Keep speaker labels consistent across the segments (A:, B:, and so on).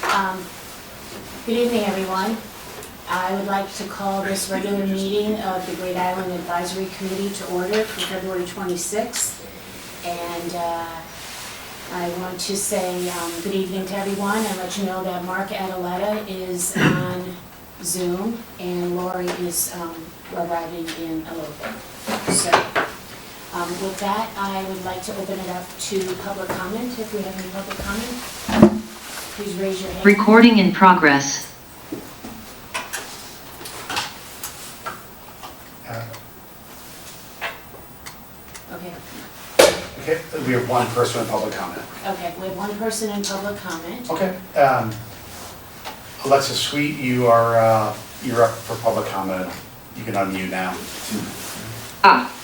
A: Good evening, everyone. I would like to call this regular meeting of the Great Island Advisory Committee to order for February 26th. And I want to say good evening to everyone and let you know that Mark Adaletta is on Zoom and Lori is arriving in a little bit. So with that, I would like to open it up to public comment. If we have any public comment, please raise your hand.
B: Recording in progress.
A: Okay.
C: Okay, we have one person in public comment.
A: Okay, we have one person in public comment.
C: Okay, Alexa Sweet, you're up for public comment. You can unmute now.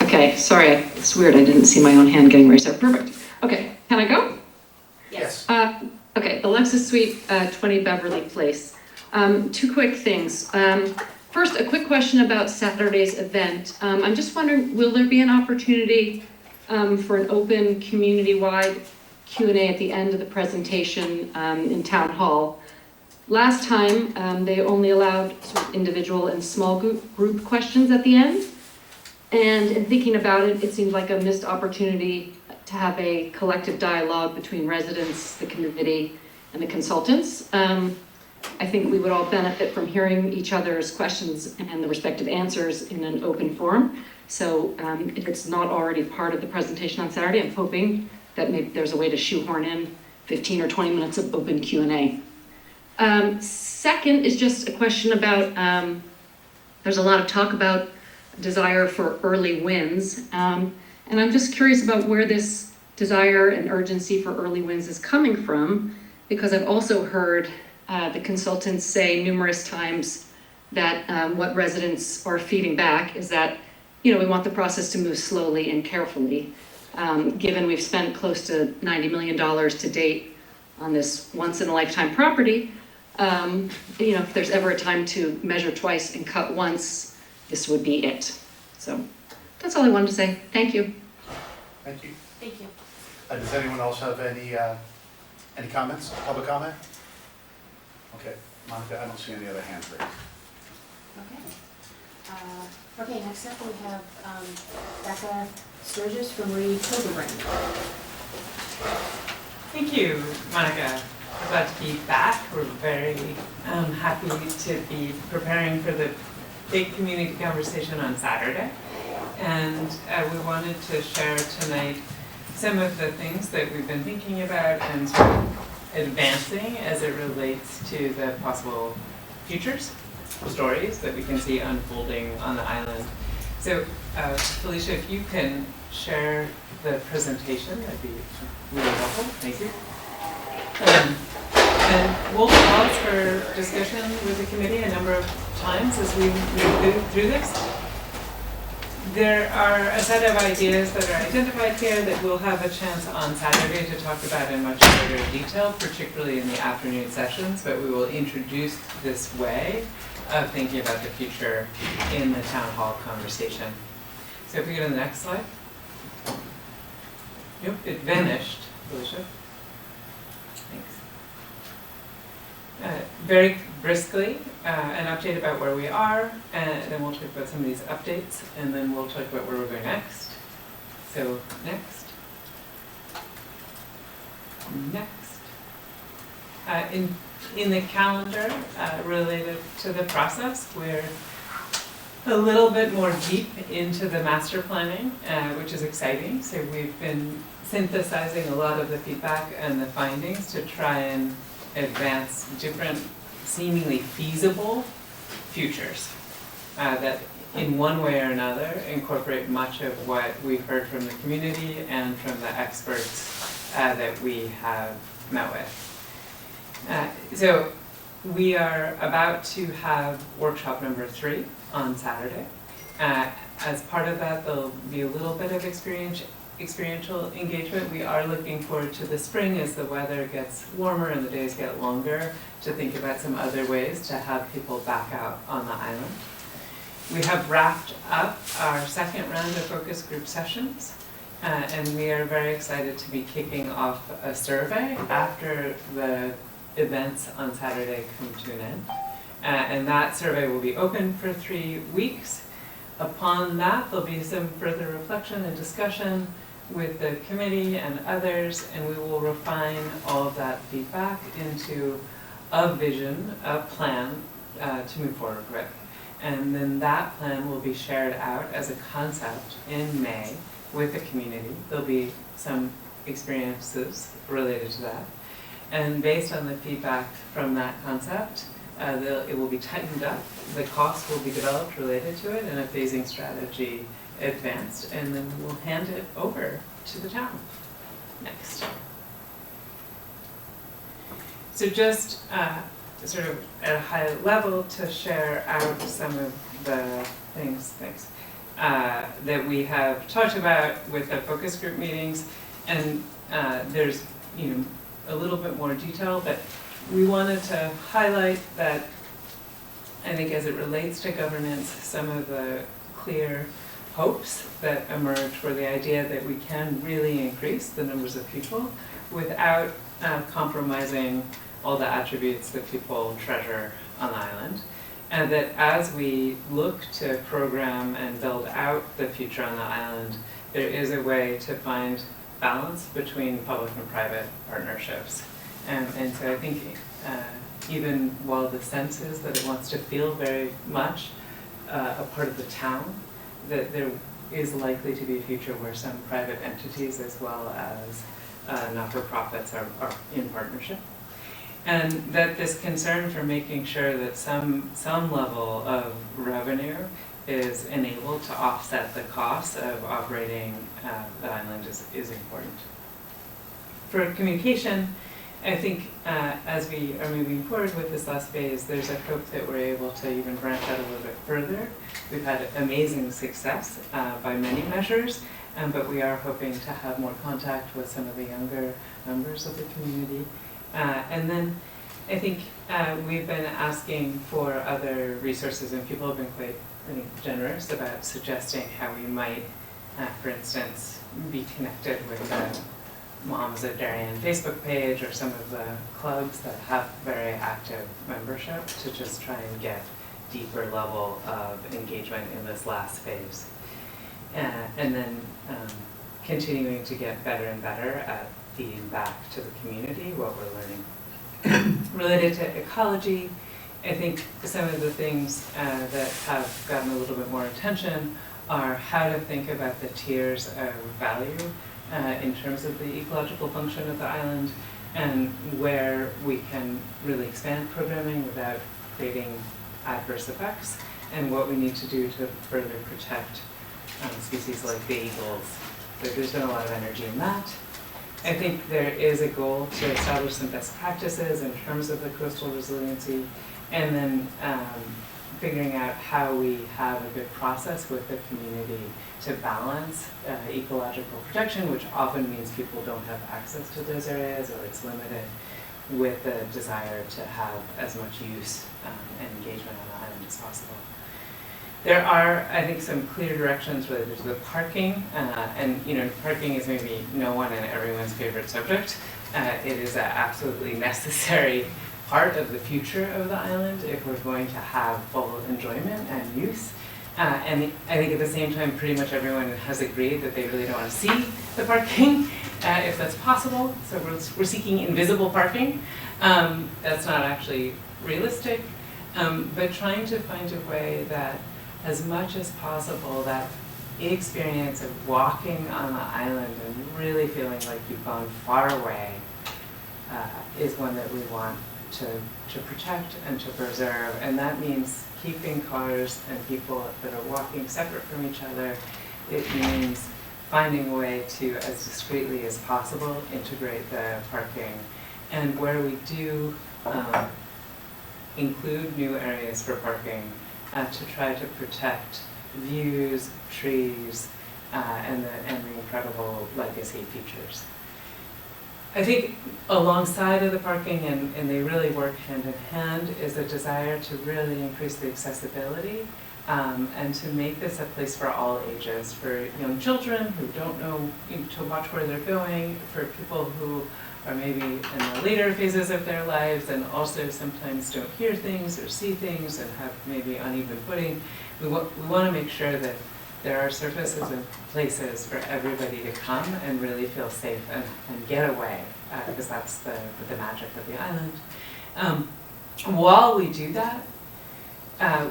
D: Okay, sorry, it's weird, I didn't see my own hand getting raised up. Perfect. Okay, can I go?
A: Yes.
D: Okay, Alexis Sweet, 20 Beverly Place. Two quick things. First, a quick question about Saturday's event. I'm just wondering, will there be an opportunity for an open community-wide Q&A at the end of the presentation in Town Hall? Last time, they only allowed sort of individual and small group questions at the end. And in thinking about it, it seemed like a missed opportunity to have a collective dialogue between residents, the committee, and the consultants. I think we would all benefit from hearing each other's questions and the respective answers in an open forum. So if it's not already part of the presentation on Saturday, I'm hoping that maybe there's a way to shoehorn in 15 or 20 minutes of open Q&A. Second is just a question about, there's a lot of talk about desire for early wins. And I'm just curious about where this desire and urgency for early wins is coming from, because I've also heard the consultants say numerous times that what residents are feeding back is that, we want the process to move slowly and carefully. Given we've spent close to $90 million to date on this once-in-a-lifetime property, if there's ever a time to measure twice and cut once, this would be it. So that's all I wanted to say. Thank you.
C: Thank you.
A: Thank you.
C: Does anyone else have any comments, public comment? Okay, Monica, I don't see any other hands raised.
A: Okay, next up we have Becca Sturgis from Reed Hildebrand.
E: Thank you, Monica. Glad to be back. We're very happy to be preparing for the big community conversation on Saturday. And we wanted to share tonight some of the things that we've been thinking about and sort of advancing as it relates to the possible futures, stories that we can see unfolding on the island. So Felicia, if you can share the presentation, that'd be really helpful. Thank you. And we'll pause for discussion with the committee a number of times as we move through this. There are a set of ideas that are identified here that we'll have a chance on Saturday to talk about in much greater detail, particularly in the afternoon sessions, but we will introduce this way of thinking about the future in the town hall conversation. So if we go to the next slide. Yep, it vanished, Felicia. Thanks. Very briskly, an update about where we are, and then we'll talk about some of these updates, and then we'll talk about where we're going next. So next. In the calendar related to the process, we're a little bit more deep into the master planning, which is exciting. So we've been synthesizing a lot of the feedback and the findings to try and advance different seemingly feasible futures that in one way or another incorporate much of what we've heard from the community and from the experts that we have met with. So we are about to have workshop number 3 on Saturday. As part of that, there'll be a little bit of experiential engagement. We are looking forward to the spring as the weather gets warmer and the days get longer to think about some other ways to have people back out on the island. We have wrapped up our second round of focus group sessions, and we are very excited to be kicking off a survey after the events on Saturday come to an end. And that survey will be open for 3 weeks. Upon that, there'll be some further reflection and discussion with the committee and others, and we will refine all of that feedback into a vision, a plan to move forward with. And then that plan will be shared out as a concept in May with the community. There'll be some experiences related to that. And based on the feedback from that concept, it will be tightened up, the costs will be developed related to it, and a phasing strategy advanced, and then we'll hand it over to the town next. So just sort of at a high level to share out some of the things that we have talked about with the focus group meetings, and there's a little bit more detail, but we wanted to highlight that I think as it relates to governance, some of the clear hopes that emerge were the idea that we can really increase the numbers of people without compromising all the attributes that people treasure on the island. And that as we look to program and build out the future on the island, there is a way to find balance between public and private partnerships. And so I think even while the sense is that it wants to feel very much a part of the town, that there is likely to be a future where some private entities as well as not-for-profits are in partnership. And that this concern for making sure that some level of revenue is enabled to offset the costs of operating the island is important. For communication, I think as we are moving forward with this last phase, there's a hope that we're able to even branch out a little bit further. We've had amazing success by many measures, but we are hoping to have more contact with some of the younger members of the community. And then I think we've been asking for other resources, and people have been quite, I think, generous about suggesting how we might, for instance, be connected with the Moms of Darien Facebook page or some of the clubs that have very active membership to just try and get deeper level of engagement in this last phase. And then continuing to get better and better at feeding back to the community what we're learning. Related to ecology, I think some of the things that have gotten a little bit more attention are how to think about the tiers of value in terms of the ecological function of the island, and where we can really expand programming without creating adverse effects, and what we need to do to further protect species like the eagles. So there's been a lot of energy in that. I think there is a goal to establish some best practices in terms of the coastal resiliency, and then figuring out how we have a good process with the community to balance ecological protection, which often means people don't have access to those areas or it's limited, with the desire to have as much use and engagement on the island as possible. There are, I think, some clear directions related to the parking, and parking is maybe no one and everyone's favorite subject. It is an absolutely necessary part of the future of the island if we're going to have full enjoyment and use. And I think at the same time, pretty much everyone has agreed that they really don't want to see the parking, if that's possible. So we're seeking invisible parking. That's not actually realistic, but trying to find a way that, as much as possible, that experience of walking on the island and really feeling like you've gone far away is one that we want to protect and to preserve. And that means keeping cars and people that are walking separate from each other. It means finding a way to, as discreetly as possible, integrate the parking. And where we do include new areas for parking, to try to protect views, trees, and the incredible legacy features. I think alongside of the parking, and they really work hand in hand, is a desire to really increase the accessibility and to make this a place for all ages, for young children who don't know to watch where they're going, for people who are maybe in the later phases of their lives and also sometimes don't hear things or see things and have maybe uneven footing. We want to make sure that there are surfaces and places for everybody to come and really feel safe and get away, because that's the magic of the island. While we do that,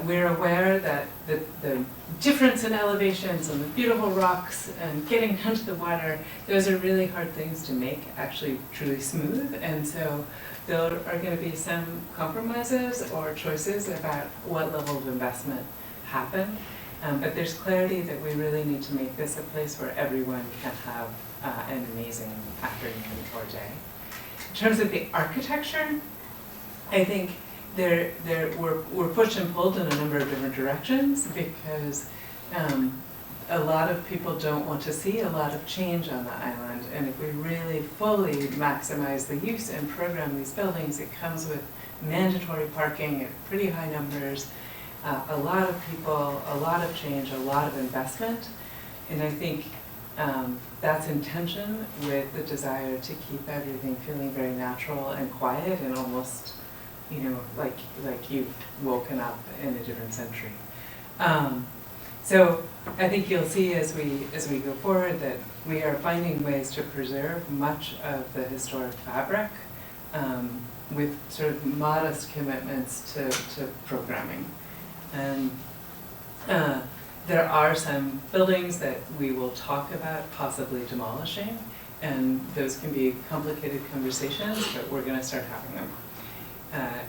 E: we're aware that the difference in elevations and the beautiful rocks and getting down to the water, those are really hard things to make actually truly smooth. And so there are going to be some compromises or choices about what level of investment happen. But there's clarity that we really need to make this a place where everyone can have an amazing afternoon or day. In terms of the architecture, I think we're pushed and pulled in a number of different directions because a lot of people don't want to see a lot of change on the island. And if we really fully maximize the use and program these buildings, it comes with mandatory parking at pretty high numbers, a lot of people, a lot of change, a lot of investment. And I think that's in tension with the desire to keep everything feeling very natural and quiet and almost, you know, like you've woken up in a different century. So I think you'll see as we go forward that we are finding ways to preserve much of the historic fabric with sort of modest commitments to programming. And there are some buildings that we will talk about possibly demolishing, and those can be complicated conversations, but we're going to start having them.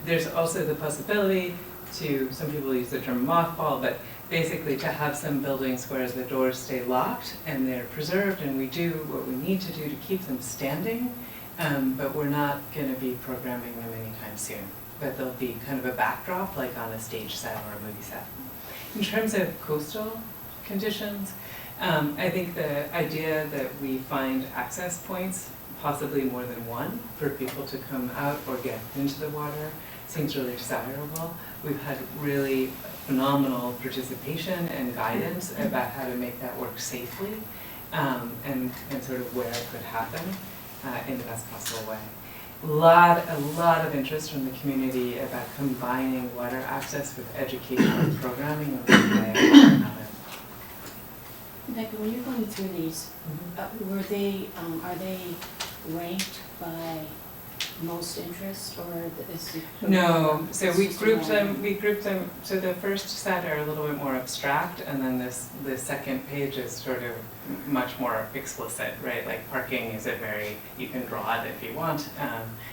E: There's also the possibility to, some people use the term mothball, but basically to have some buildings where the doors stay locked and they're preserved and we do what we need to do to keep them standing, but we're not going to be programming them anytime soon. But they'll be kind of a backdrop, like on a stage set or a movie set. In terms of coastal conditions, I think the idea that we find access points, possibly more than one, for people to come out or get into the water seems really desirable. We've had really phenomenal participation and guidance about how to make that work safely and sort of where it could happen in the best possible way. A lot of interest from the community about combining water access with educational programming in one way or another.
A: Becca, when you're going through these, are they ranked by most interest, or is it?
E: No, so we
A: just
E: grouped
A: random?
E: them, so the first set are a little bit more abstract, and then the second page is sort of much more explicit, right? Like parking is you can draw it if you want.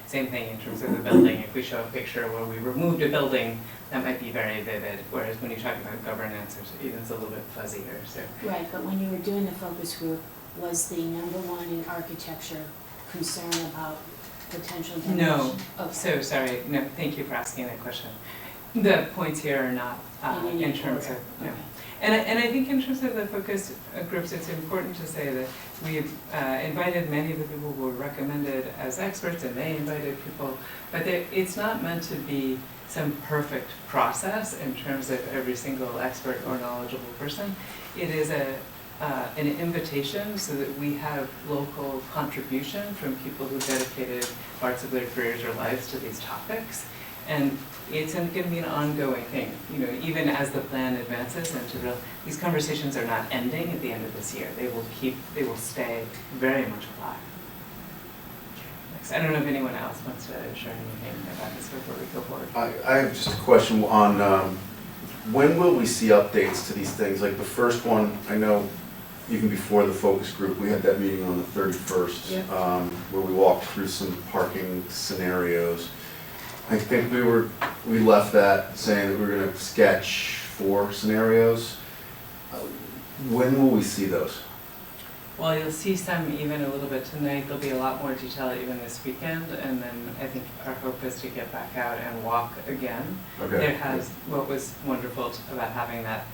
E: Same thing in terms of the building. If we show a picture where we removed a building, that might be very vivid, whereas when you talk about governance, it's a little bit fuzzier. So.
A: Right, but when you were doing the focus group, was the number one in architecture concern about potential demolition?
E: No,
A: Okay.
E: so sorry, no, thank you for asking that question. The points here are not in terms of, no.
A: Okay.
E: And I think in terms of the focus groups, it's important to say that we've invited many of the people who were recommended as experts, and they invited people, but it's not meant to be some perfect process in terms of every single expert or knowledgeable person. It is an invitation so that we have local contribution from people who dedicated parts of their careers or lives to these topics. And it's going to be an ongoing thing, you know, even as the plan advances and these conversations are not ending at the end of this year. They will stay very much alive. I don't know if anyone else wants to share anything about this before we go forward.
B: I have just a question on when will we see updates to these things? Like the first one, I know even before the focus group, we had that meeting on the 31st,
A: Yeah.
B: where we walked through some parking scenarios. I think we left that saying that we were going to sketch 4 scenarios. When will we see those?
E: Well, you'll see some even a little bit tonight. There'll be a lot more detail even this weekend, and then I think our hope is to get back out and walk again.
B: Okay.
E: What was wonderful about having that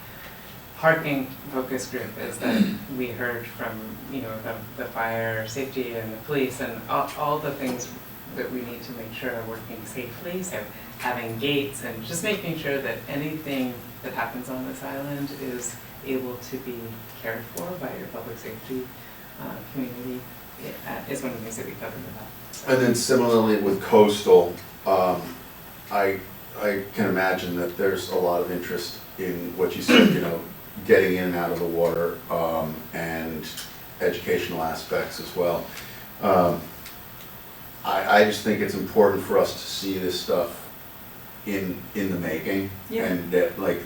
E: parking focus group is that we heard from, you know, the fire safety and the police and all the things that we need to make sure are working safely. So having gates and just making sure that anything that happens on this island is able to be cared for by your public safety community is one of the things that we covered about.
B: And then similarly with coastal, I can imagine that there's a lot of interest in what you said, you know, getting in and out of the water, and educational aspects as well. I just think it's important for us to see this stuff in the making.
E: Yeah.
B: And that, like,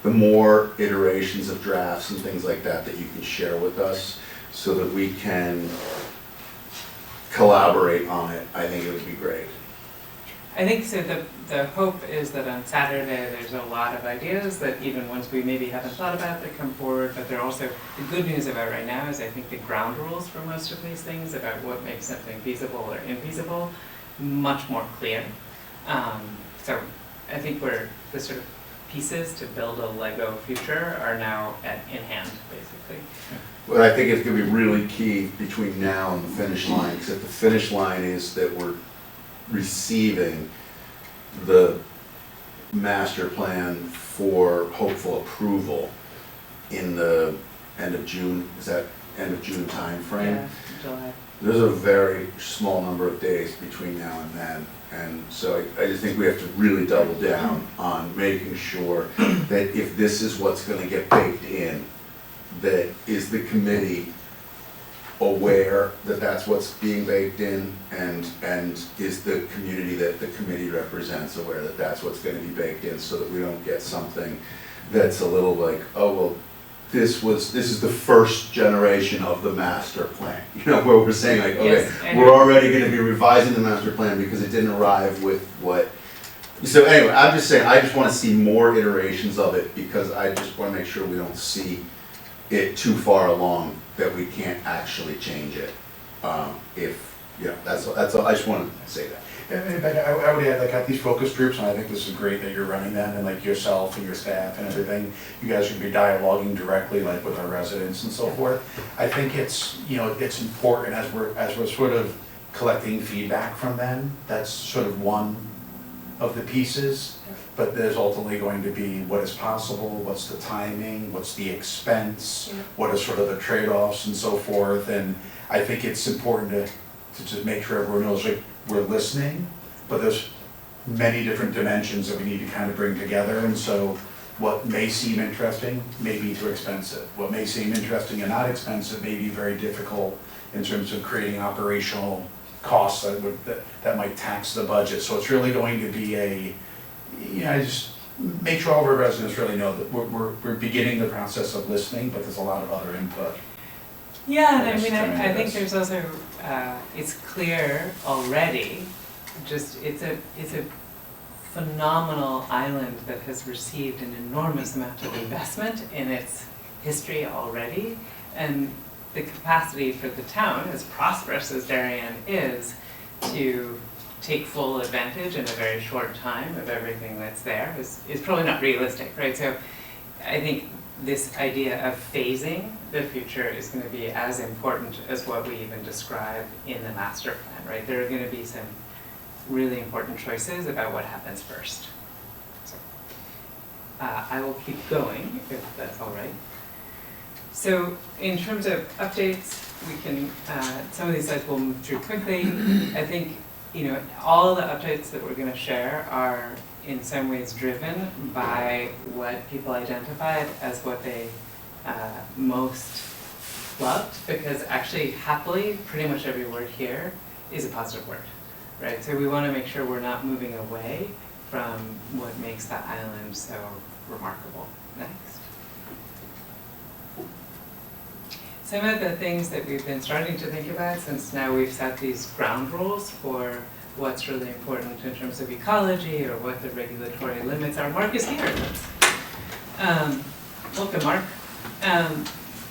B: the more iterations of drafts and things like that that you can share with us so that we can collaborate on it, I think it would be great.
E: I think so. The hope is that on Saturday, there's a lot of ideas that even ones we maybe haven't thought about that come forward, but they're also, the good news about right now is I think the ground rules for most of these things about what makes something feasible or infeasible, much more clear. So I think the sort of pieces to build a Lego future are now in hand, basically.
B: But I think it's gonna be really key between now and the finish line, because if the finish line is that we're receiving the master plan for hopeful approval in the end of June, is that end of June timeframe?
E: Yeah, July.
B: There's a very small number of days between now and then. And so I just think we have to really double down on making sure that if this is what's gonna get baked in, that is the committee aware that that's what's being baked in, and is the community that the committee represents aware that that's what's gonna be baked in, so that we don't get something that's a little like, oh, well, this is the first generation of the master plan, you know, where we're saying like, okay,
E: Yes,
B: we're already gonna be revising the master plan because it didn't arrive with what. So anyway, I'm just saying, I just wanna see more iterations of it, because I just wanna make sure we don't see it too far along that we can't actually change it. If, you know, that's all, I just wanted to say that.
C: And I would add, like, at these focus groups, and I think this is great that you're running them, and like yourself and your staff and everything, you guys should be dialoguing directly, like, with our residents and so forth. I think it's, you know, it's important as we're sort of collecting feedback from them, that's sort of one of the pieces, but there's ultimately going to be what is possible, what's the timing, what's the expense, what are sort of the trade-offs and so forth, and I think it's important to just make sure everyone knows, like, we're listening, but there's many different dimensions that we need to kind of bring together, and so what may seem interesting may be too expensive. What may seem interesting and not expensive may be very difficult in terms of creating operational costs that might tax the budget. So it's really going to be just make sure all of our residents really know that we're beginning the process of listening, but there's a lot of other input.
E: Yeah, and I mean, I think there's also, it's clear already, just, it's a phenomenal island that has received an enormous amount of investment in its history already, and the capacity for the town, as prosperous as Darien is, to take full advantage in a very short time of everything that's there is probably not realistic, right? So I think this idea of phasing the future is going to be as important as what we even describe in the master plan, right? There are going to be some really important choices about what happens first. So I will keep going if that's all right. So in terms of updates, we can, some of these slides we'll move through quickly. I think, you know, all the updates that we're going to share are in some ways driven by what people identified as what they most loved, because actually, happily, pretty much every word here is a positive word, right? So we want to make sure we're not moving away from what makes that island so remarkable. Next. Some of the things that we've been starting to think about since now we've set these ground rules for what's really important in terms of ecology or what the regulatory limits are. Mark is here. Welcome, Mark.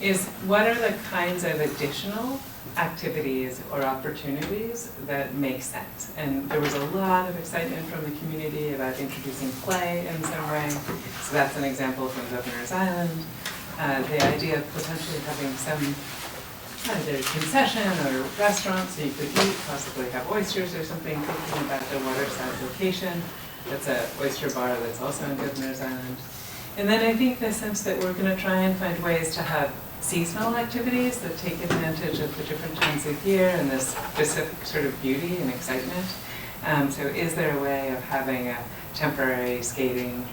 E: Is what are the kinds of additional activities or opportunities that make sense? And there was a lot of excitement from the community about introducing play in some way. So that's an example from Governor's Island. The idea of potentially having some either concession or restaurant so you could eat, possibly have oysters or something, thinking about the waterside location. That's an oyster bar that's also on Governor's Island. And then I think the sense that we're going to try and find ways to have seasonal activities that take advantage of the different times of year and this specific sort of beauty and excitement. So is there a way of having a temporary skating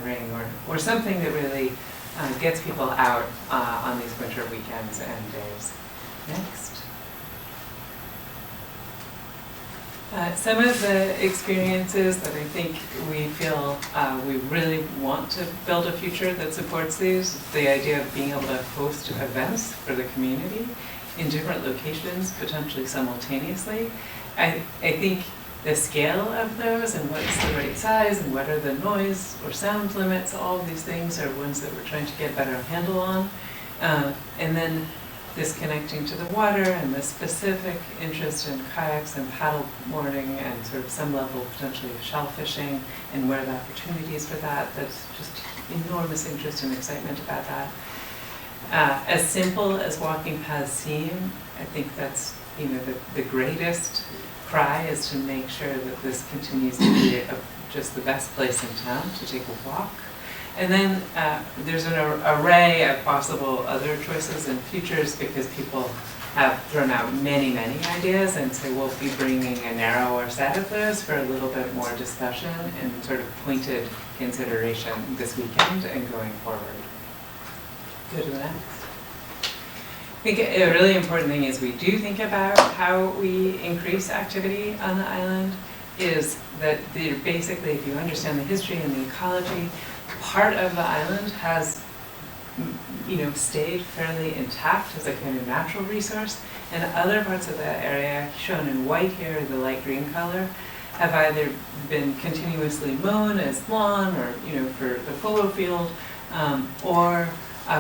E: ring or something that really gets people out on these winter weekends and days? Next. Some of the experiences that I think we feel we really want to build a future that supports these, the idea of being able to host events for the community in different locations, potentially simultaneously. I think the scale of those and what's the right size and what are the noise or sound limits, all of these things are ones that we're trying to get a better handle on. And then this connecting to the water and the specific interest in kayaks and paddle boarding and sort of some level potentially of shell fishing and where the opportunities for that, that's just enormous interest and excitement about that. As simple as walking paths seem, I think that's, you know, the greatest cry is to make sure that this continues to be just the best place in town to take a walk. And then there's an array of possible other choices and futures because people have thrown out many, many ideas, and so we'll be bringing a narrower set of those for a little bit more discussion and sort of pointed consideration this weekend and going forward. Go to the next. I think a really important thing is we do think about how we increase activity on the island is that basically, if you understand the history and the ecology, part of the island has, you know, stayed fairly intact as a kind of natural resource, and other parts of that area, shown in white here, the light green color, have either been continuously mown as lawn or, you know, for the polo field, or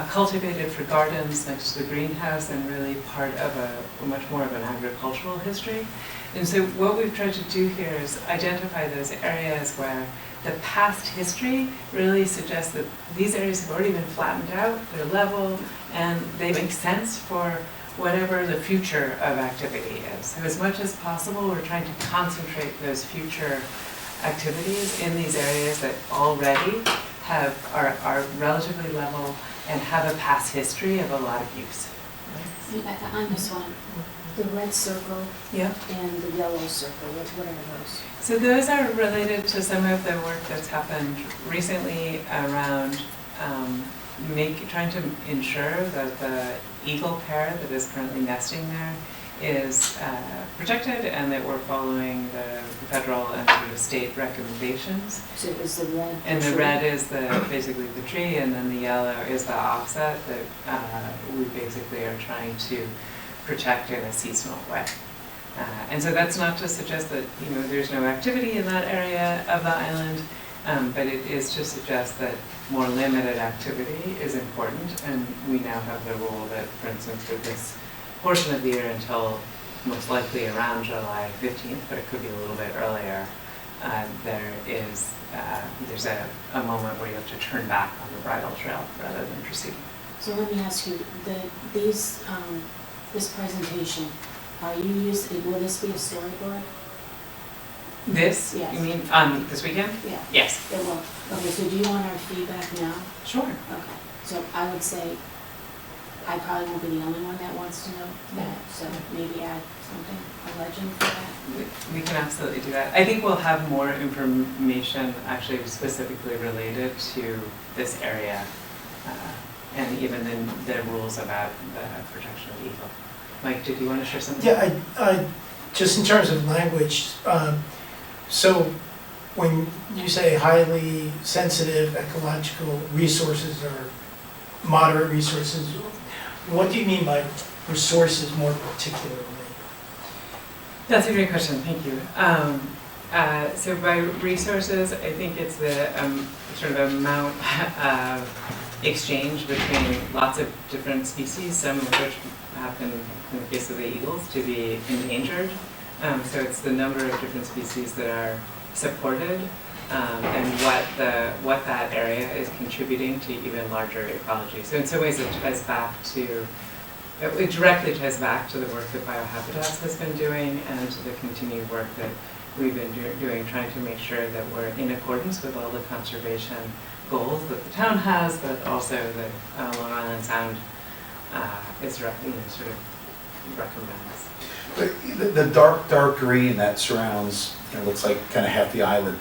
E: cultivated for gardens next to the greenhouse and really part of a much more of an agricultural history. And so what we've tried to do here is identify those areas where the past history really suggests that these areas have already been flattened out, they're level, and they make sense for whatever the future of activity is. So as much as possible, we're trying to concentrate those future activities in these areas that already are relatively level and have a past history of a lot of use.
A: On this one, the red circle
E: Yeah.
A: and the yellow circle, what are those?
E: So those are related to some of the work that's happened recently around trying to ensure that the eagle pair that is currently nesting there is protected and that we're following the federal and sort of state recommendations.
A: So is the red?
E: And the red is basically the tree, and then the yellow is the offset that we basically are trying to protect in a seasonal way. And so that's not to suggest that, you know, there's no activity in that area of the island, but it is to suggest that more limited activity is important, and we now have the rule that, for instance, for this portion of the year until most likely around July 15th, but it could be a little bit earlier, there's a moment where you have to turn back on the bridle trail rather than proceed.
A: So let me ask you, this presentation, will this be a storyboard?
E: This,
A: Yes.
E: you mean, this weekend?
A: Yeah.
E: Yes.
A: It will. Okay, so do you want our feedback now?
E: Sure.
A: Okay, so I would say, I probably won't be the only one that wants to know that, so maybe add something, a legend for that.
E: We can absolutely do that. I think we'll have more information actually specifically related to this area, and even the rules about the protection of the eagle. Mike, did you want to share something?
F: Yeah, I just in terms of language, so when you say highly sensitive ecological resources or moderate resources, what do you mean by resources more particularly?
E: That's a great question, thank you. So by resources, I think it's the sort of amount of exchange between lots of different species, some of which happen in the case of the eagles to be endangered. So it's the number of different species that are supported and what that area is contributing to even larger ecology. So in some ways it directly ties back to the work that Biohabitats has been doing and to the continued work that we've been doing, trying to make sure that we're in accordance with all the conservation goals that the town has, but also that Long Island Sound sort of recommends.
C: But the dark green that surrounds, looks like kind of half the island,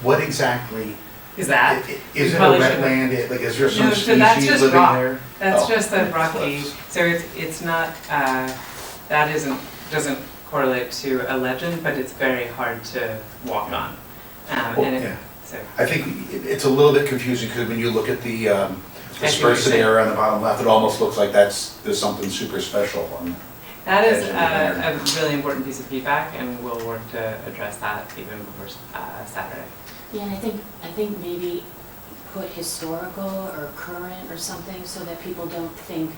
C: what exactly?
E: Is that?
C: Is it a
E: Probably shouldn't.
C: wetland? Like, is there some
E: No, so that's
C: species
E: just
C: living
E: rock.
C: there?
E: That's
C: Oh,
E: just a
C: okay.
E: rocky, so it's not, doesn't correlate to a legend, but it's very hard to walk on.
C: Well,
E: And it,
C: yeah.
E: so,
C: I think it's a little bit confusing because when you look at the
E: I see what you're
C: dispersed
E: saying.
C: area on the bottom left, it almost looks like there's something super special on.
E: that is
C: Edge of
E: a really important piece of feedback, and we'll work to address that even before Saturday.
A: Yeah, and I think maybe put historical or current or something so that people don't think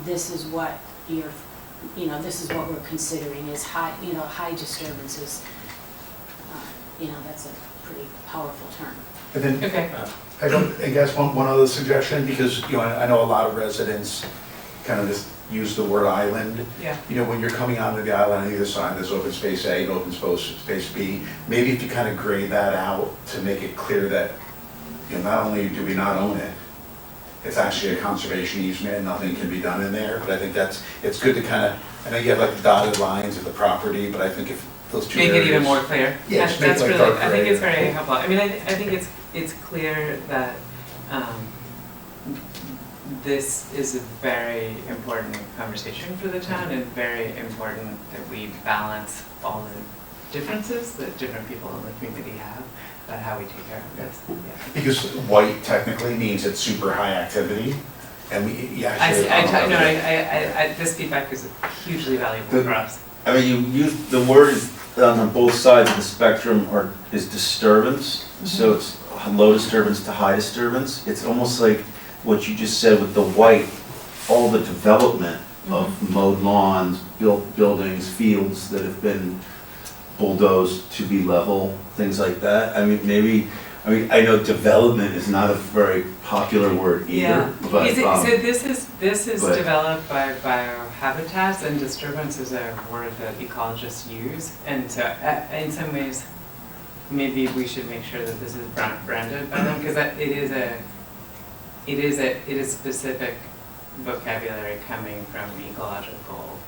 A: this is what this is what we're considering is high, high disturbances. That's a pretty powerful term.
C: And then
E: Okay.
C: I guess one other suggestion, because, I know a lot of residents kind of just use the word island.
E: Yeah.
C: When you're coming onto the island on either side, there's open space A and open space B. Maybe if you kind of grade that out to make it clear that, not only do we not own it, it's actually a conservation easement and nothing can be done in there. But I think it's good to kind of, I know you have like the dotted lines of the property, but I think if those two
E: Make
C: areas.
E: it even more clear.
C: Yeah, just make
E: That's
C: it like
E: really,
C: dark
E: I think
C: gray.
E: it's very helpful. I mean, I think it's clear that this is a very important conversation for the town, and very important that we balance all the differences that different people in the community have about how we take care of this. Yeah.
C: Because white technically means it's super high activity, and you
E: I see,
C: actually.
E: this feedback is hugely valuable for us.
G: I mean, you use, the word is on both sides of the spectrum is disturbance, so it's low disturbance to high disturbance. It's almost like what you just said with the white, all the development of mowed lawns, built buildings, fields that have been bulldozed to be level, things like that. I mean, I know development is not a very popular word either, but.
E: So this is
G: but-
E: developed by biohabitats, and disturbance is a word that ecologists use. And so in some ways, maybe we should make sure that this is branded by them, because it is specific vocabulary coming from ecological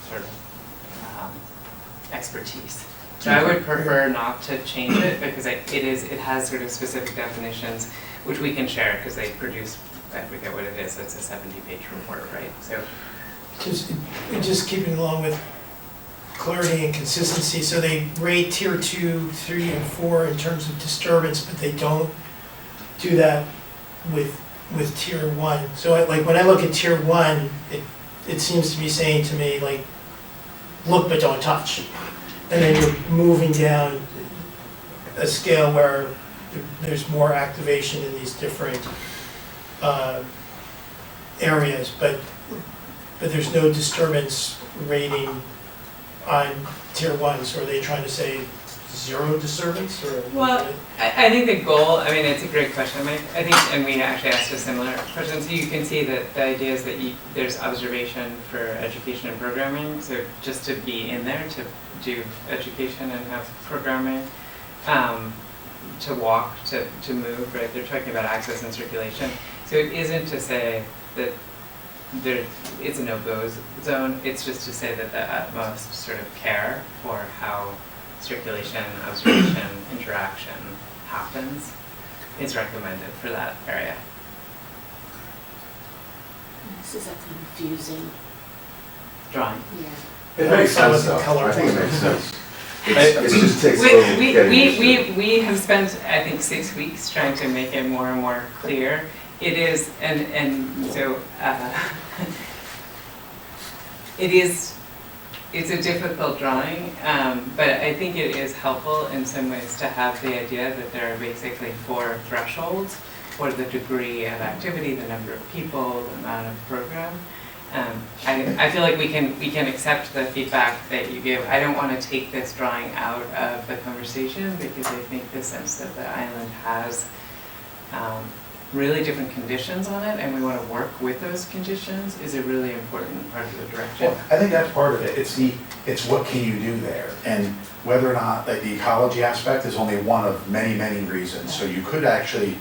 E: sort of expertise. So I would prefer not to change it, because it has sort of specific definitions, which we can share, because they produce, I forget what it is, it's a 70-page report, right? So
F: Just keeping along with clarity and consistency, so they rate tier 2, 3, and 4 in terms of disturbance, but they don't do that with tier 1. So when I look at tier 1, it seems to be saying to me, like, look but don't touch. And then you're moving down a scale where there's more activation in these different areas, but there's no disturbance rating on tier 1. So are they trying to say 0 disturbance, or?
E: Well, I think the goal, I mean, it's a great question, Mike. I think, and we actually asked a similar question, so you can see that the idea is that there's observation for education and programming, so just to be in there, to do education and have programming, to walk, to move, right? They're talking about access and circulation. So it isn't to say that it's a no-go zone, it's just to say that the utmost sort of care for how circulation, observation, interaction happens is recommended for that area.
A: This is a confusing,
E: Drawing.
A: yeah.
B: It makes
F: Some of
B: sense
F: the
B: though,
F: color
B: I think it
F: one.
B: makes sense. It just takes a little getting used to.
E: We have spent, I think, 6 weeks trying to make it more and more clear. It is, and so, it's a difficult drawing, but I think it is helpful in some ways to have the idea that there are basically 4 thresholds for the degree of activity, the number of people, the amount of program. I feel like we can accept the feedback that you give. I don't want to take this drawing out of the conversation, because I think the sense that the island has really different conditions on it, and we want to work with those conditions, is a really important part of the direction.
C: Well, I think that's part of it. It's what can you do there, and whether or not, like, the ecology aspect is only one of many, many reasons. So you could actually,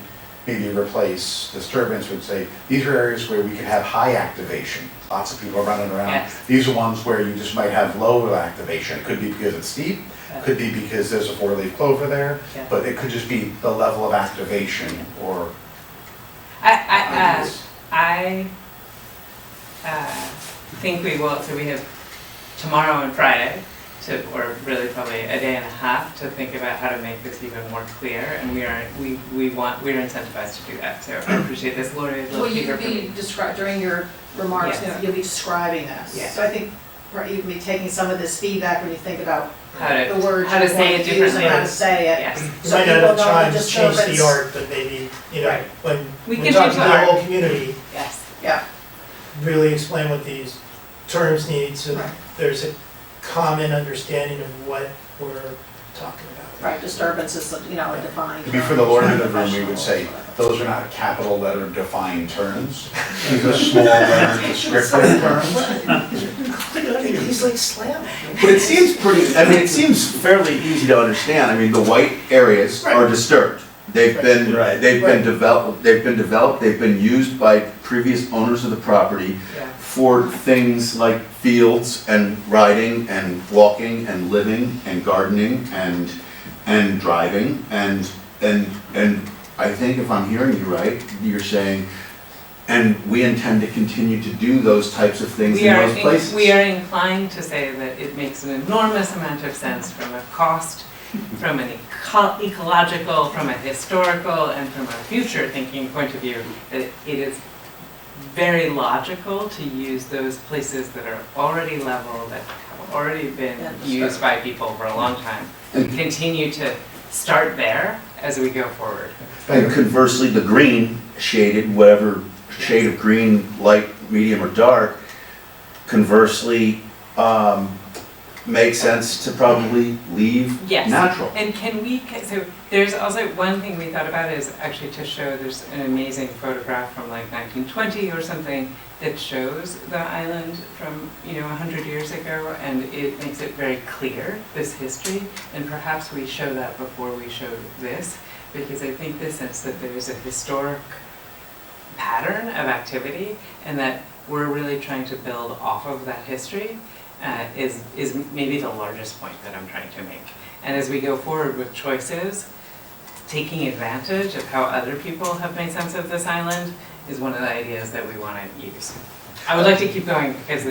C: maybe replace disturbance, would say, these are areas where we could have high activation, lots of people are running around.
E: Yes.
C: These are ones where you just might have low activation. It could be because it's steep, could be because there's a 4-leaf clover there,
E: Yeah.
C: but it could just be the level of activation or
E: I think we will, so we have tomorrow and Friday, or really probably a day and a half to think about how to make this even more clear, and we're incentivized to do that, so I appreciate this. Lori, I'd love
H: Well,
E: to
H: you
E: hear
H: could
E: from
H: be
E: you.
H: during your remarks,
E: Yes.
H: you'll be describing this.
E: Yeah.
H: So I think, right, you can be taking some of this feedback when you think about
E: How to-
H: the words
E: how to
H: you're
E: say
H: going
E: it
H: to use
E: differently.
H: and how to say it.
E: Yes.
F: You
H: So
F: might not
H: people
F: have
H: know
F: time
H: the
F: to change the
H: disturbance.
F: art, but maybe, you know,
E: Right.
F: when
E: We
F: we're
E: can
F: talking
E: change
F: to
E: the
F: the
E: art.
F: whole community,
E: Yes.
H: Yeah,
F: really explain what these terms need, so
H: Right.
F: there's a common understanding of what we're talking about.
H: right, disturbance is, you know, a defined.
C: Maybe for the Lord in the room, we would say, those are not capital letter defined terms. These are small letter descriptive terms.
F: He's like slamming.
B: But it seems pretty, I mean, it seems fairly easy to understand. I mean, the white areas are disturbed. They've been,
G: Right.
B: they've been developed, they've been used by previous owners of the property
E: Yeah.
B: for things like fields and riding and walking and living and gardening and driving and I think if I'm hearing you right, you're saying, and we intend to continue to do those types of things in those places.
E: We are inclined to say that it makes an enormous amount of sense from a cost, from an ecological, from a historical, and from a future thinking point of view, that it is very logical to use those places that are already level, that have already been used by people for a long time, and continue to start there as we go forward.
B: And conversely, the green shaded, whatever shade of green, light, medium, or dark, conversely, makes sense to probably leave
E: Yes.
B: natural.
E: And can we, so there's also one thing we thought about is actually to show, there's an amazing photograph from like 1920 or something that shows the island from, 100 years ago, and it makes it very clear, this history, and perhaps we show that before we show this, because I think the sense that there's a historic pattern of activity, and that we're really trying to build off of that history, is maybe the largest point that I'm trying to make. And as we go forward with choices, taking advantage of how other people have made sense of this island is one of the ideas that we want to use. I would like to keep going because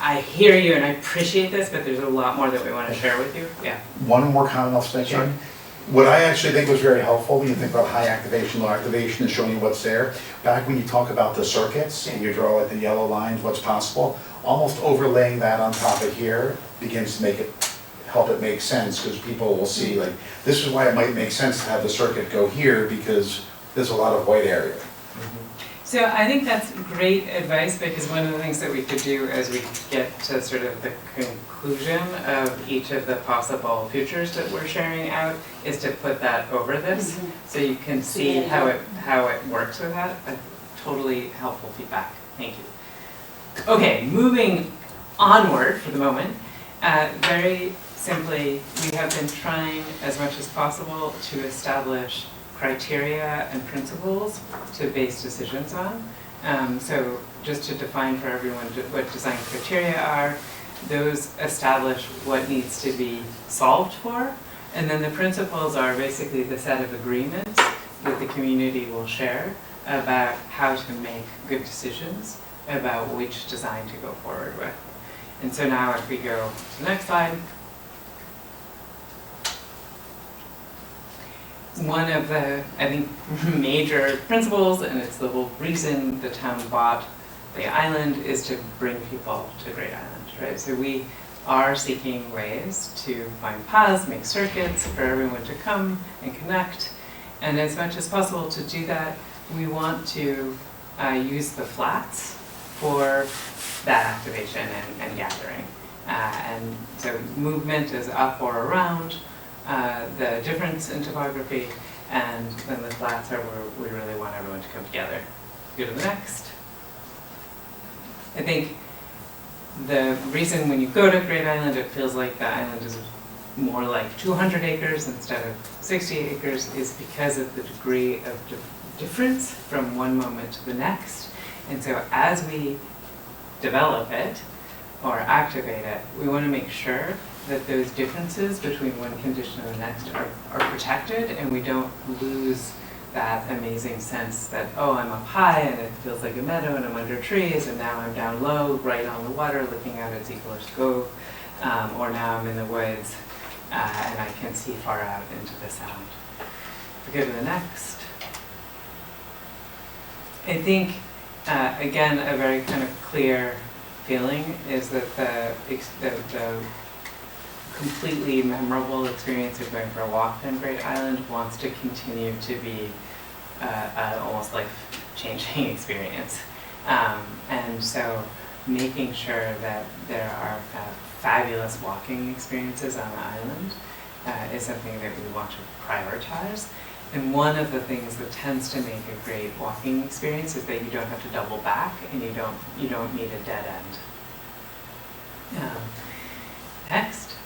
E: I hear you and I appreciate this, but there's a lot more that we want to share with you. Yeah.
C: One more comment I'll stick
E: Sure.
C: in. What I actually think was very helpful when you think about high activation, low activation, is showing you what's there. Back when you talk about the circuits, and you draw like the yellow lines, what's possible, almost overlaying that on top of here begins to make it, help it make sense, because people will see, like, this is why it might make sense to have the circuit go here, because there's a lot of white area.
E: So I think that's great advice, because one of the things that we could do as we get to sort of the conclusion of each of the possible futures that we're sharing out is to put that over this, so you can see how it works with that. Totally helpful feedback. Thank you. Okay, moving onward for the moment. Very simply, we have been trying as much as possible to establish criteria and principles to base decisions on. So just to define for everyone what design criteria are, those establish what needs to be solved for, and then the principles are basically the set of agreements that the community will share about how to make good decisions about which design to go forward with. And so now if we go to the next slide, one of the, I think, major principles, and it's the whole reason the town bought the island, is to bring people to Great Island, right? So we are seeking ways to find paths, make circuits for everyone to come and connect. And as much as possible to do that, we want to use the flats for that activation and gathering. And so movement is up or around the difference in topography, and then the flats are where we really want everyone to come together. Go to the next. I think the reason when you go to Great Island, it feels like the island is more like 200 acres instead of 60 acres is because of the degree of difference from one moment to the next. And so as we develop it or activate it, we want to make sure that those differences between one condition and the next are protected, and we don't lose that amazing sense that, oh, I'm up high and it feels like a meadow and I'm under trees, and now I'm down low, right on the water, looking out at Ecological, or now I'm in the woods and I can see far out into the sound. If we go to the next. I think, again, a very kind of clear feeling is that the completely memorable experience of going for a walk on Great Island wants to continue to be an almost life-changing experience. And so making sure that there are fabulous walking experiences on the island is something that we want to prioritize. And one of the things that tends to make a great walking experience is that you don't have to double back and you don't need a dead end. Next.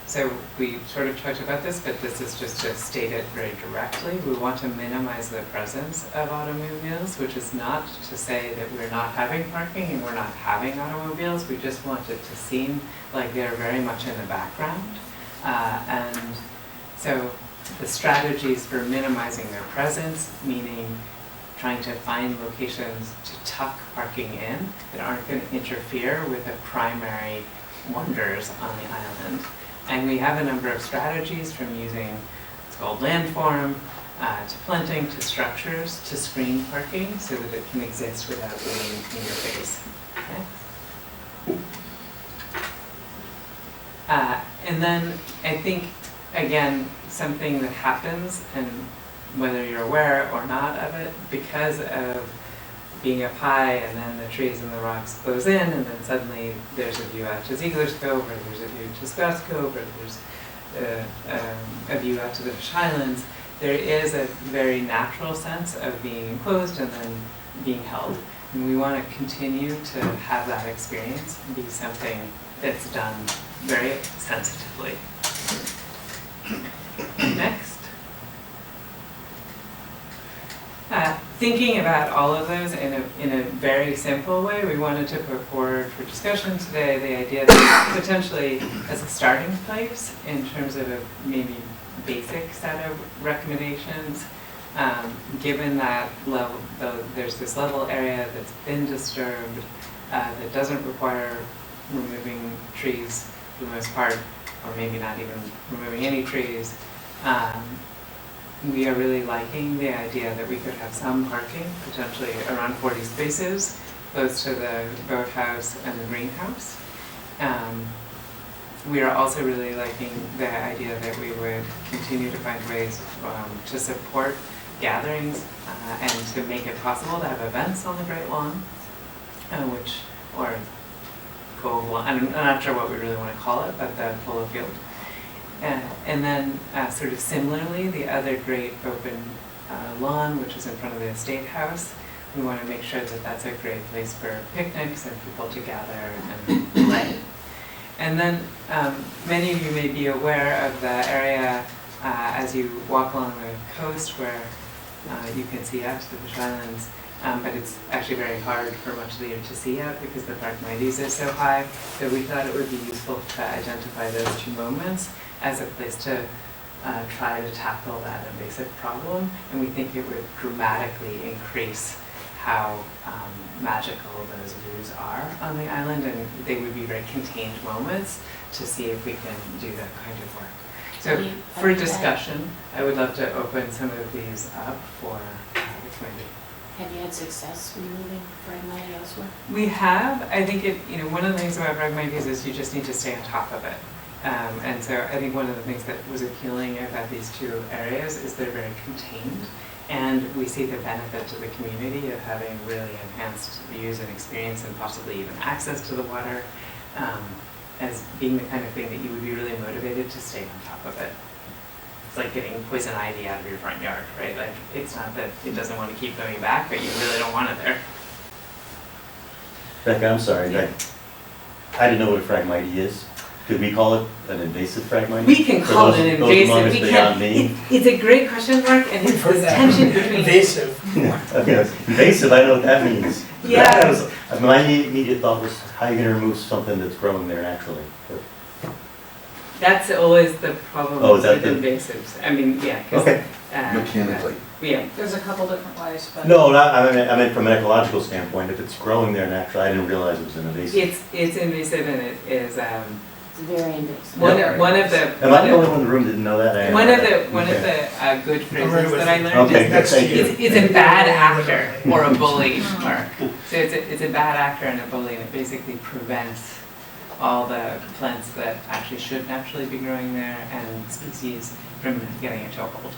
E: So we sort of talked about this, but this is just to state it very directly. We want to minimize the presence of automobiles, which is not to say that we're not having parking and we're not having automobiles. We just want it to seem like they're very much in the background. And so the strategies for minimizing their presence, meaning trying to find locations to tuck parking in that aren't going to interfere with the primary wonders on the island. And we have a number of strategies, from using, it's called landform, to planting, to structures, to screen parking so that it can exist without being in your face. Okay? And then I think, again, something that happens, and whether you're aware or not of it, because of being up high and then the trees and the rocks close in, and then suddenly there's a view out to Ziegler's Cove, or there's a view to Scott's Cove, or there's a view out to the Fish Highlands, there is a very natural sense of being enclosed and then being held. And we want to continue to have that experience be something that's done very sensitively. Next. Thinking about all of those in a very simple way, we wanted to put forward for discussion today the idea that potentially as a starting place in terms of a maybe basic set of recommendations, given that level, there's this level area that's been disturbed, that doesn't require removing trees for the most part, or maybe not even removing any trees. We are really liking the idea that we could have some parking, potentially around 40 spaces, close to the boathouse and the greenhouse. We are also really liking the idea that we would continue to find ways to support gatherings and to make it possible to have events on the Great Lawn, or Cove Lawn, I'm not sure what we really want to call it, but the polo field. And then sort of similarly, the other great open lawn, which is in front of the Estate House, we want to make sure that that's a great place for picnics and people to gather and play. And then many of you may be aware of the area as you walk along the coast where you can see out to the Fish Islands, but it's actually very hard for much of the year to see out because the Phragmites is so high. So we thought it would be useful to identify those two moments as a place to try to tackle that invasive problem, and we think it would dramatically increase how magical those views are on the island, and they would be very contained moments to see if we can do that kind of work. So for discussion, I would love to open some of these up for the committee.
A: Have you had success removing Phragmite elsewhere?
E: We have. I think one of the things about Phragmites is you just need to stay on top of it. And so I think one of the things that was appealing about these two areas is they're very contained, and we see the benefit to the community of having really enhanced views and experience and possibly even access to the water as being the kind of thing that you would be really motivated to stay on top of it. It's like getting poison ivy out of your front yard, right? Like, it's not that it doesn't want to keep coming back, but you really don't want it there.
G: Becca, I'm sorry, I didn't know what a Phragmite is.
I: Could we call it an invasive fragmite?
E: We can
I: For
E: call
I: those-
E: it
I: those among
E: invasive,
I: us
E: we
I: beyond
E: can,
I: me?
E: it's a great question, Mark, and it's
F: We've heard
E: this
F: that.
E: tension between.
F: Invasive.
I: Okay, invasive, I know what that means.
E: Yeah.
I: That was- My immediate thought was, how are you gonna remove something that's growing there naturally?
E: That's always the problem
I: Oh, is
E: with
I: that the-
E: invasives, I mean, yeah, 'cause,
I: Okay.
B: Mechanically.
E: Yeah,
H: There's a couple different ways, but.
I: No, I meant from an ecological standpoint, if it's growing there naturally, I didn't realize it was an invasive.
E: it's invasive and it is,
A: It's very invasive.
E: one of the.
I: Am I the only one in the room that didn't know that? I
E: One of
I: Okay.
E: the good
F: I'm right
E: phrases
F: with
E: that I
F: you.
E: learned
I: Okay.
E: is
F: Next to
I: Thank
F: you.
I: you.
E: it's a bad actor or a bully, Mark. So it's a bad actor and a bully, and it basically prevents all the plants that actually should naturally be growing there and species from getting it to a hold.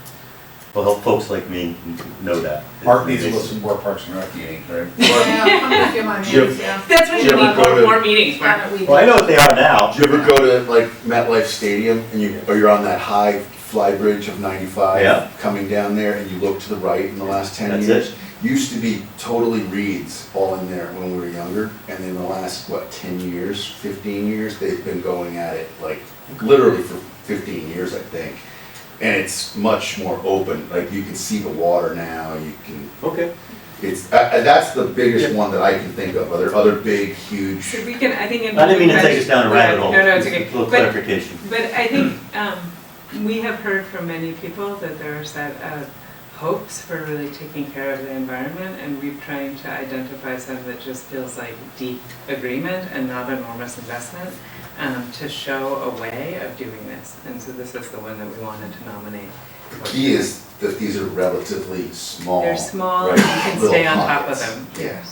I: Will help folks like me know that.
C: Mark needs to listen more Parks and Rec meetings, right?
H: Yeah, I'm with you on
B: Jim.
H: these, yeah.
E: That's when
B: Do
E: you
B: you
E: need
B: ever go to-
E: more meetings, Mark.
I: Well, I know what they are now.
B: Do you ever go to like MetLife Stadium and you're on that high fly bridge of 95
I: Yeah.
B: coming down there and you look to the right in the last 10
I: That's
B: years?
I: it.
B: Used to be totally reeds all in there when we were younger, and in the last, 10 years, 15 years, they've been going at it like literally for 15 years, I think. And it's much more open, like you can see the water now, you can,
I: Okay.
B: that's the biggest one that I can think of. Are there other big, huge?
E: So we can, I think.
I: I didn't mean to take us down a rabbit hole.
E: No, it's
I: Just
E: okay.
I: A little
E: But-
I: clarification.
E: But I think we have heard from many people that there are a set of hopes for really taking care of the environment, and we're trying to identify some that just feels like deep agreement and not enormous investment to show a way of doing this. And so this is the one that we wanted to nominate.
B: The key is that these are relatively small.
E: They're small
B: right,
E: and you can
B: little
E: stay on top of
B: pockets.
E: them.
B: Yeah.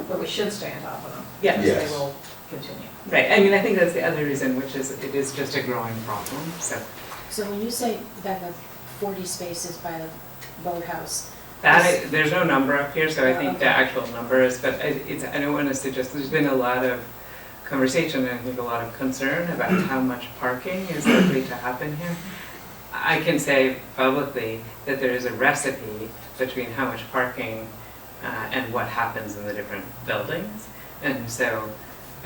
H: But we should stay on top of them.
E: Yeah.
H: Because
B: Yes.
H: they will continue.
E: Right, I mean, I think that's the other reason, which is it is just a growing problem, so.
A: So when you say, Becca, 40 spaces by the boathouse,
E: There's no number up here, so I think the
A: Okay.
E: actual number is, but I don't want to suggest, there's been a lot of conversation and I think a lot of concern about how much parking is likely to happen here. I can say publicly that there is a recipe between how much parking and what happens in the different buildings. And so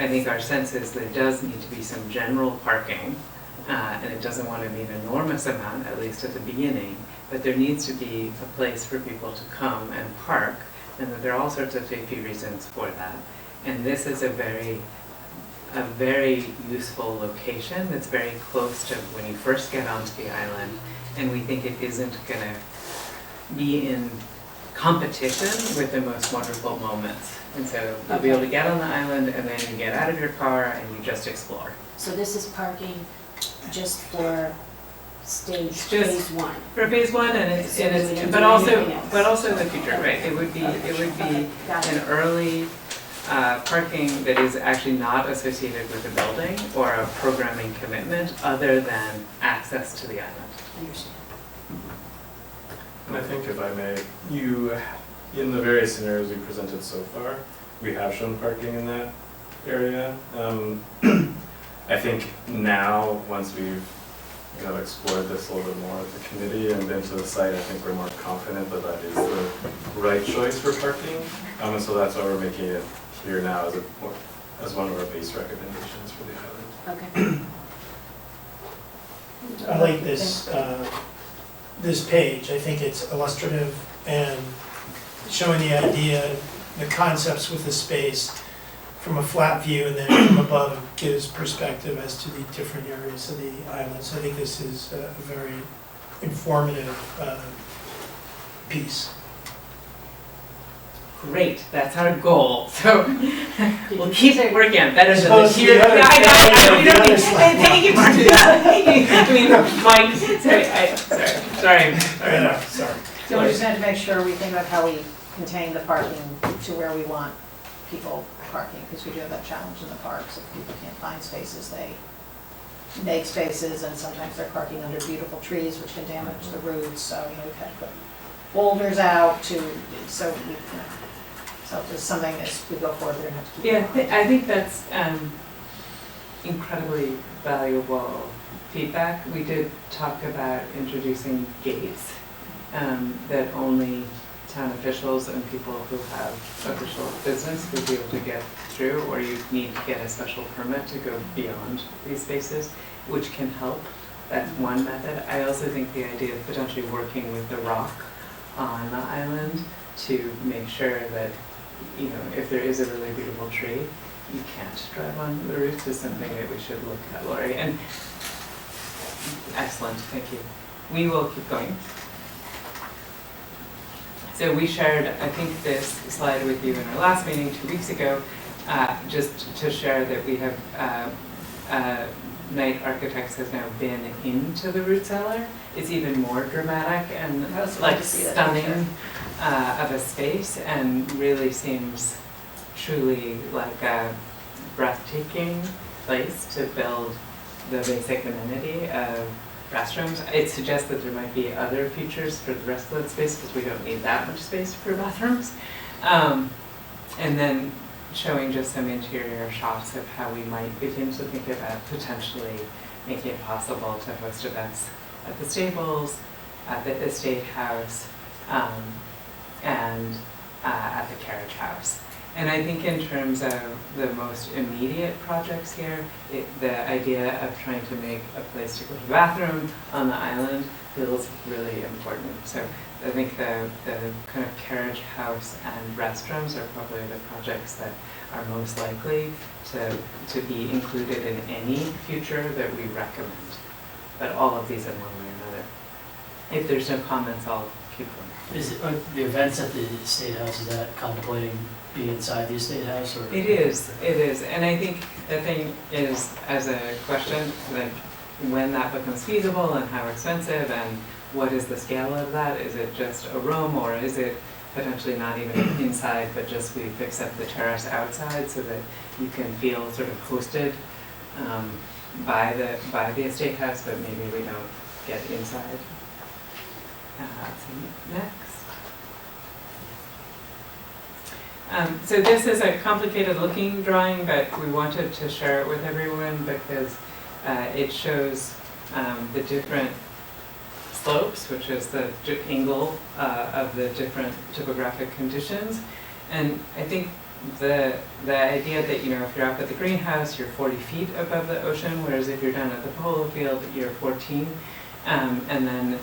E: I think our sense is there does need to be some general parking, and it doesn't want to be an enormous amount, at least at the beginning, but there needs to be a place for people to come and park, and that there are all sorts of safety reasons for that. And this is a very useful location that's very close to when you first get onto the island, and we think it isn't gonna be in competition with the most wonderful moments. And so you'll be able to get on the island and then you get out of your car and you just explore.
A: so this is parking just for stage
E: Just-
A: phase one.
E: For phase one and
A: So we didn't do
E: but also
A: anything else.
E: in the future, right? It would be
A: Got
E: an
A: it.
E: early parking that is actually not associated with the building or a programming commitment other than access to the island.
A: Understand.
J: And I think if I may, in the various scenarios we presented so far, we have shown parking in that area. I think now, once we've explored this a little bit more with the committee and been to the site, I think we're more confident that that is the right choice for parking. And so that's why we're making it here now as one of our base recommendations for the island.
A: Okay.
F: I like this, this page. I think it's illustrative and showing the idea, the concepts with the space from a flat view, and then from above gives perspective as to the different areas of the island. So I think this is a very informative piece.
E: Great, that's our goal. So we'll keep working on it better than
F: Suppose
E: this year.
F: the other-
E: Yeah, I know,
F: the other
E: I
F: slide.
E: thank you, Mark. I mean, Mike, sorry.
F: Yeah, sorry.
H: So we just had to make sure we think about how we contain the parking to where we want people parking, because we do have that challenge in the parks. If people can't find spaces, they make spaces, and sometimes they're parking under beautiful trees, which can damage the roots, so, we've had to put boulders out so so if there's something as we go forward, we're gonna have to keep.
E: Yeah, I think that's incredibly valuable feedback. We did talk about introducing gates that only town officials and people who have official business would be able to get through, or you need to get a special permit to go beyond these spaces, which can help. That's one method. I also think the idea of potentially working with the rock on the island to make sure that, you know, if there is a really beautiful tree, you can't drive on the roots is something that we should look at, Lori. And excellent, thank you. We will keep going. So we shared, I think, this slide with you in our last meeting 2 weeks ago, just to share that we have, Knight Architects has now been into the root cellar. It's even more dramatic and
H: I was
E: like
H: glad to see that
E: stunning
H: picture.
E: of a space, and really seems truly like a breathtaking place to build the basic amenity of restrooms. It suggests that there might be other features for the rest of the space because we don't need that much space for bathrooms. And then showing just some interior shots of how we might begin to think about potentially making it possible to host events at the stables, at the estate house, and at the carriage house. And I think in terms of the most immediate projects here, the idea of trying to make a place to go to the bathroom on the island feels really important. So I think the kind of carriage house and restrooms are probably the projects that are most likely to be included in any future that we recommend. But all of these in one way or another. If there's no comments, I'll keep going.
K: Is it, the events at the State House, is that contemplating being inside the Estate House, or?
E: It is. And I think the thing is, as a question, like when that becomes feasible and how expensive and what is the scale of that? Is it just a room, or is it potentially not even inside, but just we fix up the terrace outside so that you can feel sort of hosted by the Estate House, but maybe we don't get inside. So next. So this is a complicated looking drawing, but we wanted to share it with everyone because it shows the different slopes, which is the angle of the different topographic conditions. And I think the idea that, you know, if you're up at the greenhouse, you're 40 feet above the ocean, whereas if you're down at the polo field, you're 14. And then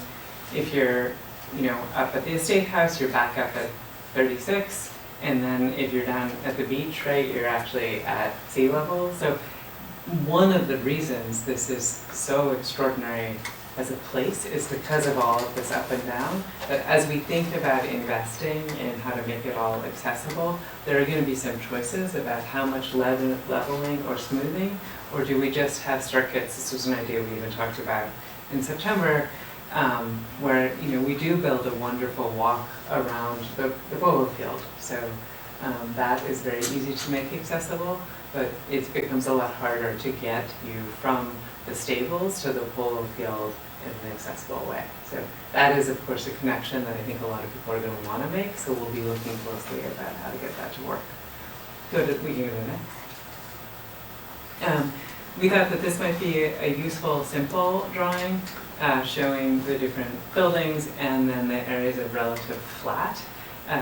E: if you're, you know, up at the Estate House, you're back up at 36. And then if you're down at the beach, right, you're actually at sea level. So one of the reasons this is so extraordinary as a place is because of all of this up and down. But as we think about investing in how to make it all accessible, there are going to be some choices about how much leveling or smoothing, or do we just have circuits? This was an idea we even talked about in September, where, you know, we do build a wonderful walk around the polo field. So that is very easy to make accessible, but it becomes a lot harder to get you from the stables to the polo field in an accessible way. So that is, of course, a connection that I think a lot of people are going to want to make, so we'll be looking closely about how to get that to work. We can go to the next. We thought that this might be a useful, simple drawing showing the different buildings and then the areas of relative flat,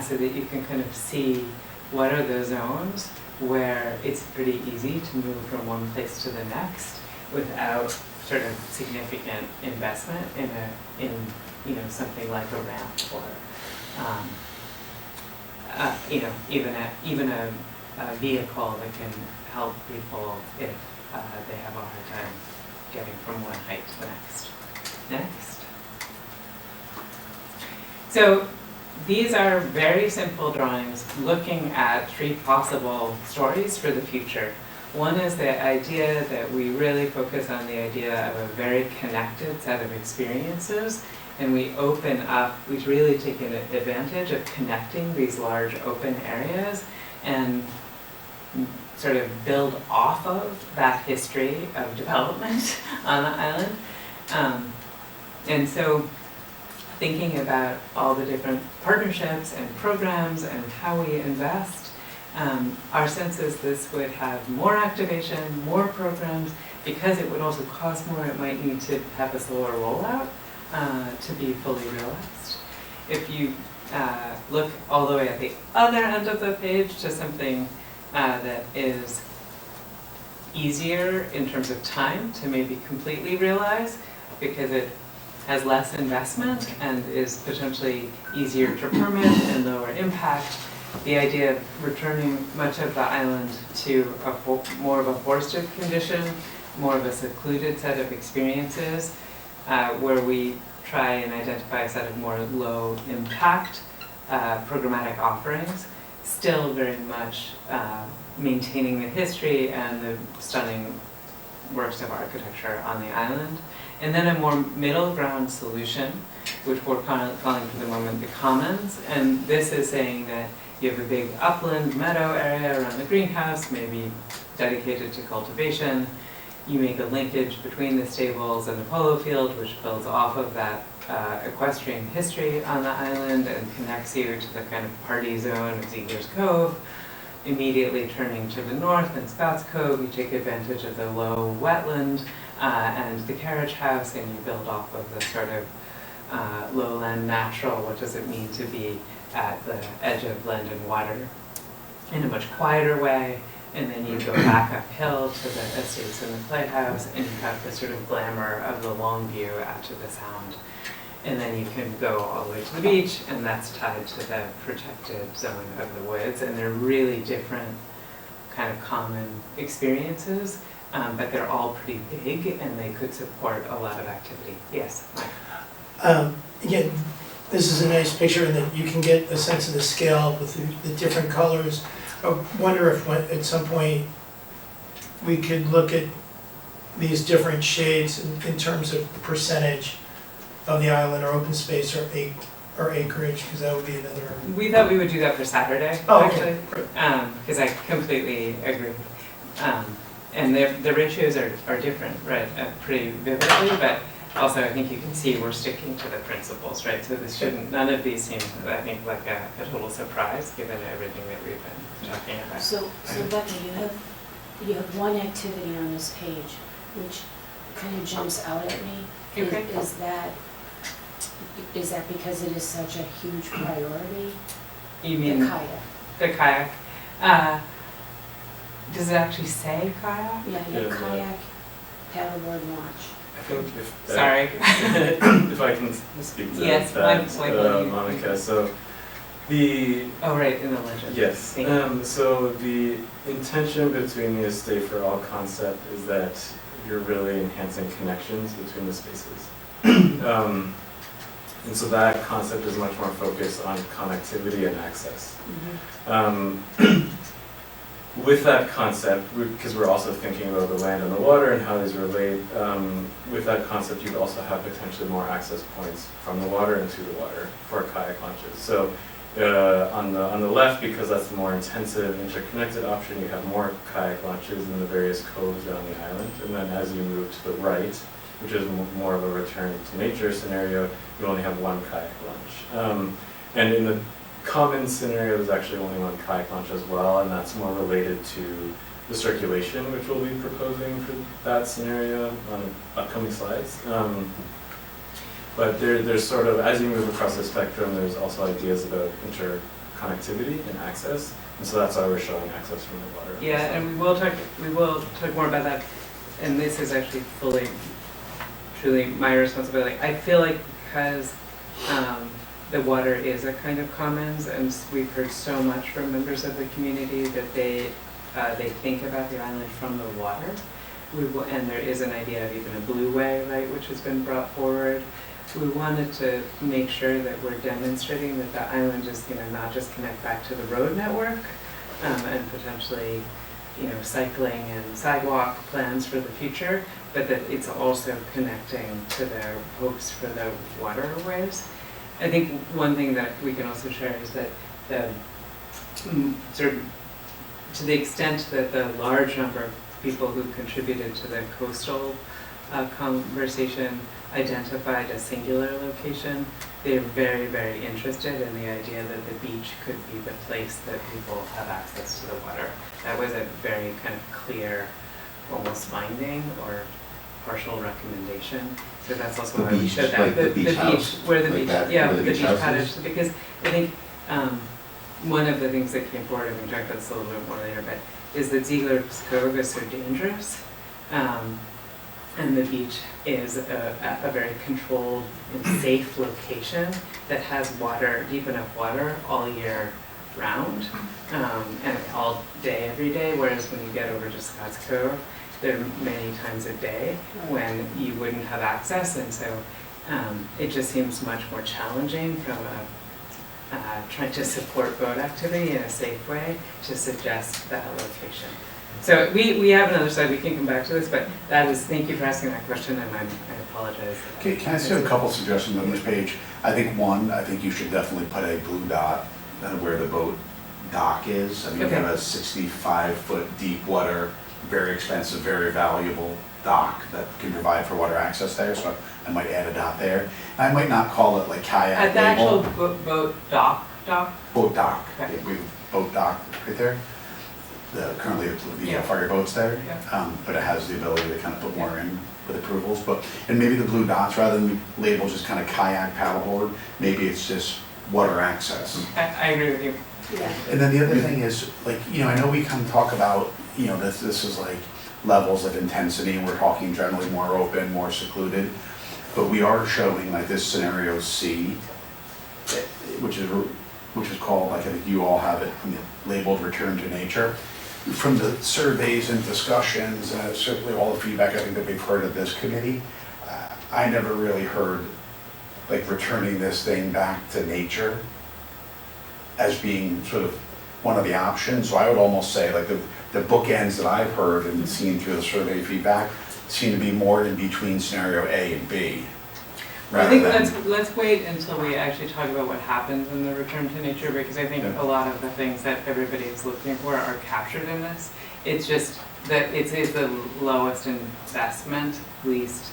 E: so that you can kind of see what are the zones where it's pretty easy to move from one place to the next without sort of significant investment in you know, something like a ramp or you know, even a vehicle that can help people if they have a hard time getting from one height to the next. Next. So these are very simple drawings looking at 3 possible stories for the future. One is the idea that we really focus on the idea of a very connected set of experiences, and we open up, we've really taken advantage of connecting these large open areas and sort of build off of that history of development on the island. And so thinking about all the different partnerships and programs and how we invest, our sense is this would have more activation, more programs, because it would also cost more, it might need to have a slower rollout to be fully realized. If you look all the way at the other end of the page to something that is easier in terms of time to maybe completely realize, because it has less investment and is potentially easier to permit and lower impact. The idea of returning much of the island to more of a forested condition, more of a secluded set of experiences, where we try and identify a set of more low impact programmatic offerings, still very much maintaining the history and the stunning works of architecture on the island. And then a more middle ground solution, which we're calling for the moment the commons. And this is saying that you have a big upland meadow area around the greenhouse, maybe dedicated to cultivation. You make a linkage between the stables and the polo field, which builds off of that equestrian history on the island and connects you to the kind of party zone of Ziegler's Cove. Immediately turning to the north in Scott's Cove, you take advantage of the low wetland and the carriage house, and you build off of the sort of lowland natural, what does it mean to be at the edge of land and water in a much quieter way. And then you go back uphill to the estates and the playhouse, and you have the sort of glamour of the long view out to the sound. And then you can go all the way to the beach, and that's tied to the protected zone of the woods. And they're really different kind of common experiences, but they're all pretty big, and they could support a lot of activity. Yes, Mike?
F: Again, this is a nice picture in that you can get a sense of the scale with the different colors. I wonder if at some point we could look at these different shades in terms of percentage of the island or open space or acreage, because that would be another.
E: We thought we would do that for Saturday, actually, because I completely agree. And the ratios are different, right, pretty vividly, but also I think you can see we're sticking to the principles, right? So this shouldn't, none of these seem, I think, like a total surprise, given everything that we've been talking about.
A: So Becca, you have one activity on this page, which kind of jumps out at me.
E: Okay.
A: Is that because it is such a huge priority?
E: You mean
A: the kayak?
E: The kayak. Does it actually say kayak?
A: Yeah,
J: Yeah.
A: kayak, paddleboard, launch.
J: I think if
E: Sorry.
J: if I can speak to
E: Yes,
J: that,
E: Michael,
J: Monica. So the
E: Oh, right, in the legend.
J: yes.
E: Thank you.
J: So the intention between the estate for all concept is that you're really enhancing connections between the spaces. And so that concept is much more focused on connectivity and access. With that concept, because we're also thinking about the land and the water and how these relate, with that concept you'd also have potentially more access points from the water and to the water for kayak launches. So on the left, because that's the more intensive interconnected option, you have more kayak launches in the various coves around the island. And then as you move to the right, which is more of a return to nature scenario, you only have one kayak launch. And in the common scenario, there's actually only one kayak launch as well, and that's more related to the circulation, which we'll be proposing for that scenario on upcoming slides. But there's sort of, as you move across the spectrum, there's also ideas about interconnectivity and access, and so that's why we're showing access from the water.
E: Yeah, and we will talk more about that, and this is actually truly my responsibility. I feel like because the water is a kind of commons, and we've heard so much from members of the community that they think about the island from the water. And there is an idea of even a blue way, right, which has been brought forward. We wanted to make sure that we're demonstrating that the island is going to not just connect back to the road network and potentially, cycling and sidewalk plans for the future, but that it's also connecting to their hopes for the waterways. I think one thing that we can also share is that the sort of, to the extent that the large number of people who contributed to the coastal conversation identified a singular location, they're very, very interested in the idea that the beach could be the place that people have access to the water. That was a very kind of clear, almost finding or partial recommendation. So that's also
B: The
E: why we
B: beach,
E: showed that.
B: like the beach house,
E: where the
B: like
E: beach,
B: that,
E: yeah,
B: where
E: the
B: the
E: beach
B: beach house
E: cottage,
B: is?
E: because I think one of the things that came forward, and we can talk about this a little bit more later, but is that Ziegler's Cove is so dangerous. And the beach is a very controlled and safe location that has water, deep enough water all year round, and all day, every day, whereas when you get over to Scott's Cove, there are many times a day when you wouldn't have access, and so it just seems much more challenging from trying to support boat activity in a safe way to suggest that location. So we have another slide, we can come back to this, but that is, thank you for asking that question, and I apologize.
C: Okay, can I say a couple suggestions on this page? I think you should definitely put a blue dot where the boat dock is. I mean, you have a 65-foot deep water, very expensive, very valuable dock that can provide for water access there, so I might add a dot there. I might not call it like kayak
E: At the actual
C: label.
E: boat dock?
C: Boat dock,
E: Okay.
C: we have boat dock right there. Currently the fire boat's there, but it has the ability to kind of put more in with approvals. And maybe the blue dots, rather than label just kind of kayak paddleboard, maybe it's just water access.
E: I agree with you.
A: Yeah.
C: And then the other thing is, like, I know we can talk about, this is like levels of intensity, and we're talking generally more open, more secluded, but we are showing like this scenario C, which is called, like I think you all have it labeled return to nature. From the surveys and discussions, certainly all the feedback I think that we've heard of this committee, I never really heard like returning this thing back to nature as being sort of one of the options. So I would almost say like the bookends that I've heard and seen through the survey feedback seem to be more in between scenario A and B.
E: I think let's wait until we actually talk about what happens in the return to nature, because I think a lot of the things that everybody is looking for are captured in this. It's just that it's the lowest investment, least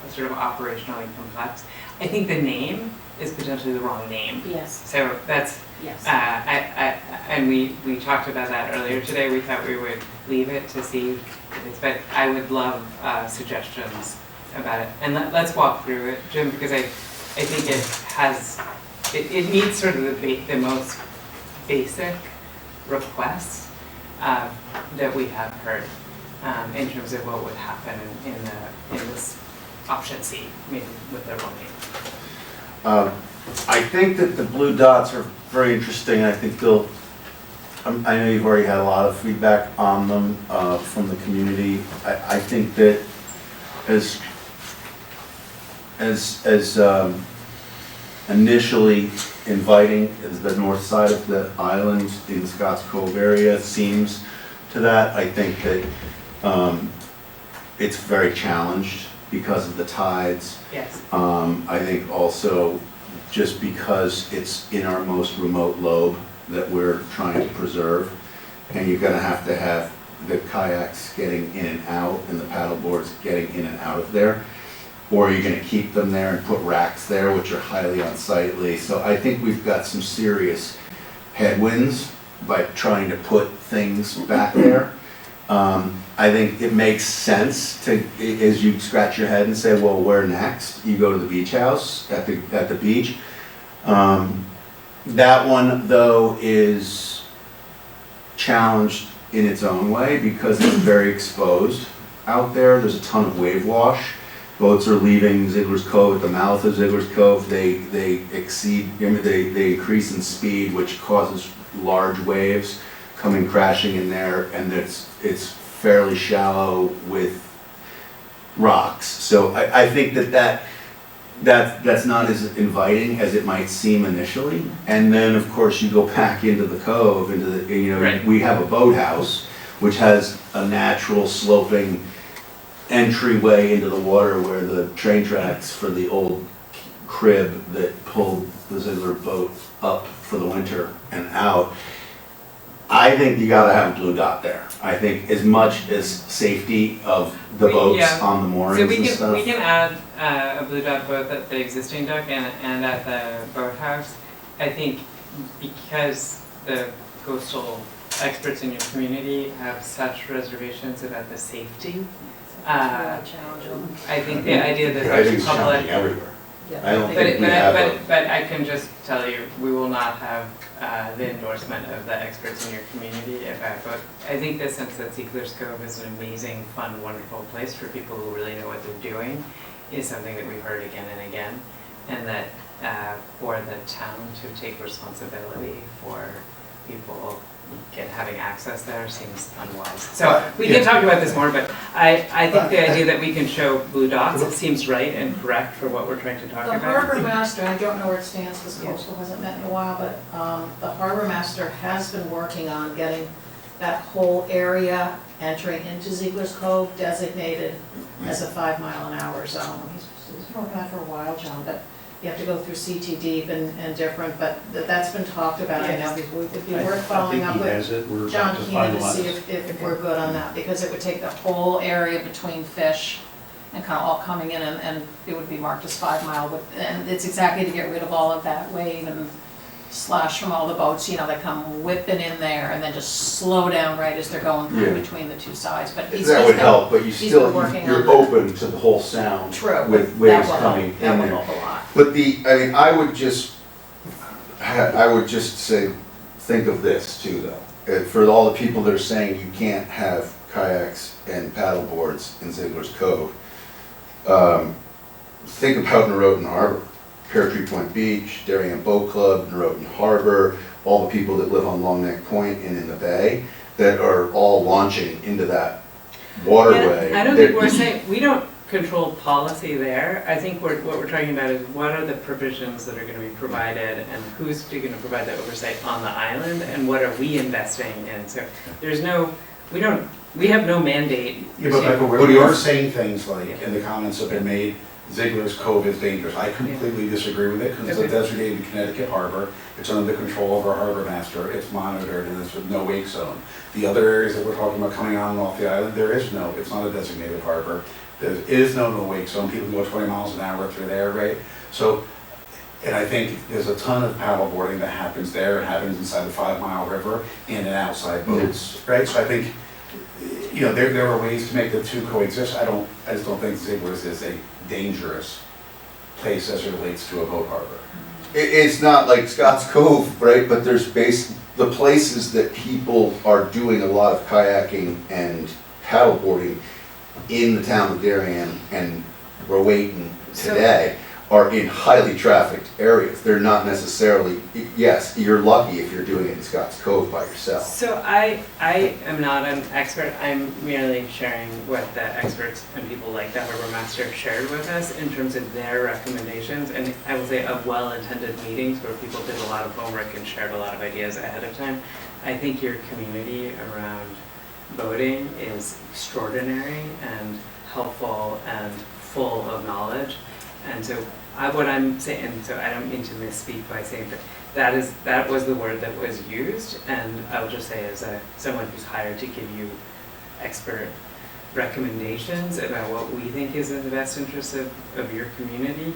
E: sort of operationally complex. I think the name is potentially the wrong name.
A: Yes.
E: So that's,
A: Yes.
E: and we talked about that earlier today. We thought we would leave it to see if it's, but I would love suggestions about it. And let's walk through it, Jim, because I think it meets sort of the most basic requests that we have heard in terms of what would happen in this option C, maybe with the wrong name.
G: I think that the blue dots are very interesting. I think I know you've already had a lot of feedback on them from the community. I think that as initially inviting as the north side of the island in the Scotts Cove area seems to that, I think that it's very challenged because of the tides.
E: Yes.
G: I think also just because it's in our most remote lobe that we're trying to preserve, and you're gonna have to have the kayaks getting in and out and the paddle boards getting in and out of there, or you're gonna keep them there and put racks there, which are highly unsightly. So I think we've got some serious headwinds by trying to put things back there. I think it makes sense to, as you scratch your head and say, well, where next? You go to the beach house at the beach. That one, though, is challenged in its own way because it's very exposed out there. There's a ton of wave wash. Boats are leaving Ziegler's Cove at the mouth of Ziegler's Cove. They increase in speed, which causes large waves coming crashing in there, and it's fairly shallow with rocks. So I think that's not as inviting as it might seem initially. And then of course you go back into the cove,
E: Right.
G: We have a boathouse which has a natural sloping entryway into the water where the train tracks for the old crib that pulled the Ziegler boat up for the winter and out. I think you gotta have a blue dot there. I think as much as safety of the boats on the moorings
E: So we
G: and stuff.
E: can add a blue dot both at the existing dock and at the boathouse. I think because the coastal experts in your community have such reservations about the safety,
H: It's really challenging.
E: I think the idea that
C: I think
E: there's
C: it's challenging
E: public,
C: everywhere.
G: I don't
E: But,
G: think we have a,
E: but I can just tell you, we will not have the endorsement of the experts in your community about, but I think the sense that Ziegler's Cove is an amazing, fun, wonderful place for people who really know what they're doing is something that we've heard again and again. And that for the town to take responsibility for people having access there seems unwise. So we can talk about this more, but I think the idea that we can show blue dots, it seems right and correct for what we're trying to talk
H: The
E: about.
H: harbor master, I don't know where it stands because coastal hasn't met in a while, but the harbor master has been working on getting that whole area entering into Ziegler's Cove designated as a 5 mile an hour zone. He's been working on it for a while, John, but you have to go through CT deep and different, but that's been talked about. I know it would be worth following up with John Keenan to see if we're good on that, because it would take the whole area between fish and kind of all coming in, and it would be marked as 5 mile, and it's exactly to get rid of all of that wave and slash from all the boats, you know, that come whipping in there and then just slow down right as they're going through between the two sides, but
B: That would help, but
H: been working on
B: you're
H: that.
B: open to the whole sound.
H: True.
B: With
H: That
B: waves
H: will
B: coming
H: help.
B: in
H: That will
B: there.
H: help a lot.
B: But I mean, I would just say, think of this too, though. For all the people that are saying you can't have kayaks and paddle boards in Ziegler's Cove, think about Norotan Harbor, Pear Tree Point Beach, Darien Boat Club, Norotan Harbor, all the people that live on Long Neck Point and in the bay that are all launching into that waterway.
E: I don't think we're saying, we don't control policy there. I think what we're talking about is what are the provisions that are going to be provided and who's going to provide the oversight on the island and what are we investing in. So there's no, we have no mandate.
C: Yeah, but
E: to-
C: Michael, we are saying things like, and the comments have been made, Ziegler's Cove is dangerous. I completely disagree with it, because it's a designated Connecticut harbor. It's under the control of our harbor master. It's monitored, and it's with no wake zone. The other areas that we're talking about coming on and off the island, it's not a designated harbor. There is no wake zone. People can go 20 miles an hour through there, right? So, and I think there's a ton of paddle boarding that happens there. It happens inside the 5 Mile River and in outside boats, right? So I think, you know, there are ways to make the two coexist. I just don't think Ziegler's is a dangerous place as it relates to a boat harbor.
B: It's not like Scott's Cove, right, but there's the places that people are doing a lot of kayaking and paddleboarding in the town of Darien and Rowayton today are in highly trafficked areas. They're not necessarily, yes, you're lucky if you're doing it in Scott's Cove by yourself.
E: So I am not an expert. I'm merely sharing what the experts and people like the harbor master shared with us in terms of their recommendations. And I will say of well-attended meetings where people did a lot of homework and shared a lot of ideas ahead of time. I think your community around boating is extraordinary and helpful and full of knowledge. And so what I'm saying, so I don't mean to misspeak by saying that was the word that was used, and I'll just say as someone who's hired to give you expert recommendations about what we think is in the best interest of your community,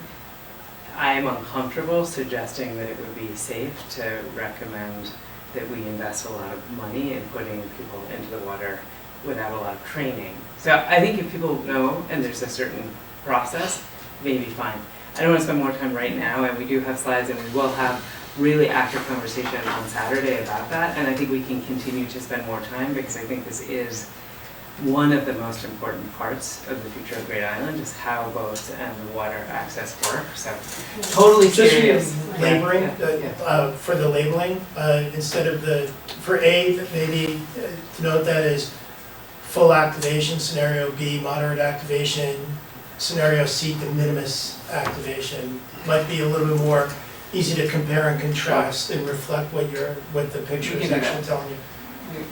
E: I am uncomfortable suggesting that it would be safe to recommend that we invest a lot of money in putting people into the water without a lot of training. So I think if people know and there's a certain process, maybe fine. I don't want to spend more time right now, and we do have slides, and we will have really active conversation on Saturday about that, and I think we can continue to spend more time because I think this is one of the most important parts of the future of Great Island is how boats and the water access work, so totally
F: Just
E: serious.
F: labeling,
E: Yeah.
F: for the labeling, instead of for A, maybe to note that as full activation, scenario B, moderate activation, scenario C, de minimis activation, might be a little bit more easy to compare and contrast and reflect what the picture is actually telling you.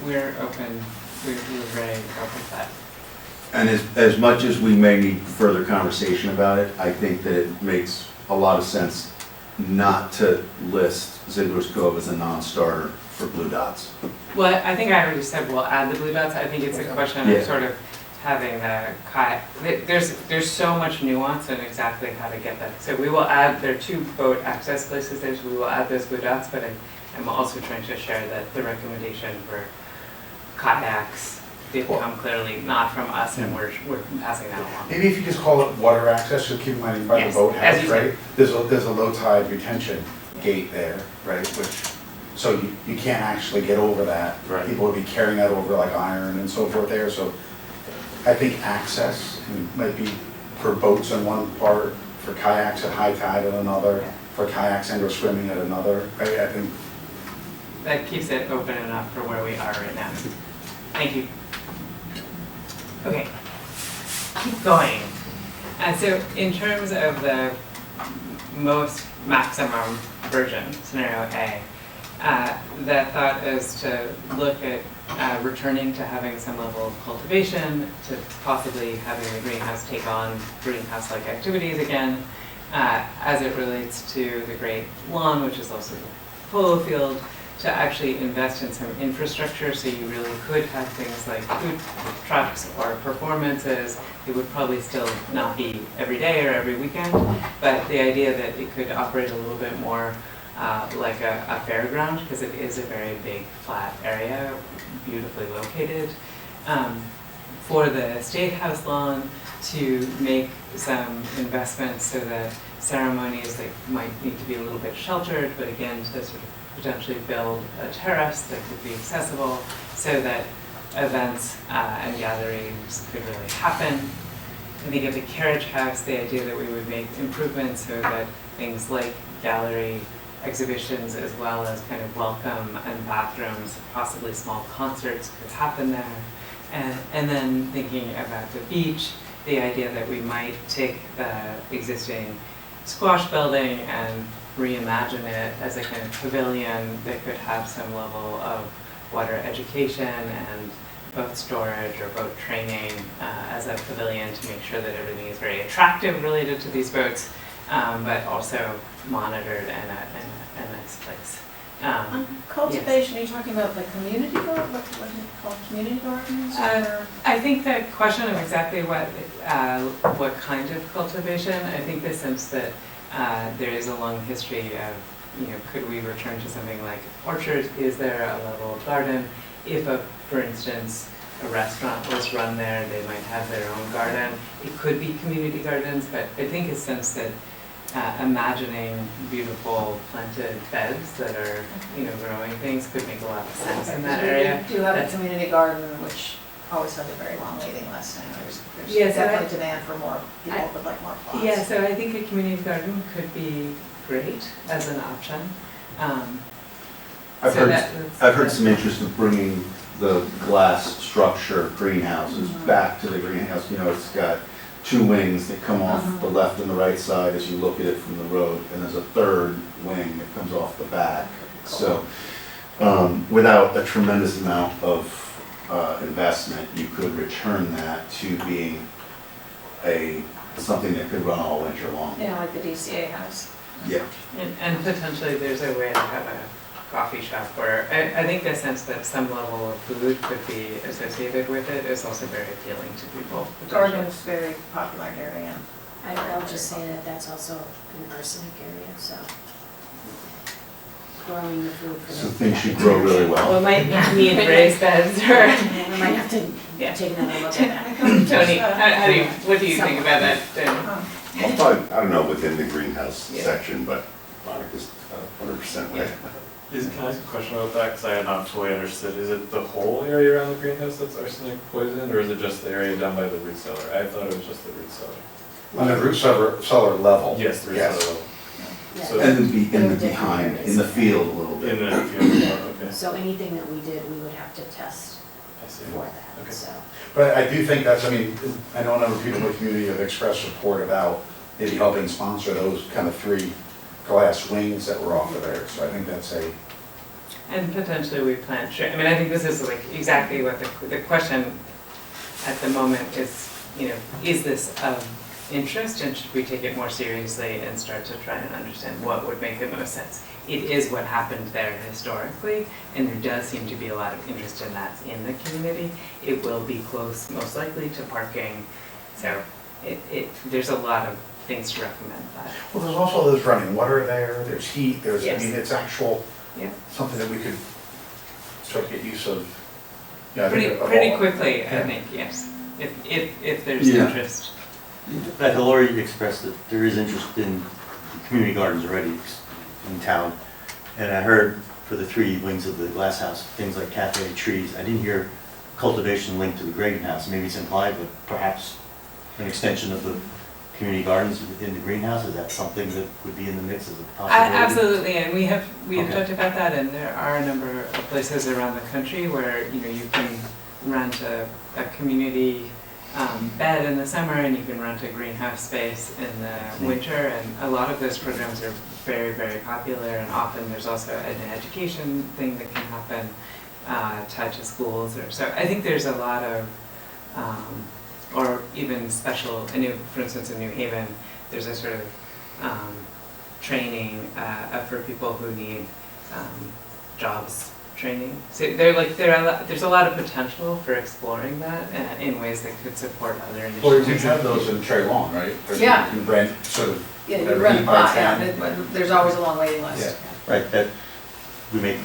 E: We're open, we're very open to that.
B: And as much as we may need further conversation about it, I think that it makes a lot of sense not to list Ziegler's Cove as a non-starter for blue dots.
E: Well, I think I already said we'll add the blue dots. I think it's a question
B: Yeah.
E: of sort of having the kayak. There's so much nuance in exactly how to get that. So we will add, there are 2 boat access places there, so we will add those blue dots, but I'm also trying to share that the recommendation for kayaks did come clearly not from us, and we're passing that along.
C: Maybe if you just call it water access, so keep in mind by the
E: Yes,
C: boathouse,
E: as you
C: right? There's a low tide retention gate there, right, which, so you can't actually get over that.
I: Right.
C: People would be carrying that over like iron and so forth there, so I think access might be for boats in one part, for kayaks at high tide at another, for kayaks and or swimming at another. I think,
E: That keeps it open enough for where we are right now. Thank you. Okay, keep going. So in terms of the most maximum version, scenario A, the thought is to look at returning to having some level of cultivation, to possibly having the greenhouse take on greenhouse-like activities again, as it relates to the Great Lawn, which is also the polo field, to actually invest in some infrastructure, so you really could have things like food trucks or performances. It would probably still not be every day or every weekend, but the idea that it could operate a little bit more like a fairground, because it is a very big flat area, beautifully located. For the State House lawn, to make some investments so that ceremonies that might need to be a little bit sheltered, but again, to sort of potentially build a terrace that could be accessible so that events and gatherings could really happen. I think at the carriage house, the idea that we would make improvements so that things like gallery exhibitions, as well as kind of welcome and bathrooms, possibly small concerts could happen there. And then thinking about the beach, the idea that we might take the existing squash building and reimagine it as a kind of pavilion that could have some level of water education and boat storage or boat training as a pavilion to make sure that everything is very attractive related to these boats, but also monitored and a nice place.
H: On cultivation, are you talking about the community garden, what is it called, community gardens? Or?
E: I think the question of exactly what kind of cultivation, I think the sense that there is a long history of, could we return to something like orchards? Is there a level of garden? If, for instance, a restaurant was run there, they might have their own garden. It could be community gardens, but I think a sense that imagining beautiful planted beds that are, growing things could make a lot of sense in that area.
H: We do have a community garden, which always has a very long waiting list, and there's
E: Yes,
H: definitely demand for more, people would like more plots.
E: Yeah, so I think a community garden could be great as an option.
G: I've heard some interest in bringing the glass structure greenhouses back to the greenhouse. It's got two wings that come off the left and the right side as you look at it from the road, and there's a third wing that comes off the back. So without a tremendous amount of investment, you could return that to being something that could run all winter long.
H: Yeah, like the DCA house.
G: Yeah.
E: And potentially there's a way to have a coffee shop where, I think the sense that some level of food could be associated with it is also very appealing to people.
H: Oregon is very popular area.
A: I'll just say that that's also an arsenic area, so growing the food for
B: So
A: the.
B: things should grow really
E: Well,
B: well.
E: it might need raised beds or,
A: We might have to
E: Yeah.
A: take another look at that.
E: Tony, what do you think about that?
L: I'll probably, I don't know, within the greenhouse
E: Yeah.
L: section, but Monica's 100% right.
J: Can I ask a question about that, because I had not fully understood, is it the whole area around the greenhouse that's arsenic poisoned, or is it just the area down by the root cellar? I thought it was just the root cellar.
C: on the root cellar level.
J: Yes, the root
C: Yes.
J: cellar level.
A: Yeah.
J: So
B: And in the behind, in the field a little bit.
J: in the field, okay,
A: So anything that we did, we would have to test
J: I see.
A: for that,
J: Okay.
A: so.
C: But I do think I know a number of people in the community have expressed support about maybe helping sponsor those kind of 3 glass wings that were off of there, so I think that's
E: And potentially we plant trees. I mean, I think this is like exactly what the question at the moment is, is this of interest, and should we take it more seriously and start to try and understand what would make the most sense? It is what happened there historically, and there does seem to be a lot of interest in that in the community. It will be close, most likely, to parking, so there's a lot of things to recommend that.
C: Well, there's also there's running water there, there's heat,
E: Yes.
C: it's actual,
E: Yeah.
C: something that we could start to get use of Yeah, I think
E: Pretty,
C: of
E: pretty
C: all-
E: quickly, I
C: Yeah.
E: think, yes, if there's
G: Yeah.
E: interest.
I: In fact, Lori expressed that there is interest in community gardens already in town. And I heard for the three wings of the glass house, things like cafe, trees. I didn't hear cultivation linked to the greenhouse. Maybe it's implied, but perhaps an extension of the community gardens in the greenhouse. Is that something that would be in the mix as a possibility?
E: Absolutely, and we have
I: Okay.
E: talked about that, and there are a number of places around the country where, you know, you can rent a community bed in the summer, and you can rent a greenhouse space in the winter, and a lot of those programs are very, very popular, and often there's also an education thing that can happen tied to schools, or so. I think there's a lot of, or even special, for instance, in New Haven, there's a sort of training for people who need jobs training. So there's a lot of potential for exploring that in ways that could support other initiatives.
C: Well, you have those in Trey Lawn, right? That
H: Yeah.
C: You can rent sort of.
H: Yeah, you
C: whatever,
H: rent a
C: heat by
H: lot, yeah,
C: town.
H: but there's always a long waiting list.
I: Right, that, we make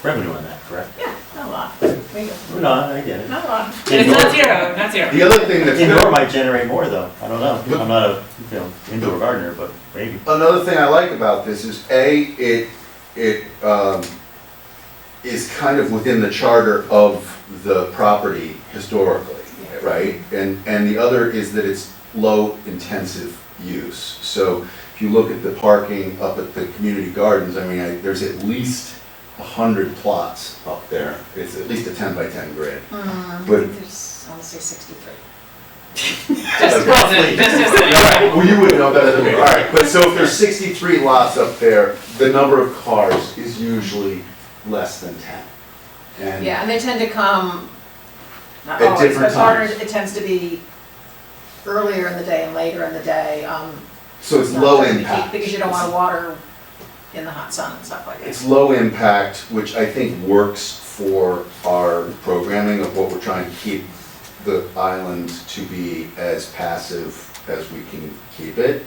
I: revenue on that, correct?
H: Yeah, not a lot.
I: No, I get it.
H: Not a lot.
E: And it's not zero, not zero.
B: The other thing that's
I: Indoor
B: good,
I: might generate more though, I don't know. I'm not a, indoor gardener, but maybe.
B: another thing I like about this is it is kind of within the charter of the property historically, right? And the other is that it's low intensive use. So if you look at the parking up at the community gardens, I mean, there's at least 100 plots up there. It's at least a 10 by 10 grid. But
H: There's, I want to say 63.
E: Just present, just
B: right, well, you would know better than me. All right, but so if there's 63 lots up there, the number of cars is usually less than 10. And
H: Yeah, and they tend to come, not
B: At
H: always,
B: different
H: but partners,
B: times.
H: it tends to be earlier in the day and later in the day.
B: so it's
H: not
B: low
H: during the heat,
B: impact.
H: Because you don't want to water in the hot sun and stuff like that.
B: It's low impact, which I think works for our programming of what we're trying to keep the island to be as passive as we can keep it.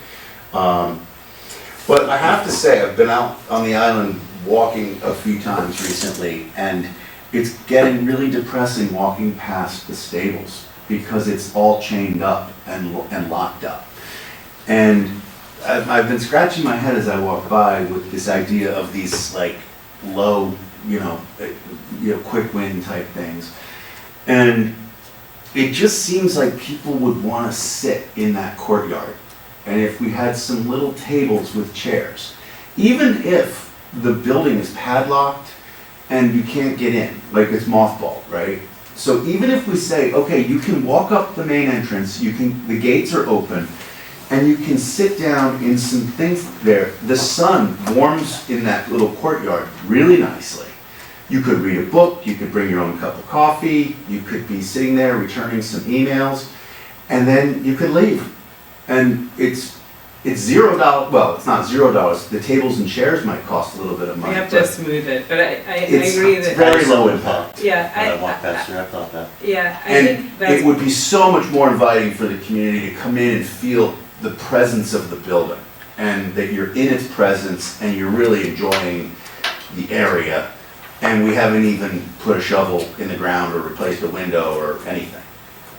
B: But I have to say, I've been out on the island walking a few times recently, and it's getting really depressing walking past the stables because it's all chained up and locked up. And I've been scratching my head as I walk by with this idea of these like low, quick win type things. And it just seems like people would want to sit in that courtyard. And if we had some little tables with chairs, even if the building is padlocked and you can't get in, like it's mothballed, right? So even if we say, okay, you can walk up the main entrance, the gates are open, and you can sit down in some things there. The sun warms in that little courtyard really nicely. You could read a book, you could bring your own cup of coffee, you could be sitting there returning some emails, and then you could leave. And it's $0, well, it's not $0, the tables and chairs might cost a little bit of
E: We
B: money.
E: have to
B: but
E: smooth it, but I
B: it's
E: agree that.
B: very low impact.
E: Yeah,
I: When I walk past there, I thought that.
E: yeah, I
B: And
E: think that's.
B: it would be so much more inviting for the community to come in and feel the presence of the building, and that you're in its presence and you're really enjoying the area. And we haven't even put a shovel in the ground or replaced a window or anything.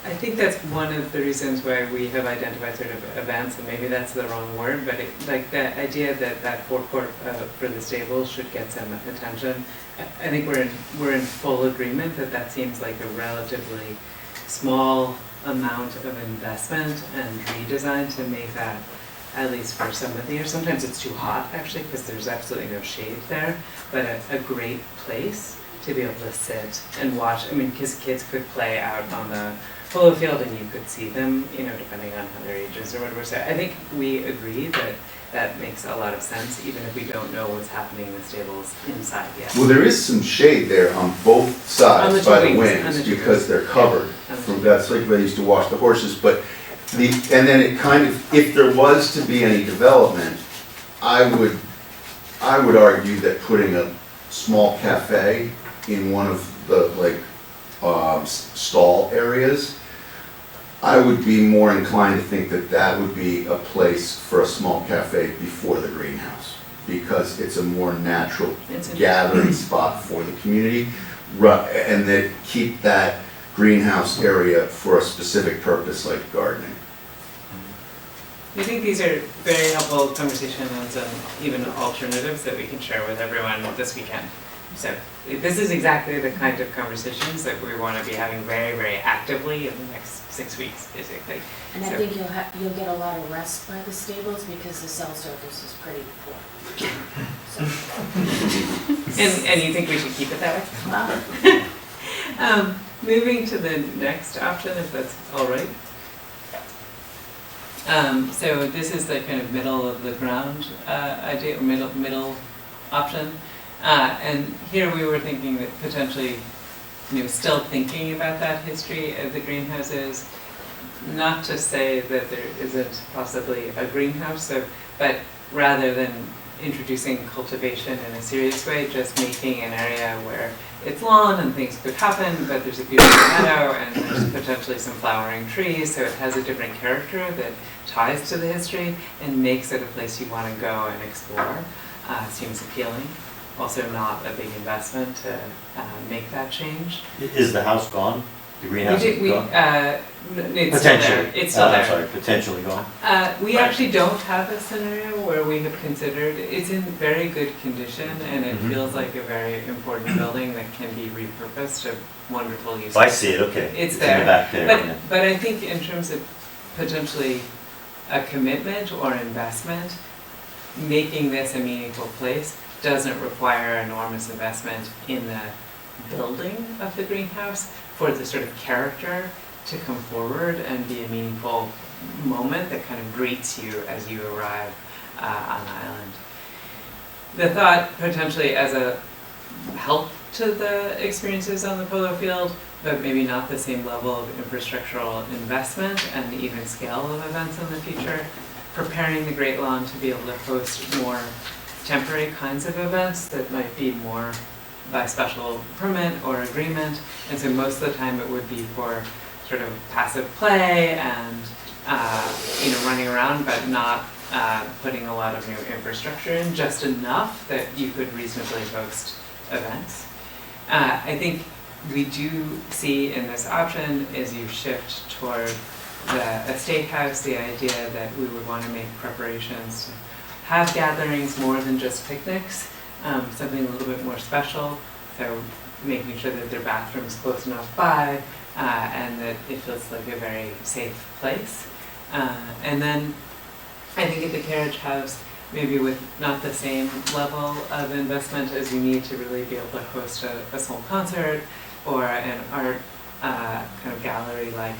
E: I think that's one of the reasons why we have identified sort of events, and maybe that's the wrong word, but like the idea that that forecourt for the stables should get some attention. I think we're in full agreement that seems like a relatively small amount of investment and redesign to make that, at least for some of the years. Sometimes it's too hot actually because there's absolutely no shade there, but a great place to be able to sit and watch. I mean, because kids could play out on the polo field and you could see them, depending on how their ages or whatever. So I think we agree that that makes a lot of sense, even if we don't know what's happening in the stables inside yet.
B: Well, there is some shade there on both
E: On the
B: sides by
E: two
B: the
E: wings, on
B: wings
E: the two
B: because they're covered.
E: On the
B: From
E: two
B: that's like where they used to wash the horses, but and then it kind of, if there was to be any development, I would argue that putting a small cafe in one of the stall areas, I would be more inclined to think that that would be a place for a small cafe before the greenhouse, because it's a more natural
E: It's
B: gathering spot for the community. And that keep that greenhouse area for a specific purpose like gardening.
E: I think these are very helpful conversations and even alternatives that we can share with everyone this weekend. So this is exactly the kind of conversations that we want to be having very, very actively in the next 6 weeks, basically.
A: And I
E: So-
A: think you'll get a lot of rest by the stables because the cell service is pretty poor. So,
E: And you think we should keep it that way?
A: well,
E: Moving to the next option, if that's all right. So this is the kind of middle of the ground idea, or middle option. And here we were thinking that potentially, still thinking about that history of the greenhouses, not to say that there isn't possibly a greenhouse, but rather than introducing cultivation in a serious way, just making an area where it's lawn and things could happen, but there's a beautiful meadow and there's potentially some flowering trees, so it has a different character that ties to the history and makes it a place you want to go and explore. Seems appealing. Also not a big investment to make that change.
I: Is the house gone? The greenhouse is gone?
E: It's still there.
I: Potentially.
E: It's still
I: I'm
E: there.
I: sorry, potentially gone.
E: We actually don't have a scenario where we have considered, it's in very good condition and it
I: Mhm.
E: feels like a very important building that can be repurposed to wonderful uses.
I: If I see it, okay.
E: It's
I: in the
E: there.
I: back there. yeah.
E: But I think in terms of potentially a commitment or investment, making this a meaningful place doesn't require enormous investment in the building of the greenhouse for the sort of character to come forward and be a meaningful moment that kind of greets you as you arrive on the island. The thought potentially as a help to the experiences on the polo field, but maybe not the same level of infrastructural investment and even scale of events in the future, preparing the Great Lawn to be able to host more temporary kinds of events that might be more by special permit or agreement. And so most of the time it would be for sort of passive play and, running around, but not putting a lot of new infrastructure in, just enough that you could reasonably host events. I think we do see in this option as you shift toward the estate house, the idea that we would want to make preparations to have gatherings more than just picnics, something a little bit more special. So making sure that their bathroom's close enough by, and that it feels like a very safe place. And then I think at the carriage house, maybe with not the same level of investment as you need to really be able to host a small concert or an art kind of gallery-like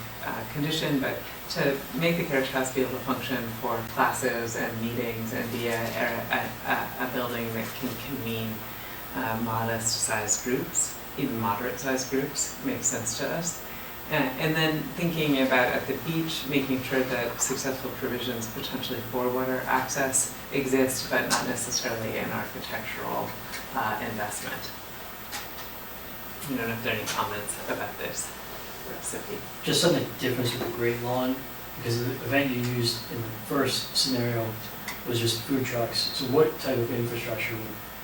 E: condition, but to make the carriage house be able to function for classes and meetings and be a building that can convene modest-sized groups, even moderate-sized groups, makes sense to us. And then thinking about at the beach, making sure that successful provisions potentially for water access exist, but not necessarily an architectural investment. I don't know if there are any comments about this recipe.
K: Just something different with the Great Lawn, because the event you used in the first scenario was just food trucks. So what type of infrastructure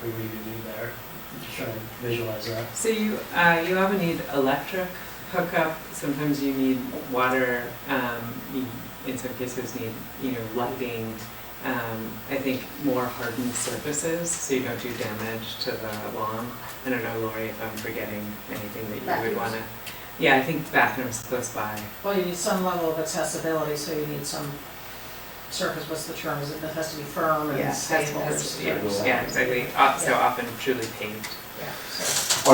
K: would we need there? I'm just trying to visualize that.
E: So you often need electric hookup, sometimes you need water, you in some cases need lighting, I think more hardened surfaces so you don't do damage to the lawn. I don't know, Lori, if I'm forgetting anything that you would want to. Yeah, I think bathrooms close by.
H: Well, you need some level of accessibility, so you need some surface, what's the term, it has to be firm and stable.
E: Yeah, exactly, so often truly paved.
H: Yeah, so.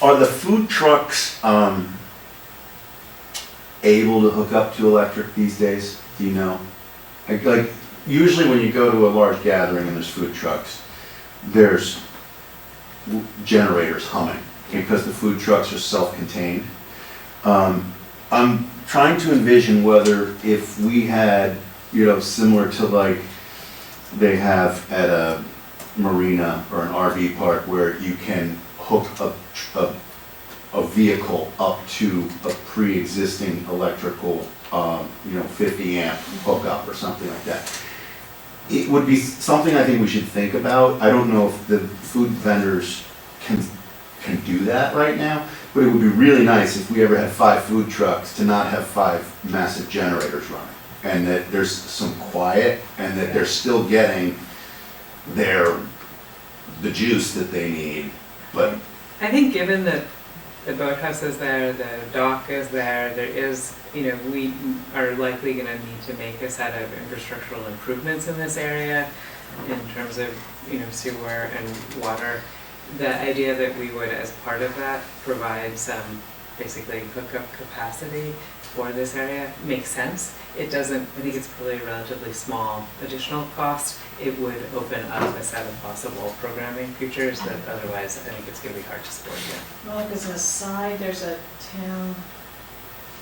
B: Are the food trucks able to hook up to electric these days? Do you know? Like usually when you go to a large gathering and there's food trucks, there's generators humming because the food trucks are self-contained. I'm trying to envision whether if we had, similar to like they have at a marina or an RV park where you can hook a vehicle up to a pre-existing electrical, 50 amp hookup or something like that. It would be something I think we should think about. I don't know if the food vendors can can do that right now, but it would be really nice if we ever had 5 food trucks to not have 5 massive generators running. And that there's some quiet and that they're still getting the juice that they need, but
E: I think given that the boathouse is there, the dock is there, there is, we are likely gonna need to make a set of infrastructural improvements in this area in terms of, sewer and water. The idea that we would, as part of that, provide some basically hookup capacity for this area makes sense. It doesn't, I think it's probably a relatively small additional cost. It would open up a set of possible programming features that otherwise I think it's gonna be hard to support here.
H: Well, as an aside, there's a town,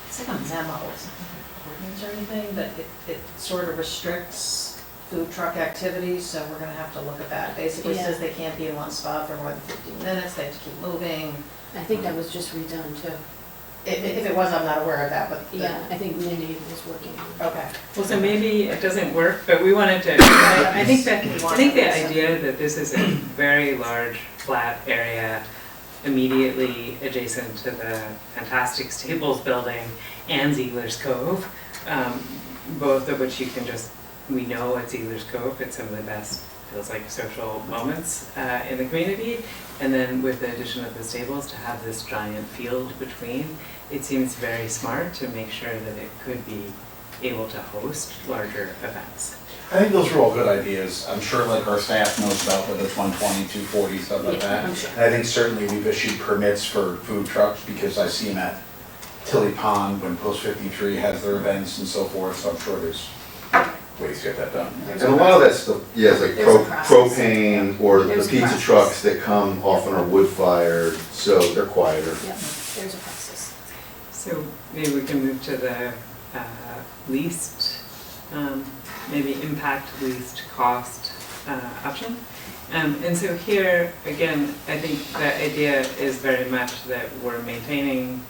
H: it's like a memo, it's not like an ordinance or anything, but it sort of restricts food truck activities, so we're gonna have to look at that. Basically
A: Yeah.
H: says they can't be in one spot for more than 15 minutes, they have to keep moving.
A: I think that was just redone too.
H: If it was, I'm not aware of that, but.
A: Yeah, I think Mindy was working on it.
H: Okay.
E: Well, so maybe it doesn't work, but we wanted to, I think the idea that this is a very large, flat area immediately adjacent to the fantastic Stables building and Ziegler's Cove, both of which you can just, we know at Ziegler's Cove, it's some of the best, feels like social moments in the community. And then with the addition of the Stables, to have this giant field between, it seems very smart to make sure that it could be able to host larger events.
C: I think those are all good ideas. I'm sure like our staff knows about whether it's 120, 240, stuff like
A: Yeah,
C: that.
A: I'm sure.
C: And I think certainly we've issued permits for food trucks because I see them at Tilly Pond when Post 53 has their events and so forth, so I'm sure there's ways to get that done.
B: and a lot of that stuff, yeah, it's like
A: There's a process.
B: propane or the
A: There's a
B: pizza
A: process.
B: trucks that come often are wood fired, so they're quieter.
A: Yep, there's a process.
E: So maybe we can move to the least, maybe impact least cost option. And so here, again, I think the idea is very much that we're maintaining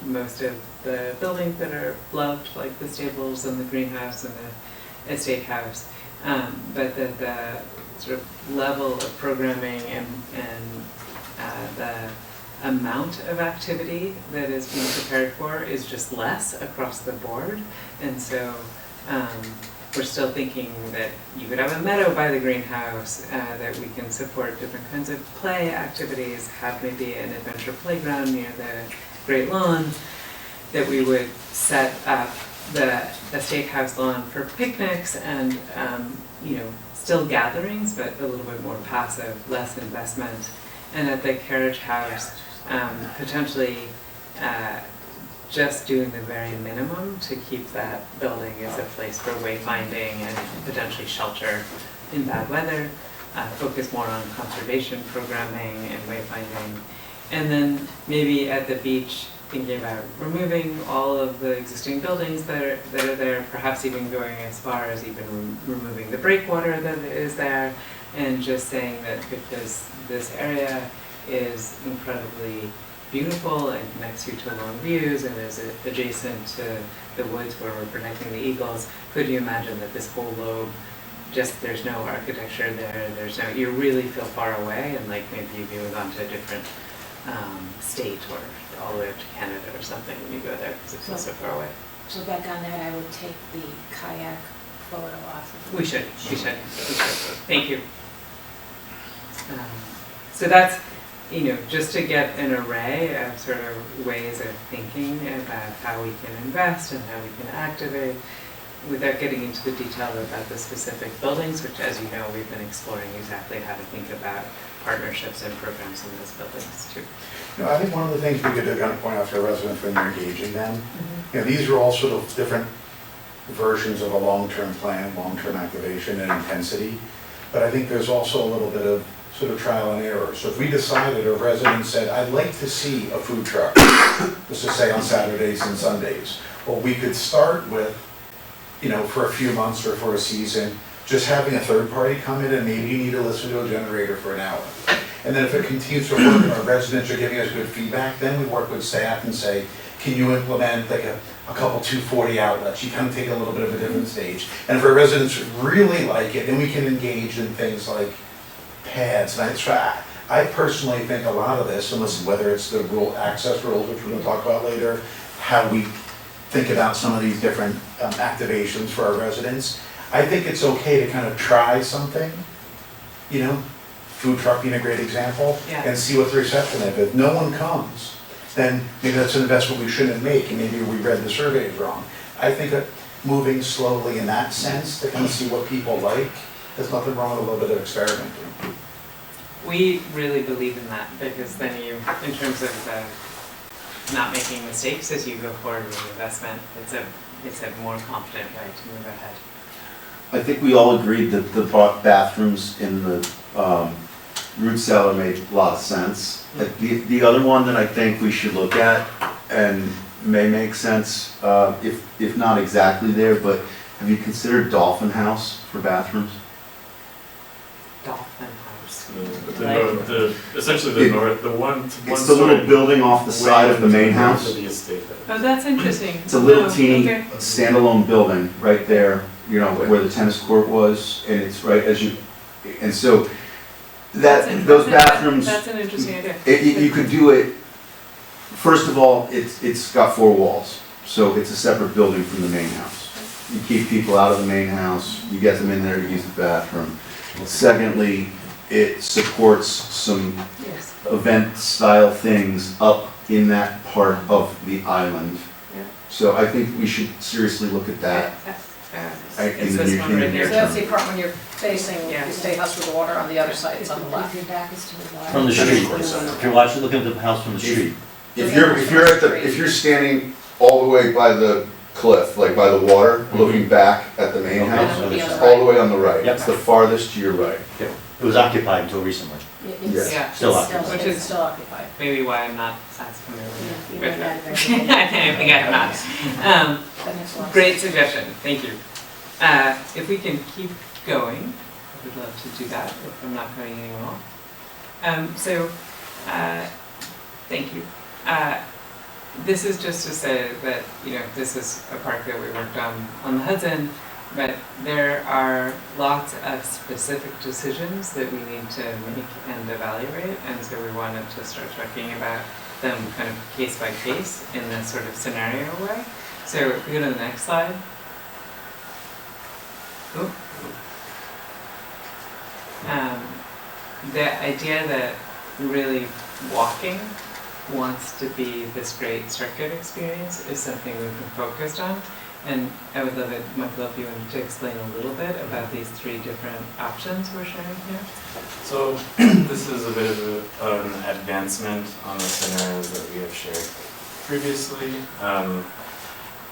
E: most of the buildings that are loved, like the Stables and the greenhouse and the estate house, but that the sort of level of programming and the amount of activity that is being prepared for is just less across the board. And so we're still thinking that you could have a meadow by the greenhouse, that we can support different kinds of play activities, have maybe an adventure playground near the Great Lawn, that we would set up the estate house lawn for picnics and, still gatherings, but a little bit more passive, less investment. And at the carriage house, potentially just doing the very minimum to keep that building as a place for wayfinding and potentially shelter in bad weather, focus more on conservation programming and wayfinding. And then maybe at the beach, thinking about removing all of the existing buildings that are there, perhaps even going as far as even removing the breakwater that is there, and just saying that because this area is incredibly beautiful and connects you to long views and is adjacent to the woods where we're protecting the eagles, could you imagine that this whole lobe, just there's no architecture there, you really feel far away, and like maybe you've even gone to a different state or all the way up to Canada or something when you go there because it feels so far away.
A: So back on that, I would take the kayak photo off of.
E: We should. Thank you. So that's, just to get an array of sort of ways of thinking about how we can invest and how we can activate, without getting into the detail about the specific buildings, which, as you know, we've been exploring exactly how to think about partnerships and programs in those buildings too.
C: I think one of the things we could kind of point out to our residents when you're engaging them, these are all sort of different versions of a long-term plan, long-term activation and intensity. But I think there's also a little bit of sort of trial and error. So if we decided, a resident said, I'd like to see a food truck, let's just say on Saturdays and Sundays, well, we could start with, for a few months or for a season, just having a third party come in and maybe you need to listen to a generator for an hour. And then if it continues to work and our residents are giving us good feedback, then we work with staff and say, can you implement like a couple 240 outlets? You kind of take a little bit of a different stage. And if our residents really like it, then we can engage in things like pads. And I personally think a lot of this, and listen, whether it's the rule, access rules, which we're gonna talk about later, how we think about some of these different activations for our residents, I think it's okay to kind of try something, you know, food truck being a great example,
E: Yeah.
C: and see what the reception is. If no one comes, then maybe that's an investment we shouldn't make, and maybe we read the surveys wrong. I think that moving slowly in that sense, to kind of see what people like, there's nothing wrong with a little bit of experimenting.
E: We really believe in that, because then you, in terms of not making mistakes as you go forward with the investment, it's a more confident way to move ahead.
G: I think we all agreed that the bathrooms in the root cellar made a lot of sense. The other one that I think we should look at, and may make sense, if not exactly there, but have you considered Dolphin House for bathrooms?
E: Dolphin House.
J: Essentially the
G: It-
J: north, the one
G: It's the little
J: side
G: building off the side of the main house.
J: of the estate.
E: Oh, that's interesting.
G: It's a little
E: Oh,
G: teeny
E: okay.
G: standalone building right there, you know, where the tennis court was, and it's right as you, and so those bathrooms,
E: That's an interesting idea.
G: you could do it, first of all, it's got 4 walls, so it's a separate building from the main house. You keep people out of the main house, you get them in there to use the bathroom. Secondly, it supports some
E: Yes.
G: event-style things up in that part of the island.
E: Yeah.
G: So I think we should seriously look at that.
E: It's
G: in the
E: this
G: near-
E: one
G: in the
E: right
G: near
H: So
E: here.
H: that's the part when you're facing
E: Yeah.
H: the State House with the water on the other side, it's on the left.
A: If your back is to the water.
I: From the street, if you're watching, looking at the house from the street.
B: If you're standing all the way by the cliff, like by the water, looking back at the main
I: Okay.
B: house,
H: It'll be on the
B: all the
H: right.
B: way on the right,
I: Yep.
B: it's the farthest to your right.
I: It was occupied until recently.
A: It's-
E: Yeah.
I: Still
A: it's
I: occupied.
E: Which is-
H: It's still occupied.
E: Maybe why I'm not as familiar
A: You
E: with
A: might not
E: it.
A: have been-
E: I think I'm not.
H: That makes a lot of
E: Great
H: sense.
E: suggestion, thank you. If we can keep going, I would love to do that, if I'm not cutting anyone off. Thank you. This is just to say that, you know, this is a park that we worked on the Hudson, but there are lots of specific decisions that we need to make and evaluate, and so we wanted to start talking about them kind of case by case in this sort of scenario way. So if we go to the next slide. Oop. The idea that really walking wants to be this great circuit experience is something we've been focused on. And I would love it, Michael, if you wanted to explain a little bit about these 3 different options we're showing here.
J: So this is a bit of an advancement on the scenarios that we have shared previously.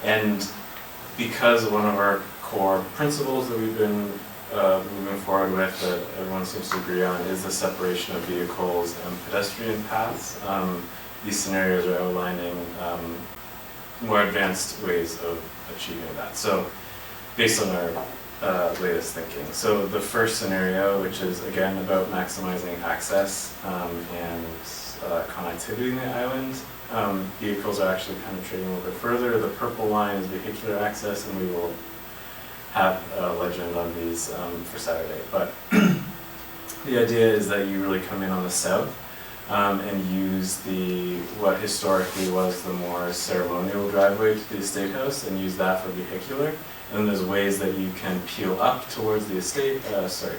J: And because one of our core principles that we've been moving forward with, that everyone seems to agree on, is the separation of vehicles and pedestrian paths. These scenarios are outlining more advanced ways of achieving that. So based on our latest thinking. So the first scenario, which is again about maximizing access and connectivity in the island, vehicles are actually penetrating a little bit further. The purple line is vehicular access, and we will have a legend on these for Saturday. But the idea is that you really come in on the south and use what historically was the more ceremonial driveway to the estate house, and use that for vehicular. And there's ways that you can peel up towards the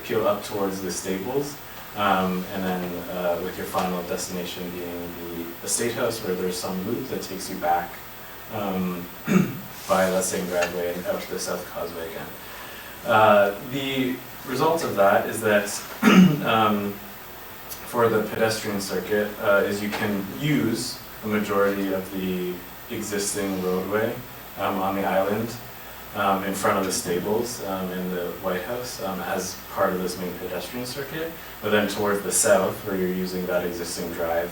J: peel up towards the stables, and then with your final destination being the estate house, where there's some loop that takes you back by that same driveway and out to the South Causeway again. The result of that is that for the pedestrian circuit is you can use a majority of the existing roadway on the island in front of the stables in the White House as part of this main pedestrian circuit. But then towards the south, where you're using that existing drive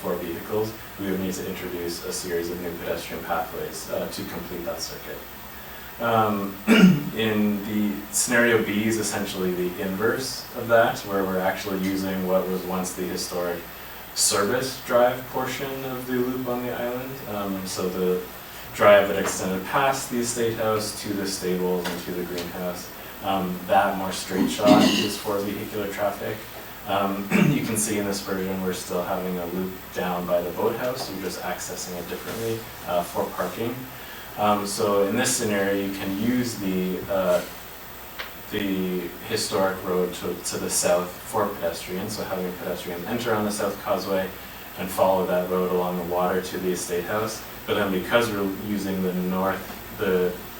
J: for vehicles, we would need to introduce a series of new pedestrian pathways to complete that circuit. In the scenario B is essentially the inverse of that, where we're actually using what was once the historic service drive portion of the loop on the island. So the drive that extended past the estate house to the stables and to the greenhouse. That more straight shot is for vehicular traffic. You can see in this version, we're still having a loop down by the boathouse. You're just accessing it differently for parking. So in this scenario, you can use the historic road to the south for pedestrians, so having pedestrians enter on the South Causeway and follow that road along the water to the Estate House. But then because we're using the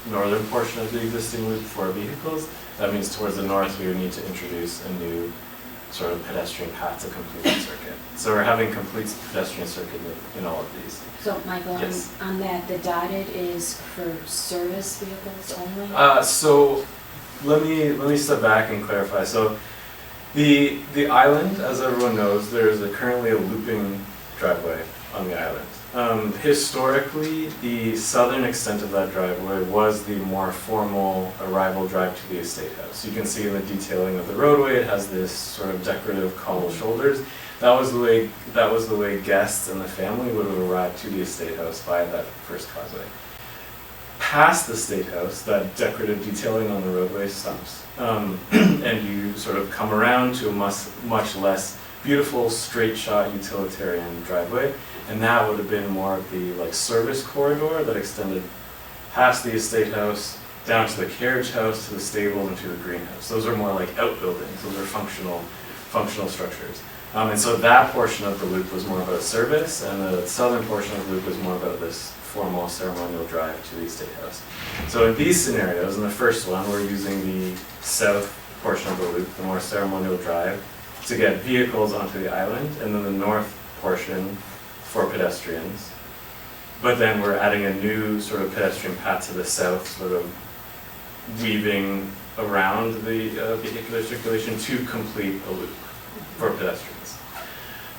J: northern portion of the existing loop for vehicles, that means towards the north we would need to introduce a new sort of pedestrian path to complete the circuit. So we're having complete pedestrian circuit in all of these.
A: So Michael,
J: Yes.
A: on that, the dotted is for service vehicles only?
J: So let me step back and clarify. So the island, as everyone knows, there's currently a looping driveway on the island. Historically, the southern extent of that driveway was the more formal arrival drive to the Estate House. You can see in the detailing of the roadway, it has this sort of decorative cobble shoulders. That was the way guests and the family would have arrived to the Estate House via that first causeway. Past the State House, that decorative detailing on the roadway stops. And you sort of come around to a much less beautiful, straight shot utilitarian driveway. And that would have been more of the service corridor that extended past the Estate House, down to the carriage house, to the stable, and to the greenhouse. Those are more like outbuildings. Those are functional structures. And so that portion of the loop was more about service, and the southern portion of the loop was more about this formal ceremonial drive to the Estate House. So in these scenarios, in the first one, we're using the south portion of the loop, the more ceremonial drive, to get vehicles onto the island, and then the north portion for pedestrians. But then we're adding a new sort of pedestrian path to the south, sort of weaving around the vehicular circulation to complete a loop for pedestrians.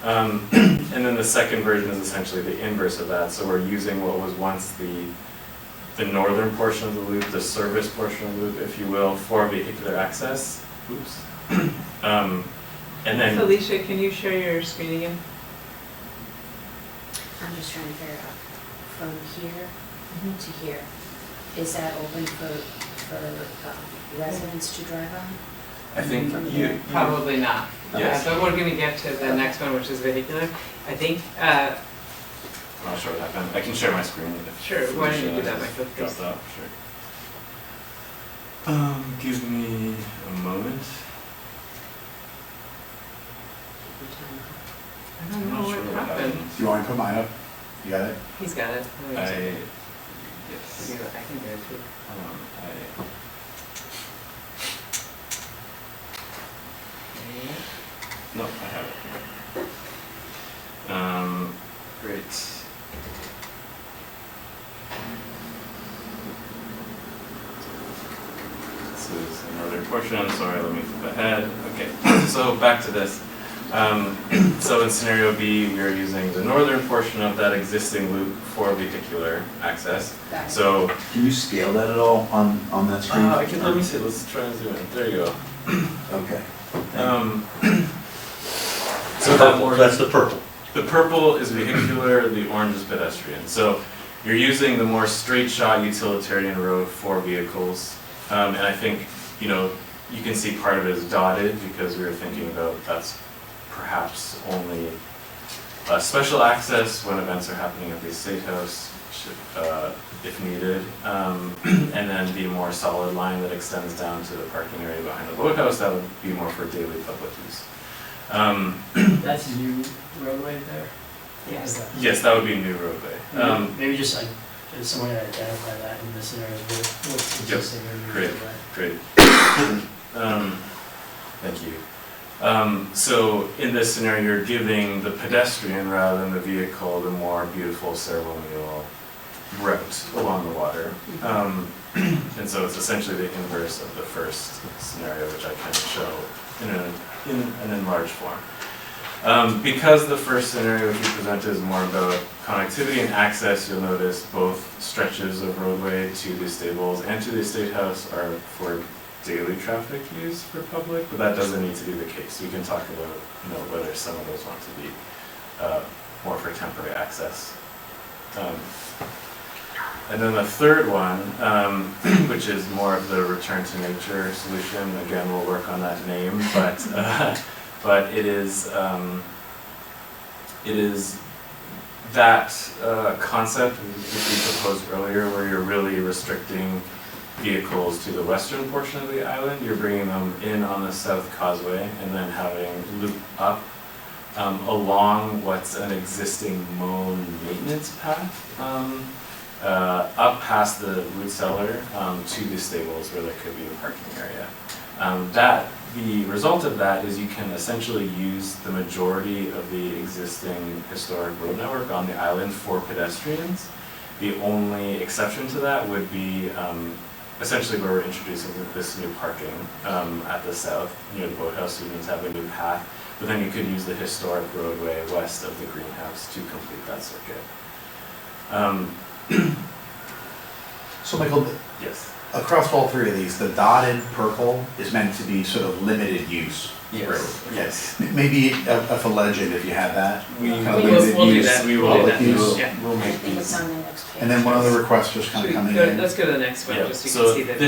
J: And then the second version is essentially the inverse of that. So we're using what was once the northern portion of the loop, the service portion of the loop, if you will, for vehicular access. Oops. And then
E: Felicia, can you share your screen again?
A: I'm just trying to figure out, from here to here, is that open for residents to drive on?
J: I think you
E: Probably not.
J: Yes.
E: But we're gonna get to the next one, which is vehicular. I think,
J: I'm not sure what happened. I can share my screen. If
E: Sure, why don't you
J: Felicia
E: do that,
J: has
E: Michael, please?
J: dropped out, sure. Give me a moment.
E: I don't
J: I'm
E: know
J: not sure
E: what
J: what
E: happened.
C: Do you want me to put mine up? You got it?
E: He's got it.
J: I
E: I
J: yes.
E: can do it too.
J: No, I have it. Great. This is another portion. Sorry, let me flip ahead. Okay, so back to this. So in scenario B, we are using the northern portion of that existing loop for vehicular access.
A: Got it.
J: So
G: Can you scale that at all on that screen?
J: let me see. Let's try and zoom in. There you go.
G: Okay.
J: So that more
I: That's the purple.
J: the purple is vehicular, the orange is pedestrian. So you're using the more straight shot utilitarian road for vehicles. And I think, you can see part of it is dotted because we were thinking about that's perhaps only special access when events are happening at the Estate House, if needed. And then the more solid line that extends down to the parking area behind the boathouse, that would be more for daily public use.
K: That's a new roadway there?
E: Yes.
K: Okay.
J: Yes, that would be a new roadway.
K: Maybe just like, there's some way to identify that in the scenarios where what's existing or new
J: great.
K: roadway.
J: Great. Thank you. So in this scenario, you're giving the pedestrian rather than the vehicle the more beautiful ceremonial route along the water. And so it's essentially the inverse of the first scenario, which I can show in an enlarged form. Because the first scenario which we presented is more about connectivity and access, you'll notice both stretches of roadway to the stables and to the Estate House are for daily traffic use for public, but that doesn't need to be the case. We can talk about whether some of those want to be more for temporary access. And then the third one, which is more of the return to nature solution. Again, we'll work on that name, but but it is that concept which we proposed earlier, where you're really restricting vehicles to the western portion of the island. You're bringing them in on the South Causeway and then having loop up along what's an existing mown maintenance path, up past the root cellar to the stables where there could be a parking area. The result of that is you can essentially use the majority of the existing historic road network on the island for pedestrians. The only exception to that would be essentially where we're introducing this new parking at the south, near the boathouse, so you need to have a new path. But then you could use the historic roadway west of the greenhouse to complete that circuit.
C: So Michael,
J: Yes.
C: across all three of these, the dotted purple is meant to be sort of limited use.
J: Yes. Yes.
C: Maybe a legend if you have that.
J: We
C: Kind of
J: will
C: limited
K: we'll do
C: use,
K: that.
J: We will,
C: public
J: we
C: use.
J: will,
K: Yeah.
J: we'll
A: I
J: make
A: think it's
J: these.
A: on the next page.
C: And then one other request just kind of coming in.
E: Let's go to the next one,
J: Yeah,
E: just so you
J: so
E: can see that.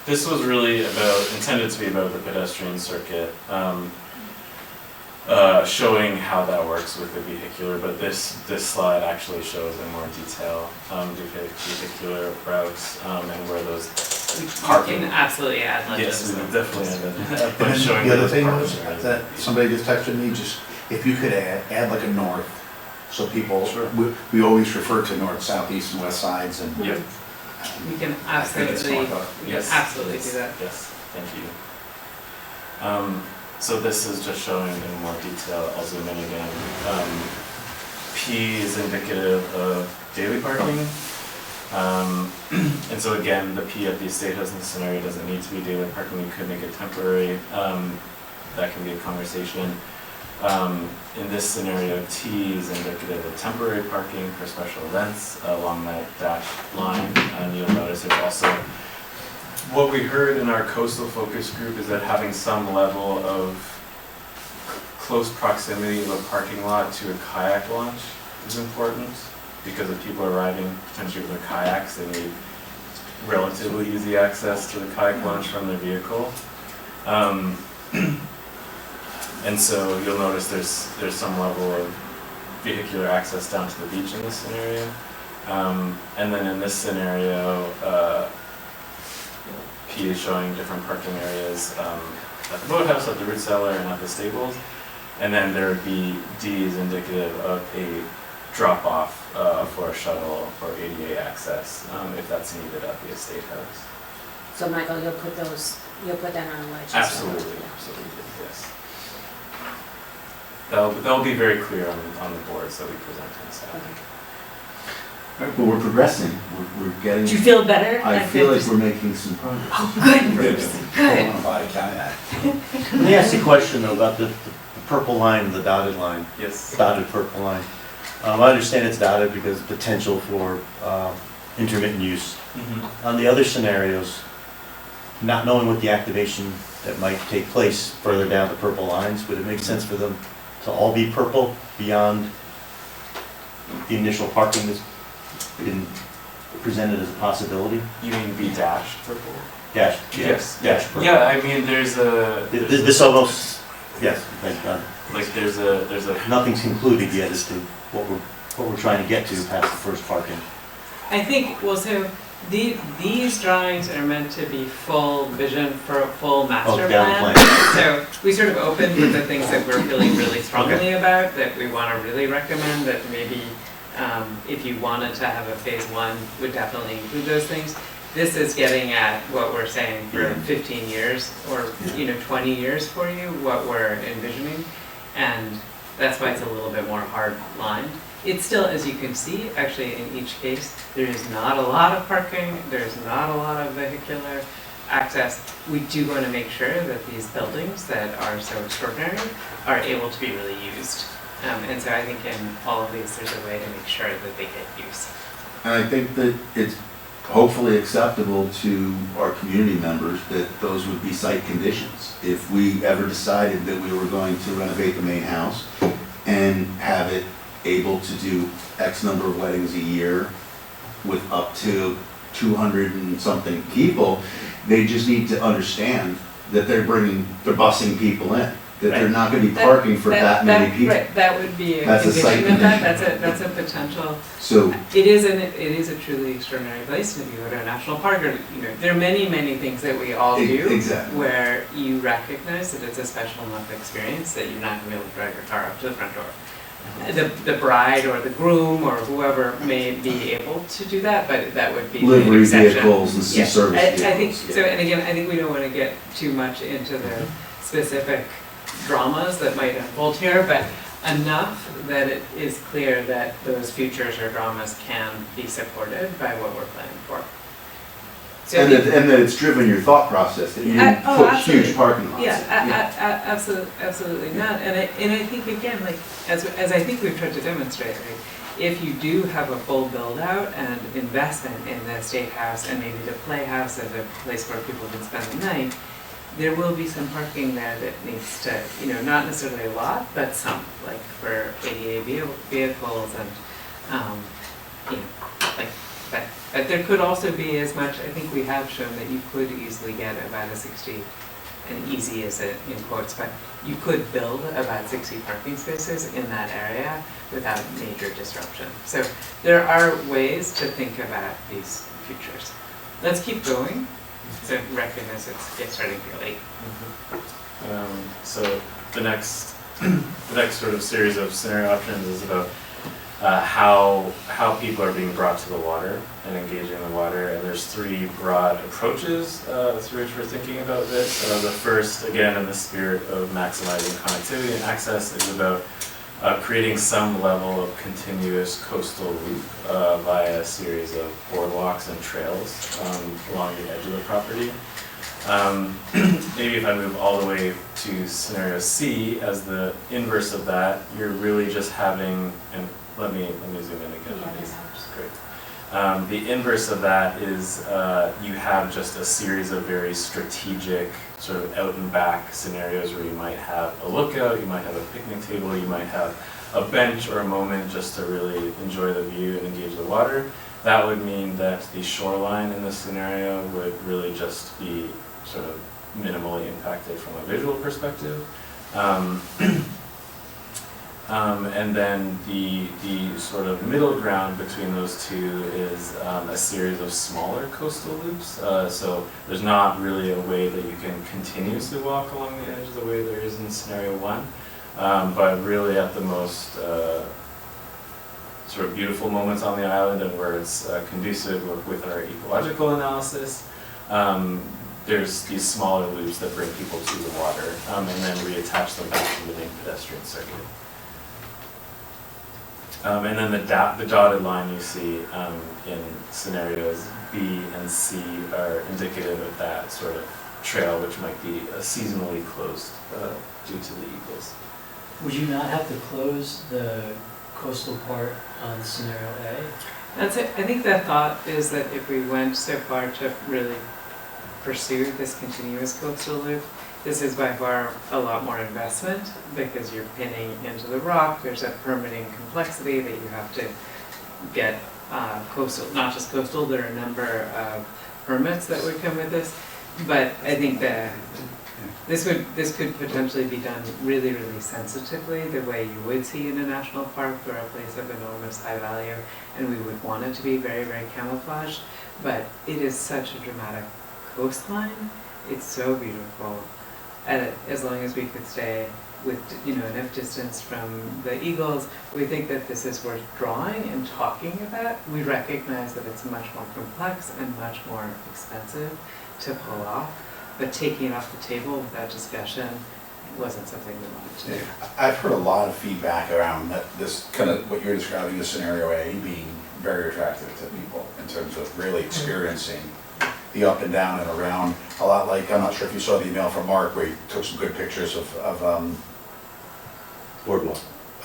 J: this was really intended to be about the pedestrian circuit, showing how that works with the vehicular, but this slide actually shows in more detail the vehicular routes and where those
E: You
J: parking.
E: can absolutely add legends.
J: Yes, we would definitely end
C: And
J: up
C: then
J: showing
C: the other
J: those
C: thing
J: parking
C: was
J: areas.
C: that somebody just texted me, just if you could add like a north, so people,
J: Sure.
C: we always refer to north, south, east, and west sides, and
J: Yep.
E: We can
C: I think it's
E: absolutely,
C: smart.
E: we can
J: Yes.
E: absolutely do that.
J: Yes, thank you. So this is just showing in more detail, I'll zoom in again. P is indicative of daily parking. And so again, the P at the estate house in this scenario doesn't need to be daily parking, you could make it temporary. That can be a conversation. In this scenario, T is indicative of temporary parking for special events along that dashed line. And you'll notice there's also, what we heard in our coastal focus group is that having some level of close proximity of a parking lot to a kayak launch is important, because if people are riding potentially with their kayaks, they need relatively easy access to the kayak launch from their vehicle. And so you'll notice there's some level of vehicular access down to the beach in this scenario. And then in this scenario, P is showing different parking areas at the boathouse, at the root cellar, and at the stables. And then there would be, D is indicative of a drop-off for a shuttle for ADA access, if that's needed at the estate house.
A: So Michael, you'll put that on a legend.
J: Absolutely, absolutely, yes. That'll be very clear on the boards that we present in this.
A: Okay.
G: All right, but we're progressing, we're getting,
A: Do you feel better?
G: I feel like we're making some progress.
A: Oh, good,
C: I don't know if I count that.
I: Let me ask you a question though about the purple line, the dotted line,
J: Yes.
I: dotted purple line. I understand it's dotted because potential for intermittent use.
J: Mm-hmm.
I: On the other scenarios, not knowing what the activation that might take place further down the purple lines, would it make sense for them to all be purple beyond the initial parking that's been presented as a possibility?
J: You mean be dashed purple?
I: Dash,
J: Yes.
I: dash purple.
J: Yeah, I mean, there's a
I: This almost, yes, thank God.
J: like there's a
I: Nothing's concluded yet as to what we're trying to get to past the first parking.
E: I think, well, so these drawings are meant to be full vision for a full master
I: down the
E: plan. So we sort of opened with the things that we're feeling really strongly about, that we want to really recommend, that maybe if you wanted to have a phase one, would definitely include those things. This is getting at what we're saying for 15 years or 20 years for you, what we're envisioning, and that's why it's a little bit more hard lined. It's still, as you can see, actually in each case, there is not a lot of parking, there's not a lot of vehicular access. We do want to make sure that these buildings that are so extraordinary are able to be really used. And so I think in all of these, there's a way to make sure that they get use.
G: And I think that it's hopefully acceptable to our community members that those would be site conditions. If we ever decided that we were going to renovate the main house and have it able to do X number of weddings a year with up to 200 and something people, they just need to understand that they're busing people in.
B: that they're
E: Right.
B: not gonna be parking for that many people.
E: Right, that would be a
B: That's a site
E: condition of that,
B: condition.
E: that's a potential.
B: So,
E: It is a truly extraordinary place, and if you go to a national park, or, you know, there are many, many things that we all do.
B: Exactly.
E: Where you recognize that it's a special enough experience that you're not gonna be able to drive your car up to the front door. The bride or the groom or whoever may be able to do that, but that would be the
B: livery
E: exception.
B: vehicles and some
E: Yeah,
B: service vehicles.
E: I think, so, and again, I think we don't wanna get too much into the specific dramas that might unfold here, but enough that it is clear that those futures or dramas can be supported by what we're planning for. So
B: And that it's driven your thought process, that you didn't put
E: absolutely.
B: huge parking lots.
E: Yeah, absolutely not, and I think again, like, as I think we've tried to demonstrate, right, if you do have a full build out and investment in the State House and maybe the Playhouse as a place where people can spend the night, there will be some parking there that needs to, you know, not necessarily a lot, but some, like for ADA vehicles and, you know, like, but there could also be as much, I think we have shown that you could easily get about a 60, and easy is it in quotes, but you could build about 60 parking spaces in that area without major disruption. So there are ways to think about these futures. Let's keep going. So recognize it's starting to get late.
J: So the next sort of series of scenario options is about how people are being brought to the water and engaging the water, and there's three broad approaches through which we're thinking about this. The first, again, in the spirit of maximizing connectivity and access, is about creating some level of continuous coastal loop via a series of boardwalks and trails along the edge of the property. Maybe if I move all the way to scenario C, as the inverse of that, you're really just having, and let me zoom in again on these. Great. The inverse of that is you have just a series of very strategic sort of out and back scenarios where you might have a lookout, you might have a picnic table, you might have a bench or a moment just to really enjoy the view and engage the water. That would mean that the shoreline in this scenario would really just be sort of minimally impacted from a visual perspective. And then the sort of middle ground between those two is a series of smaller coastal loops. So there's not really a way that you can continuously walk along the edge the way there is in scenario one, but really at the most sort of beautiful moments on the island and where it's conducive with our ecological analysis. There's these smaller loops that bring people to the water and then reattach them back to the main pedestrian circuit. And then the dotted line you see in scenarios B and C are indicative of that sort of trail, which might be seasonally closed due to the eagles.
K: Would you not have to close the coastal part on scenario A?
E: That's it. I think the thought is that if we went so far to really pursue this continuous coastal loop, this is by far a lot more investment because you're pinning into the rock. There's a permitting complexity that you have to get coastal, not just coastal, there are a number of permits that would come with this. But I think that this could potentially be done really, really sensitively, the way you would see in a national park or a place of enormous high value, and we would want it to be very, very camouflaged. But it is such a dramatic coastline. It's so beautiful. And as long as we could stay with, you know, enough distance from the eagles, we think that this is worth drawing and talking about. We recognize that it's much more complex and much more expensive to pull off, but taking it off the table without discussion wasn't something we wanted to do.
C: I've heard a lot of feedback around this kind of what you're describing as scenario A being very attractive to people in terms of really experiencing the up and down and around, a lot like, I'm not sure if you saw the email from Mark where he took some good pictures of
I: Boardwalk.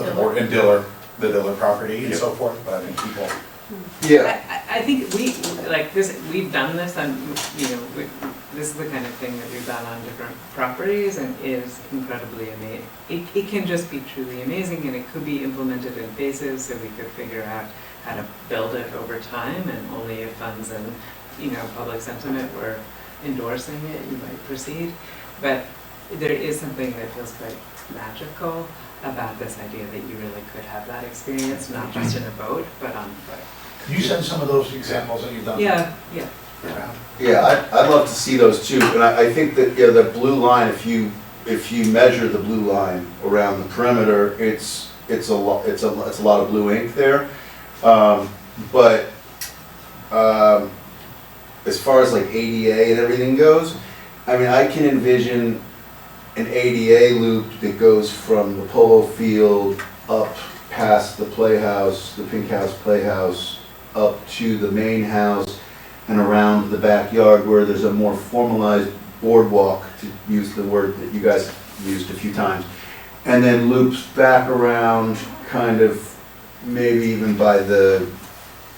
C: the board in Diller, the Diller property and so forth, but I think people.
B: Yeah,
E: I think we've done this on, you know, this is the kind of thing that we've done on different properties and is incredibly amazing. It can just be truly amazing, and it could be implemented in phases so we could figure out how to build it over time, and only if funds and, you know, public sentiment were endorsing it, you might proceed. But there is something that feels quite magical about this idea that you really could have that experience, not just in a boat, but on foot.
C: Could you send some of those examples that you've done?
E: Yeah.
B: Yeah, I'd love to see those too, and I think that, yeah, the blue line, if you measure the blue line around the perimeter, it's a lot of blue ink there. But as far as like ADA and everything goes, I mean, I can envision an ADA loop that goes from the polo field up past the playhouse, the Pink House Playhouse, up to the main house and around the backyard where there's a more formalized boardwalk, to use the word that you guys used a few times, and then loops back around kind of maybe even by the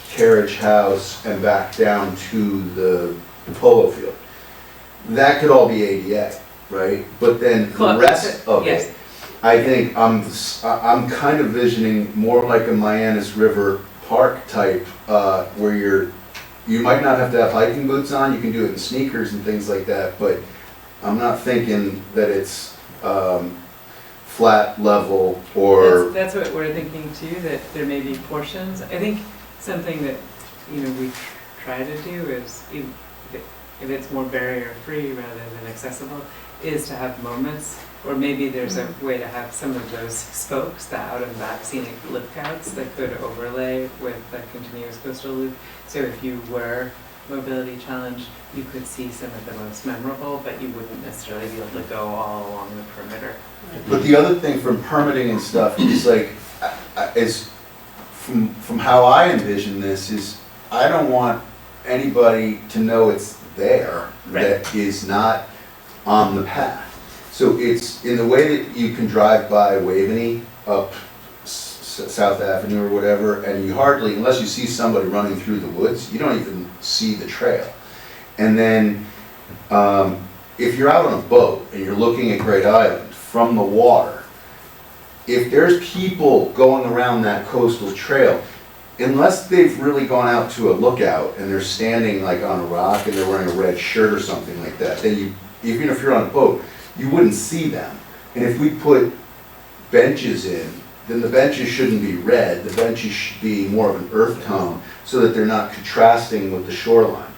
B: carriage house and back down to the polo field. That could all be ADA, right? But then the rest of
E: Yes.
B: it, I think I'm kind of visioning more like a Mianus River Park type, where you might not have to have hiking boots on, you can do it in sneakers and things like that, but I'm not thinking that it's flat level or.
E: That's what we're thinking too, that there may be portions. I think something that, we try to do is, if it's more barrier-free rather than accessible, is to have moments, or maybe there's a way to have some of those spokes, the out and back scenic loop outs that could overlay with the continuous coastal loop. So if you were mobility challenged, you could see some of the most memorable, but you wouldn't necessarily be able to go all along the perimeter.
B: But the other thing from permitting and stuff is like, is from how I envision this is, I don't want anybody to know it's there that is not on the path. So it's in the way that you can drive by Waveney up South Avenue or whatever, and you hardly, unless you see somebody running through the woods, you don't even see the trail. And then if you're out on a boat and you're looking at Great Island from the water, if there's people going around that coastal trail, unless they've really gone out to a lookout and they're standing like on a rock and they're wearing a red shirt or something like that, then even if you're on a boat, you wouldn't see them. And if we put benches in, then the benches shouldn't be red, the benches should be more of an earth tone so that they're not contrasting with the shoreline.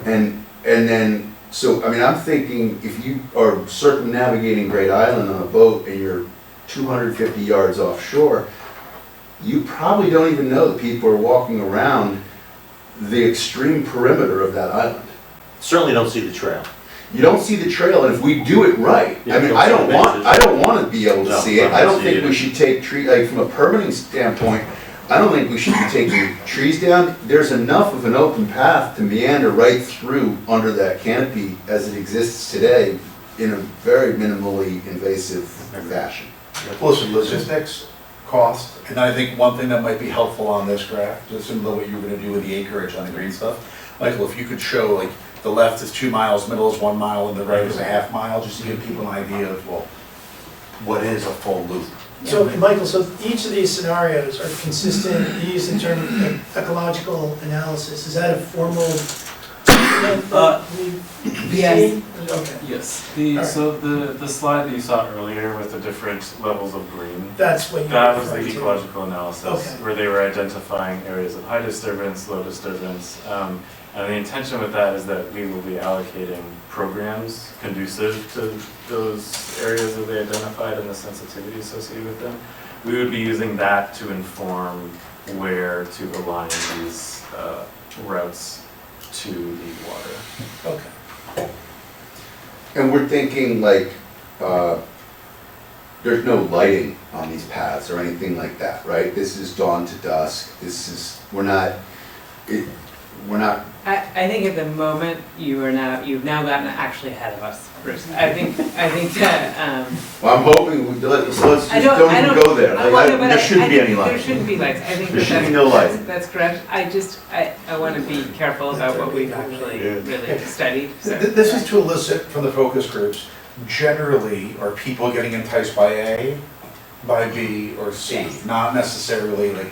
B: And then, so, I mean, I'm thinking if you are circumnavigating Great Island on a boat and you're 250 yards offshore, you probably don't even know that people are walking around the extreme perimeter of that island.
I: Certainly don't see the trail.
B: You don't see the trail, and if we do it right,
I: Yeah,
B: I mean,
I: don't
B: I
I: see
B: don't
I: the
B: want,
I: benches.
B: I don't want to be able to
I: No,
B: see it.
I: I
B: I
I: don't
B: don't
I: see
B: think
I: it
B: we should take like from a permitting standpoint, I don't think we should be taking trees down. There's enough of an open path to meander right through under that canopy as it exists today in a very minimally invasive fashion.
C: Listen, logistics, cost, and I think one thing that might be helpful on this graph, just similar to what you were gonna do with the acreage on the green stuff, Michael, if you could show, like, the left is 2 miles, middle is 1 mile, and the right is a half mile, just to give people an idea of, well, what is a full loop?
F: So, Michael, so each of these scenarios are consistent, used in terms of ecological analysis. Is that a formal document that we've
E: Yes.
F: seen? Okay,
J: Yes,
F: Alright.
J: so the slide that you saw earlier with the different levels of green,
F: that's what you're
J: that was the
F: referring to.
J: ecological analysis,
F: Okay.
J: where they were identifying areas of high disturbance, low disturbance. And the intention with that is that we will be allocating programs conducive to those areas that they identified and the sensitivity associated with them. We would be using that to inform where to align these routes to the water.
F: Okay.
B: And we're thinking like, there's no lighting on these paths or anything like that, right? This is dawn to dusk, we're not,
E: I think at the moment, you've now gotten actually ahead of us, Bruce. I think that,
B: well, I'm hoping, let's just
E: I
B: don't
E: don't-
B: even go there.
E: well, no, but
B: There shouldn't be any
E: There
B: lighting.
E: shouldn't be lights. I think
B: There should be
E: that's,
B: no lighting.
E: that's correct. I want to be careful about what we've actually really studied, so.
C: This is to elicit from the focus groups, generally, are people getting enticed by A, by B, or C?
E: Yes.
C: Not necessarily like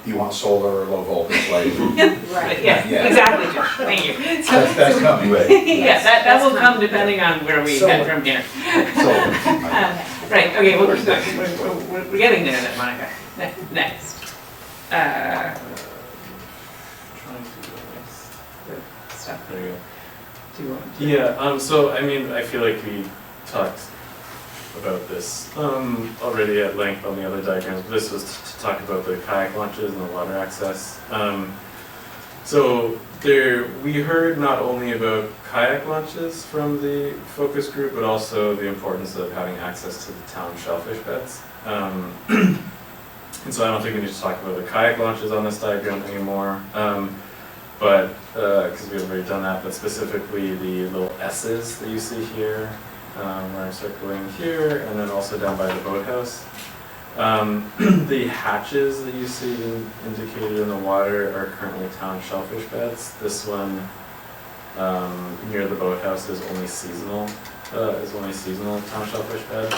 C: Do you want solar or low voltage lighting?
A: Right.
E: Yeah,
C: Yeah.
E: exactly, Josh, thank you. So-
C: That's coming.
E: Yeah, that will
A: That's
E: come
A: coming.
E: depending on where we
C: So-
E: head from here. Right, okay, we'll keep going. We're getting there then, Monica. Next. Trying to do this stuff.
J: There you go.
E: Do you want to?
J: Yeah, so I mean, I feel like we talked about this already at length on the other diagrams. This was to talk about the kayak launches and the water access. So we heard not only about kayak launches from the focus group, but also the importance of having access to the town shellfish beds. And so I don't think we need to talk about the kayak launches on this diagram anymore. But, because we've already done that, but specifically the little S's that you see here, where I'm circling here, and then also down by the boathouse. The hatches that you see indicated in the water are currently town shellfish beds. This one near the boathouse is only seasonal town shellfish bed.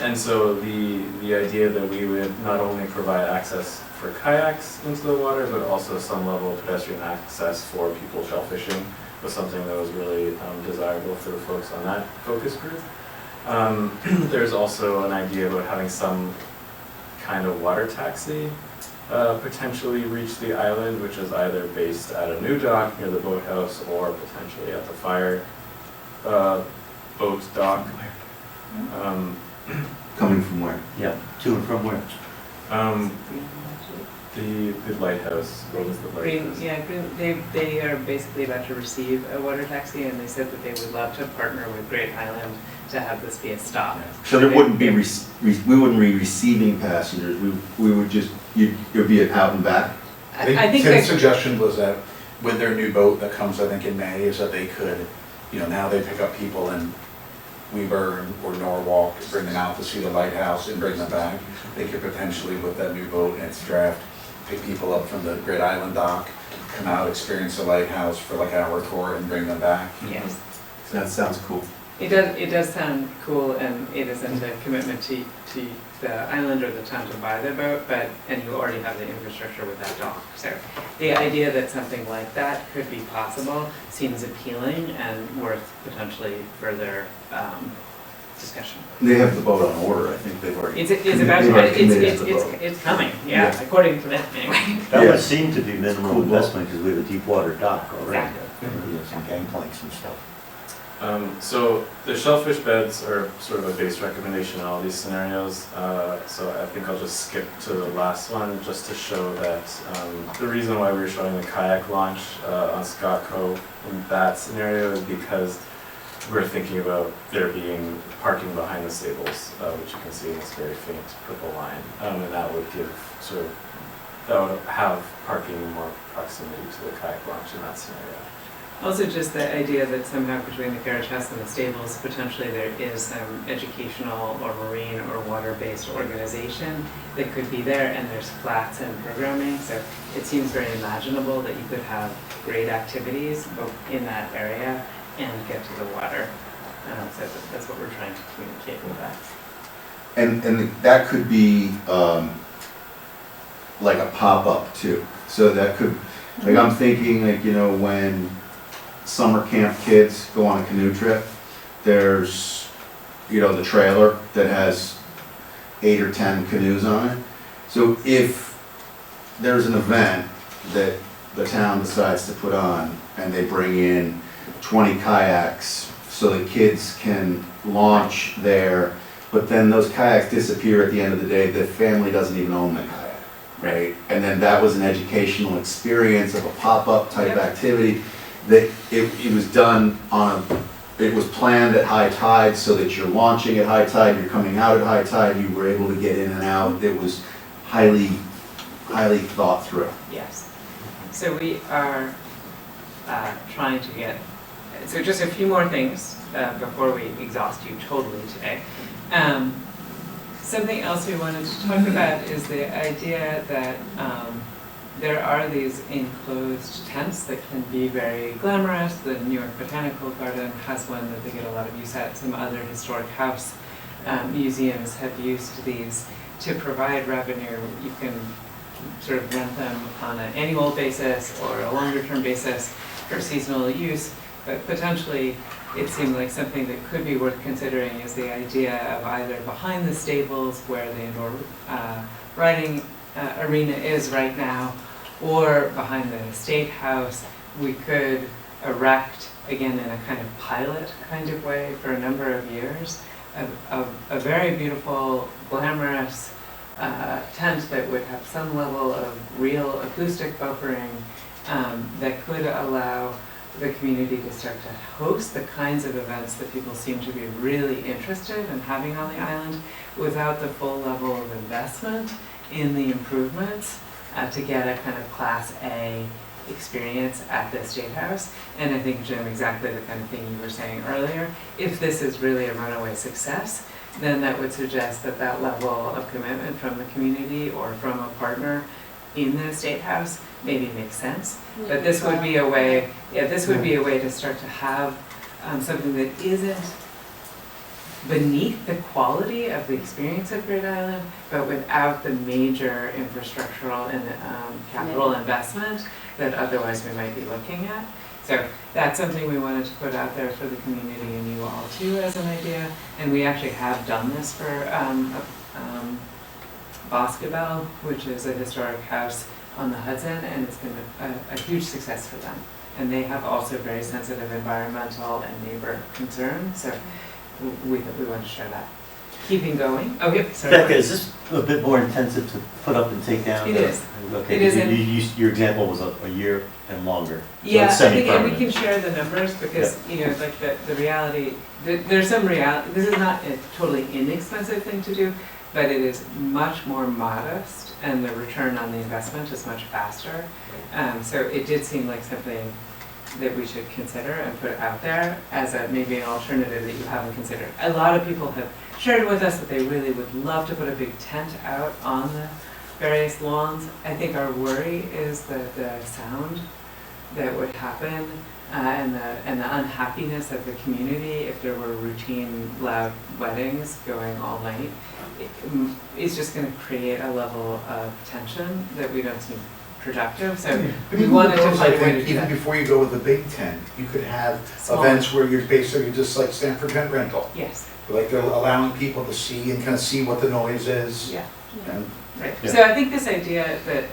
J: And so the idea that we would not only provide access for kayaks into the water, but also some level of pedestrian access for people shellfishing was something that was really desirable for the folks on that focus group. There's also an idea about having some kind of water taxi potentially reach the island, which is either based at a new dock near the boathouse or potentially at the fire boat dock.
G: Coming from where?
I: Yeah, to and from where?
J: The lighthouse. What was the lighthouse?
E: They are basically about to receive a water taxi, and they said that they would love to partner with Great Island to have this be a stop.
G: So there wouldn't be, we wouldn't be receiving passengers, we would just, it would be an out and back?
E: I think
C: Tim's
E: that,
C: suggestion was that with their new boat that comes, I think, in May, is that they could, now they pick up people in Weber or Norwalk, bring them out to see the lighthouse and bring them back. They could potentially, with that new boat and its draft, pick people up from the Great Island dock, come out, experience the lighthouse for like an hour tour and bring them back.
E: yes,
G: That sounds cool.
E: it does sound cool, and it isn't a commitment to the island or the town to buy the boat, and you already have the infrastructure with that dock. So the idea that something like that could be possible seems appealing and worth potentially further discussion.
G: They have the boat on order, I think they've already.
E: It's about,
G: They've already committed to the boat.
E: it's coming,
G: Yeah.
E: yeah, according to them, anyway.
I: That
G: Yeah.
I: would seem to be minimal
G: Cool boat.
I: investment because we have a deep water dock already.
E: Exactly.
I: We have some gangplanks and stuff.
J: So the shellfish beds are sort of a base recommendation in all these scenarios. So I think I'll just skip to the last one just to show that the reason why we were showing the kayak launch on Scott Cove in that scenario is because we're thinking about there being parking behind the stables, which you can see in this very faint purple line. And that would have parking in more proximity to the kayak launch in that scenario.
E: Also just the idea that somehow between the carriage house and the stables, potentially there is some educational or marine or water-based organization that could be there, and there's flats and programming, so it seems very imaginable that you could have great activities in that area and get to the water. So that's what we're trying to communicate with that.
G: And that could be like a pop-up too. So that could, like I'm thinking like, when summer camp kids go on a canoe trip, there's, the trailer that has 8 or 10 canoes on it. So if there's an event that the town decides to put on and they bring in 20 kayaks so the kids can launch there, but then those kayaks disappear at the end of the day, the family doesn't even own the kayak, right? And then that was an educational experience of a pop-up type activity that it was done it was planned at high tide so that you're launching at high tide, you're coming out at high tide, you were able to get in and out. It was highly thought through.
E: Yes. So we are trying to get, so just a few more things before we exhaust you totally today. Something else we wanted to talk about is the idea that there are these enclosed tents that can be very glamorous. The New York Botanical Garden has one that they get a lot of use at. Some other historic house museums have used these to provide revenue. You can sort of rent them on an annual basis or a longer term basis for seasonal use, but potentially it seemed like something that could be worth considering is the idea of either behind the stables where the indoor riding arena is right now, or behind the State House, we could erect, again in a kind of pilot kind of way for a number of years, a very beautiful, glamorous tent that would have some level of real acoustic buffering that could allow the community to start to host the kinds of events that people seem to be really interested in having on the island without the full level of investment in the improvements to get a kind of Class A experience at the State House. And I think, Jim, exactly the kind of thing you were saying earlier, if this is really a runaway success, then that would suggest that that level of commitment from the community or from a partner in the State House maybe makes sense. But this would be a way, this would be a way to start to have something that isn't beneath the quality of the experience of Great Island, but without the major infrastructural and capital investment that otherwise we might be looking at. So that's something we wanted to put out there for the community and you all too as an idea. And we actually have done this for Boscobel, which is a historic house on the Hudson, and it's been a huge success for them. And they have also very sensitive environmental and neighbor concerns, so we want to share that. Keeping going. Oh, yep, sorry.
I: Becca, is this a bit more intensive to put up and take down?
E: It is.
I: Okay,
E: It is.
I: your example was a year and longer. So
E: Yeah, I
I: it's
E: think, and we
I: semi-permanent.
E: can share the numbers because, you know, like the reality, there's some reality, this is not a totally inexpensive thing to do, but it is much more modest and the return on the investment is much faster. So it did seem like something that we should consider and put out there as maybe an alternative that you haven't considered. A lot of people have shared with us that they really would love to put a big tent out on the various lawns. I think our worry is that the sound that would happen and the unhappiness of the community if there were routine loud weddings going all night is just going to create a level of tension that we don't seem productive. So
C: But
E: we
C: even
E: wanted
C: with
E: to
C: those,
E: find
C: I
E: a way to
C: think,
E: do
C: even
E: that.
C: before you go with the big tent, you could have
E: Small.
C: events where you're basically just like Stanford tent rental.
E: Yes,
C: Like they're allowing people to see and kind of see what the noise is.
E: yeah.
C: And
E: Right.
I: Yeah.
E: So I think this idea that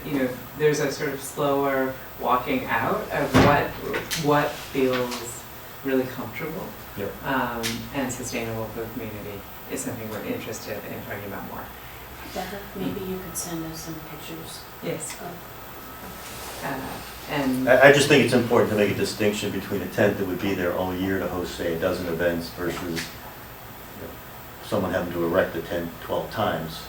E: you know there's a sort of slower walking out of what feels really comfortable
I: Yep.
E: and sustainable for the community is something we're interested in talking about more.
A: Becca, maybe you could send us some pictures
E: Yes.
A: of
E: And
I: I just think it's important to make a distinction between a tent that would be there all year to host, say, a dozen events versus someone having to erect the tent 12 times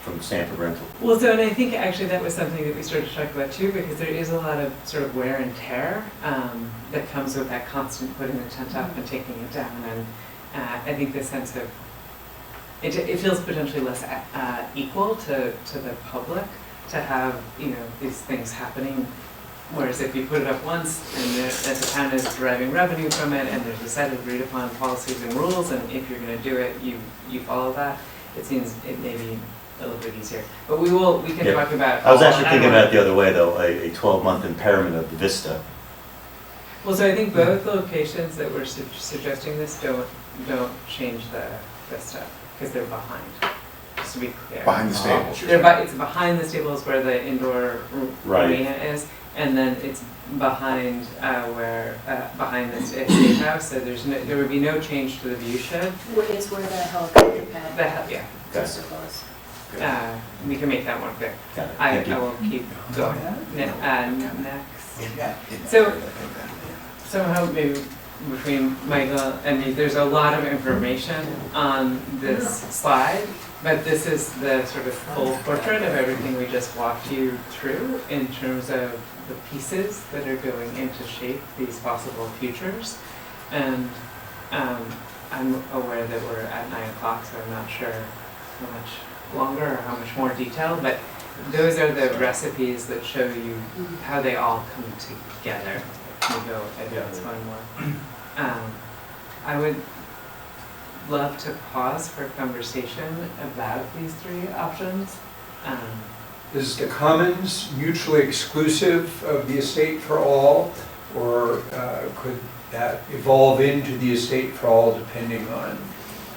I: from Stanford rental.
E: well, so and I think actually that was something that we started to talk about too, because there is a lot of sort of wear and tear that comes with that constant putting the tent up and taking it down, and I think the sense of it feels potentially less equal to the public to have these things happening. Whereas if you put it up once and the town is deriving revenue from it and there's a set of agreed upon policies and rules, and if you're going to do it, you follow that, it seems it may be a little bit easier. But we can
I: Yeah.
E: talk about.
I: I was actually
E: I
I: thinking
E: don't
I: about it the other way, though, a 12-month impairment of the vista.
E: Well, so I think both locations that we're suggesting this don't change the stuff because they're behind. Just to be clear.
C: behind the stables. you're
E: They're
C: saying.
E: it's behind the stables where the indoor
I: Right.
E: arena is, and then it's behind behind the State House. So there would be no change to the view shed.
A: it's where the helicopter pad
E: Yeah,
A: festival is.
E: we can make that more clear.
I: Got it.
E: I
I: Thank you.
E: will keep going. Next. So somehow maybe between Michael and me, there's a lot of information on this slide, but this is the sort of full portrait of everything we just walked you through in terms of the pieces that are going in to shape these possible futures. And I'm aware that we're at 9 o'clock, so I'm not sure how much longer or how much more detail, but those are the recipes that show you how they all come together. We go advance one more. I would love to pause for conversation about these three options.
M: is the commons mutually exclusive of the estate for all? Or could that evolve into the estate for all depending on?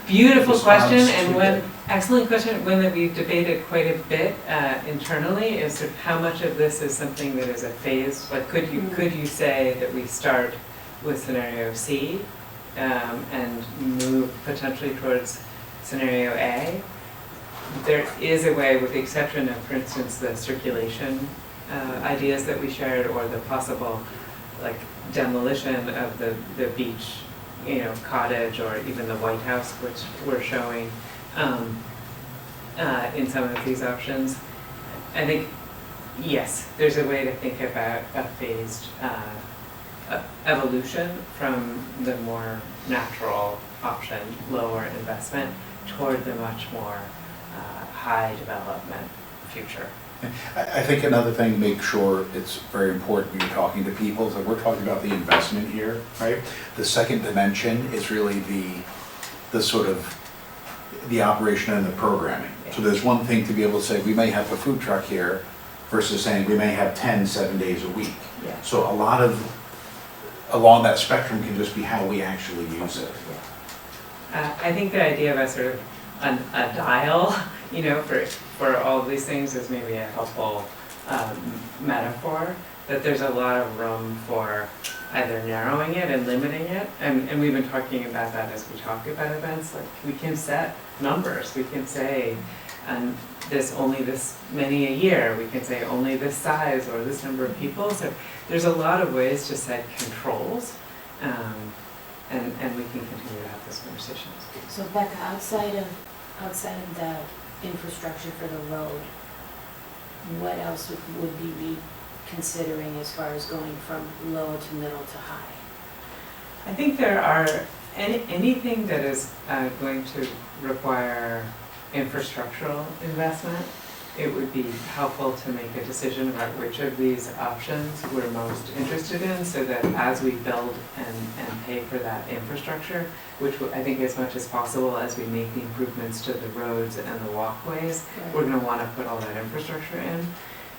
E: Beautiful question,
M: response
E: and
M: to
E: one excellent question, one that we've debated quite a bit internally is sort of how much of this is something that is a phased, like could you say that we start with scenario C and move potentially towards scenario A? There is a way, with the exception of, for instance, the circulation ideas that we shared, or the possible like demolition of the beach, cottage, or even the White House, which we're showing in some of these options. I think, yes, there's a way to think about a phased evolution from the more natural option, lower investment, toward the much more high development future.
C: I think another thing to make sure it's very important when you're talking to people is that we're talking about the investment here, right? The second dimension is really the sort of the operation and the programming. So there's one thing to be able to say, we may have a food truck here versus saying we may have 10, 7 days a week.
E: Yeah.
C: So a lot of, along that spectrum can just be how we actually use it.
E: I think the idea of a sort of a dial, for all of these things is maybe a helpful metaphor, that there's a lot of room for either narrowing it and limiting it, and we've been talking about that as we talk about events. Like, we can set numbers, we can say only this many a year, we can say only this size or this number of people, so there's a lot of ways to set controls, and we can continue to have those conversations.
A: So Becca, outside of the infrastructure for the road, what else would you be considering as far as going from low to middle to high?
E: I think there are anything that is going to require infrastructural investment. It would be helpful to make a decision about which of these options we're most interested in, so that as we build and pay for that infrastructure, which I think as much as possible as we make the improvements to the roads and the walkways, we're going to want to put all that infrastructure in.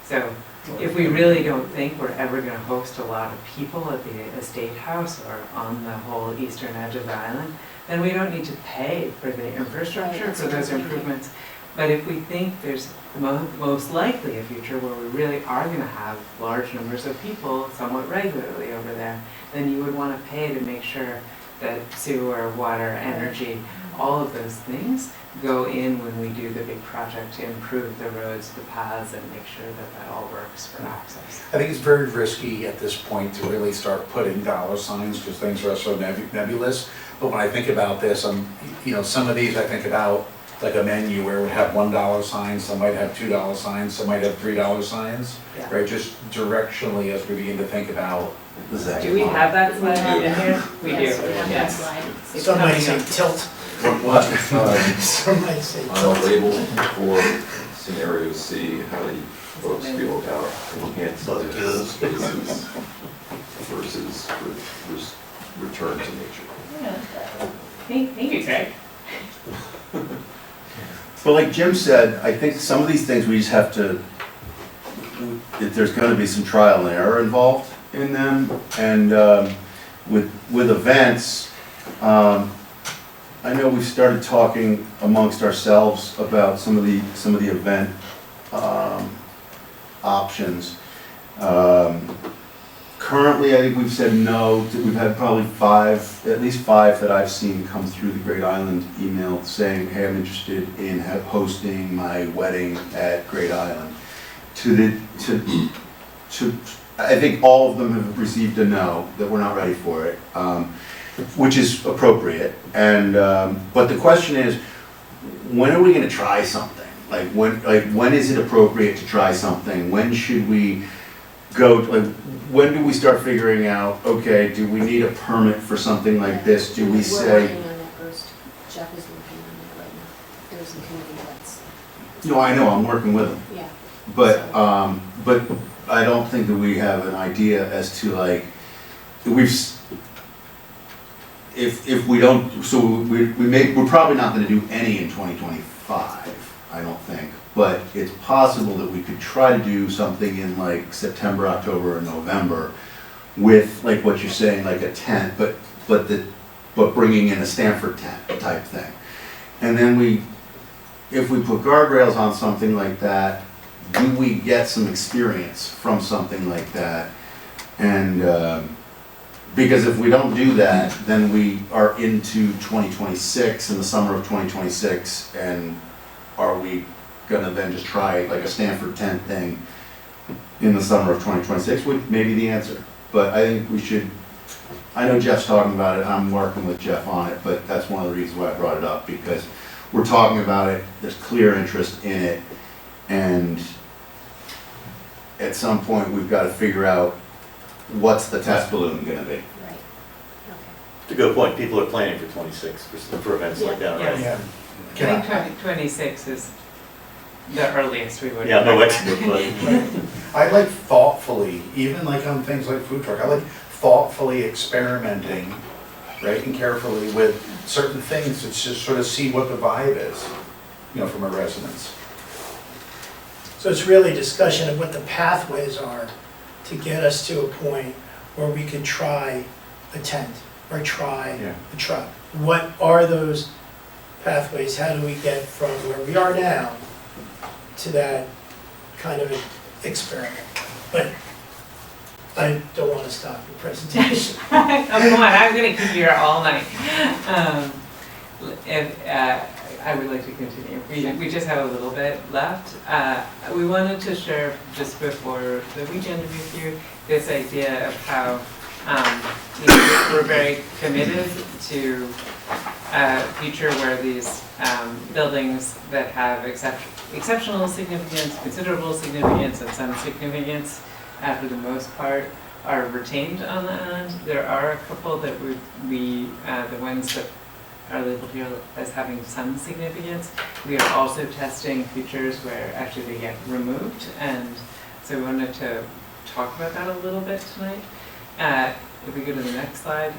E: So if we really don't think we're ever going to host a lot of people at the Estate House or on the whole eastern edge of the island, then we don't need to pay for the infrastructure for those improvements. But if we think there's most likely a future where we really are going to have large numbers of people somewhat regularly over there, then you would want to pay to make sure that sewer, water, energy, all of those things go in when we do the big project to improve the roads, the paths, and make sure that that all works for access.
C: I think it's very risky at this point to really start putting dollar signs because things are so nebulous. But when I think about this, some of these I think about like a menu where it would have $1 signs, some might have $2 signs, some might have $3 signs,
E: Yeah.
C: right? Just directionally as we begin to think about.
E: Do we have that slide in here? We do.
A: Yes, we have that
E: Yes.
A: slide.
E: It's
F: Some might
E: coming
F: say
E: up.
F: tilt,
L: What,
F: some might say
L: on
F: tilt.
L: a label for scenario C, how do you folks feel about enhanced spaces versus return to nature?
E: Thank you, Craig.
G: But like Jim said, I think some of these things we just have to, there's going to be some trial and error involved in them. And with events, I know we've started talking amongst ourselves about some of the event options. Currently, I think we've said no. We've had probably at least five that I've seen come through the Great Island email saying, hey, I'm interested in hosting my wedding at Great Island. I think all of them have received a no, that we're not ready for it, which is appropriate. And but the question is, when are we going to try something? When is it appropriate to try something? When should we go? When do we start figuring out? Okay, do we need a permit for something like this? Do we
A: We're
G: say?
A: working on that first. Jeff is working on that right now. There's some committee that's,
G: No, I know. I'm working with them.
A: yeah.
G: But I don't think that we have an idea as to if we don't, so we're probably not going to do any in 2025.
B: I don't think. But it's possible that we could try to do something in like September, October, or November with, like what you're saying, like a tent, but bringing in a Stanford tent type thing. And then if we put guardrails on something like that, do we get some experience from something like that? And because if we don't do that, then we are into 2026, in the summer of 2026, and are we gonna then just try like a Stanford tent thing in the summer of 2026? Would maybe the answer. But I think we should, I know Jeff's talking about it, I'm working with Jeff on it, but that's one of the reasons why I brought it up, because we're talking about it, there's clear interest in it, and at some point, we've got to figure out what's the test balloon gonna be.
A: Right, okay.
I: It's a good point, people are planning for 26 for events like that, right?
E: Yes.
C: Yeah.
E: I think 2026 is the earliest we would.
I: Yeah, no, it's,
E: recommend.
I: but,
C: I like thoughtfully, even like on things like food truck, I like thoughtfully experimenting, right, and carefully with certain things to just sort of see what the vibe is, you know, from our residents.
F: So it's really discussion of what the pathways are to get us to a point where we could try a tent or try
C: Yeah.
F: a truck. What are those pathways? How do we get from where we are now to that kind of an experiment? But I don't want to stop the presentation.
E: Oh, come on, I'm gonna keep you here all night. I would like to continue. We just have a little bit left. We wanted to share just before the weekend with you this idea of how we're very committed to a future where these buildings that have exceptional significance, considerable significance, and some significance, for the most part, are retained on the island. There are a couple that the ones that are labeled here as having some significance. We are also testing features where actually they get removed, and so we wanted to talk about that a little bit tonight. If we go to the next slide.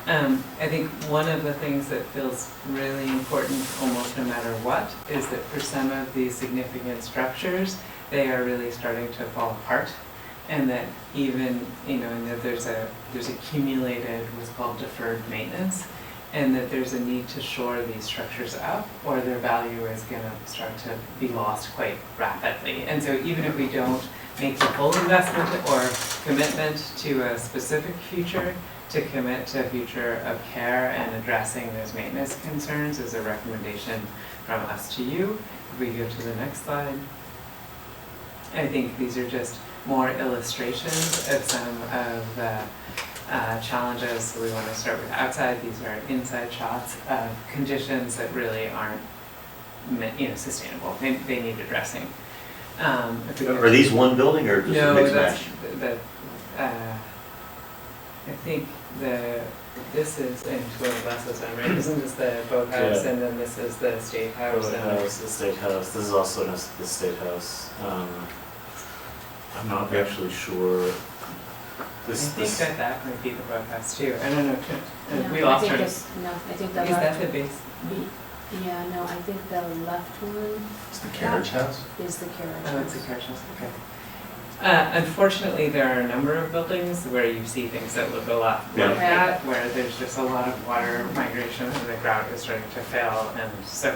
E: I think one of the things that feels really important almost no matter what is that for some of these significant structures, they are really starting to fall apart. And that even, and that there's accumulated what's called deferred maintenance, and that there's a need to shore these structures up or their value is gonna start to be lost quite rapidly. And so even if we don't make the full investment or commitment to a specific future, to commit to a future of care and addressing those maintenance concerns is a recommendation from us to you. If we go to the next slide. I think these are just more illustrations of some of the challenges. So we want to start with outside. These are inside shots of conditions that really aren't sustainable. They need addressing.
I: are these one building or just a mixed match?
E: I think this is in Glasses, right? Isn't this the boathouse,
J: Yeah.
E: and then this is the state house?
J: Boathouse, the state house, this is also the state house. I'm not actually sure.
E: I think that might be the boathouse too. I don't know.
A: No,
E: We
A: I
E: lost
A: think
E: her.
A: this- No, I think the
E: Is that
A: left,
E: the base?
A: yeah, no, I think the left one
B: It's the carriage house?
A: is the carriage
E: Oh, it's
A: house.
E: a carriage house, okay. Unfortunately, there are a number of buildings where you see things that look a lot
I: Yeah.
E: like that, where there's just a lot of water migration and the ground is starting to fail. And so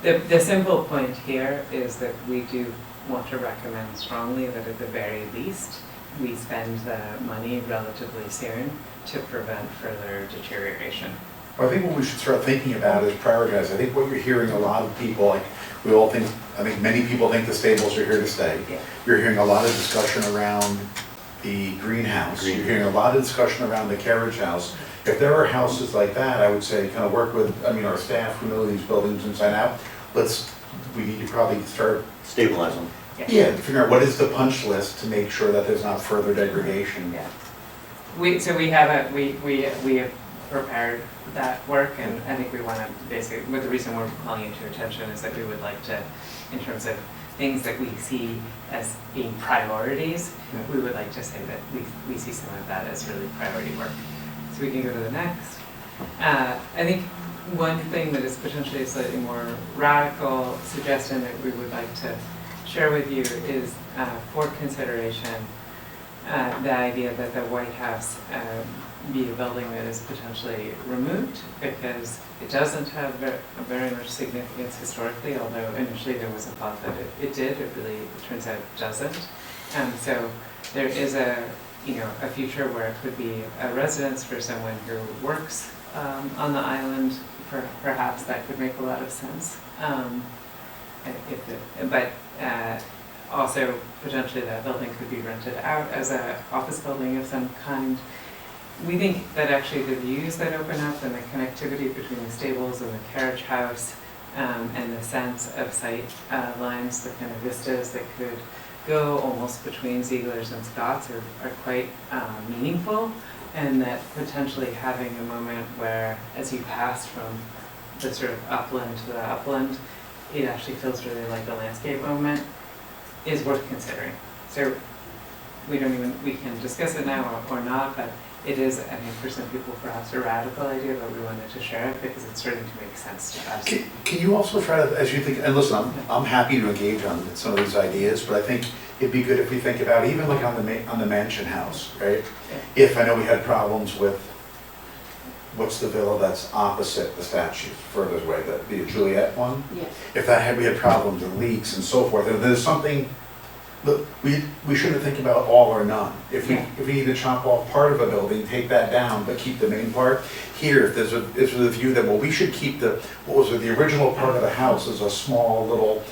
E: the simple point here is that we do want to recommend strongly that at the very least, we spend the money relatively soon to prevent further deterioration.
C: Well, I think what we should start thinking about is prioritize. I think what you're hearing a lot of people, like, we all think, I think many people think the stables are here to stay.
E: Yeah.
C: You're hearing a lot of discussion around the greenhouse. You're hearing a lot of discussion around the carriage house. If there are houses like that, I would say kind of work with, our staff who know these buildings inside out. We need to probably start,
I: Stabilize them.
C: figure out what is the punch list to make sure that there's not further degradation.
E: Yeah. We have prepared that work, and I think we want to basically, the reason we're calling it to your attention is that we would like to, in terms of things that we see as being priorities, we would like to say that we see some of that as really priority work. So we can go to the next. I think one thing that is potentially a slightly more radical suggestion that we would like to share with you is for consideration the idea that the White House be a building that is potentially removed because it doesn't have very much significance historically, although initially there was a thought that it did. It really, it turns out, doesn't. So there is a future where it could be a residence for someone who works on the island. Perhaps that could make a lot of sense. Also potentially that building could be rented out as an office building of some kind. We think that actually the views that open up and the connectivity between the stables and the carriage house and the sense of sight lines, the kind of vistas that could go almost between Ziegler's and Scott's are quite meaningful, and that potentially having a moment where as you pass from the sort of upland to the upland, it actually feels really like a landscape moment is worth considering. So we can discuss it now or not, but it is, I think, for some people perhaps a radical idea, but we wanted to share it because it's starting to make sense to us.
C: Can you also try to, as you think, and listen, I'm happy to engage on some of these ideas, but I think it'd be good if we think about even like on the mansion house, right?
E: Yeah.
C: If I know we had problems with, what's the villa that's opposite the statue, further away, the Juliet one?
A: Yes.
C: If we had problems with leaks and so forth, and there's something, look, we shouldn't think about all or none. If we need to chop off part of a building, take that down, but keep the main part. Here, if there's a view that, well, we should keep the original part of the house as a small little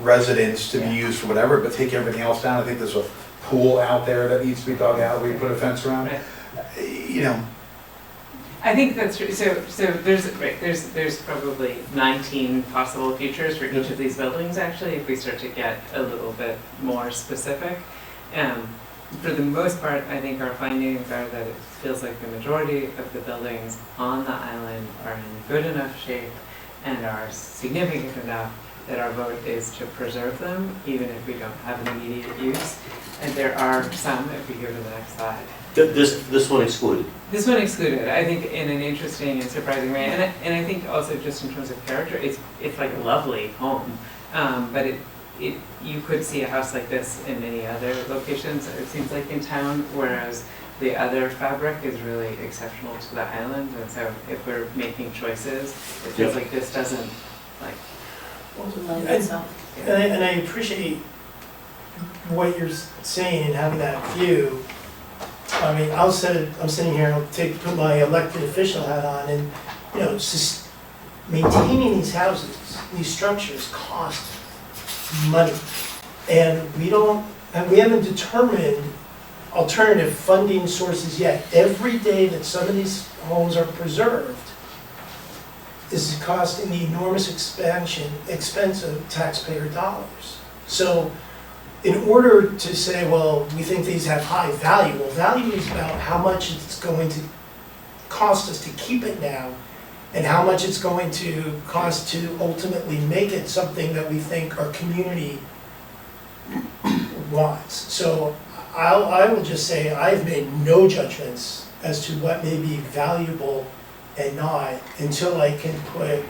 C: residence to be used for whatever, but take everything else down. I think there's a pool out there that needs to be dug out, where you put a fence around.
E: Right. I think that's true. So there's probably 19 possible futures for each of these buildings, actually, if we start to get a little bit more specific. For the most part, I think our findings are that it feels like the majority of the buildings on the island are in good enough shape and are significant enough that our vote is to preserve them, even if we don't have an immediate use. And there are some, if we go to the next slide.
I: This one excluded.
E: This one excluded, I think, in an interesting and surprising way, and I think also just in terms of character, it's like a lovely home, but you could see a house like this in many other locations, it seems like, in town, whereas the other fabric is really exceptional to the island, and so if we're making choices, it feels like this doesn't
A: Lend itself.
F: And I appreciate what you're saying and having that view. I mean, I'm sitting here, I'll put my elected official hat on, and, maintaining these houses, these structures cost money. And we haven't determined alternative funding sources yet. Every day that some of these homes are preserved is costing the enormous expense of taxpayer dollars. So in order to say, well, we think these have high value, well, value is about how much it's going to cost us to keep it now and how much it's going to cost to ultimately make it something that we think our community wants. So I will just say I've made no judgments as to what may be valuable and not until I can put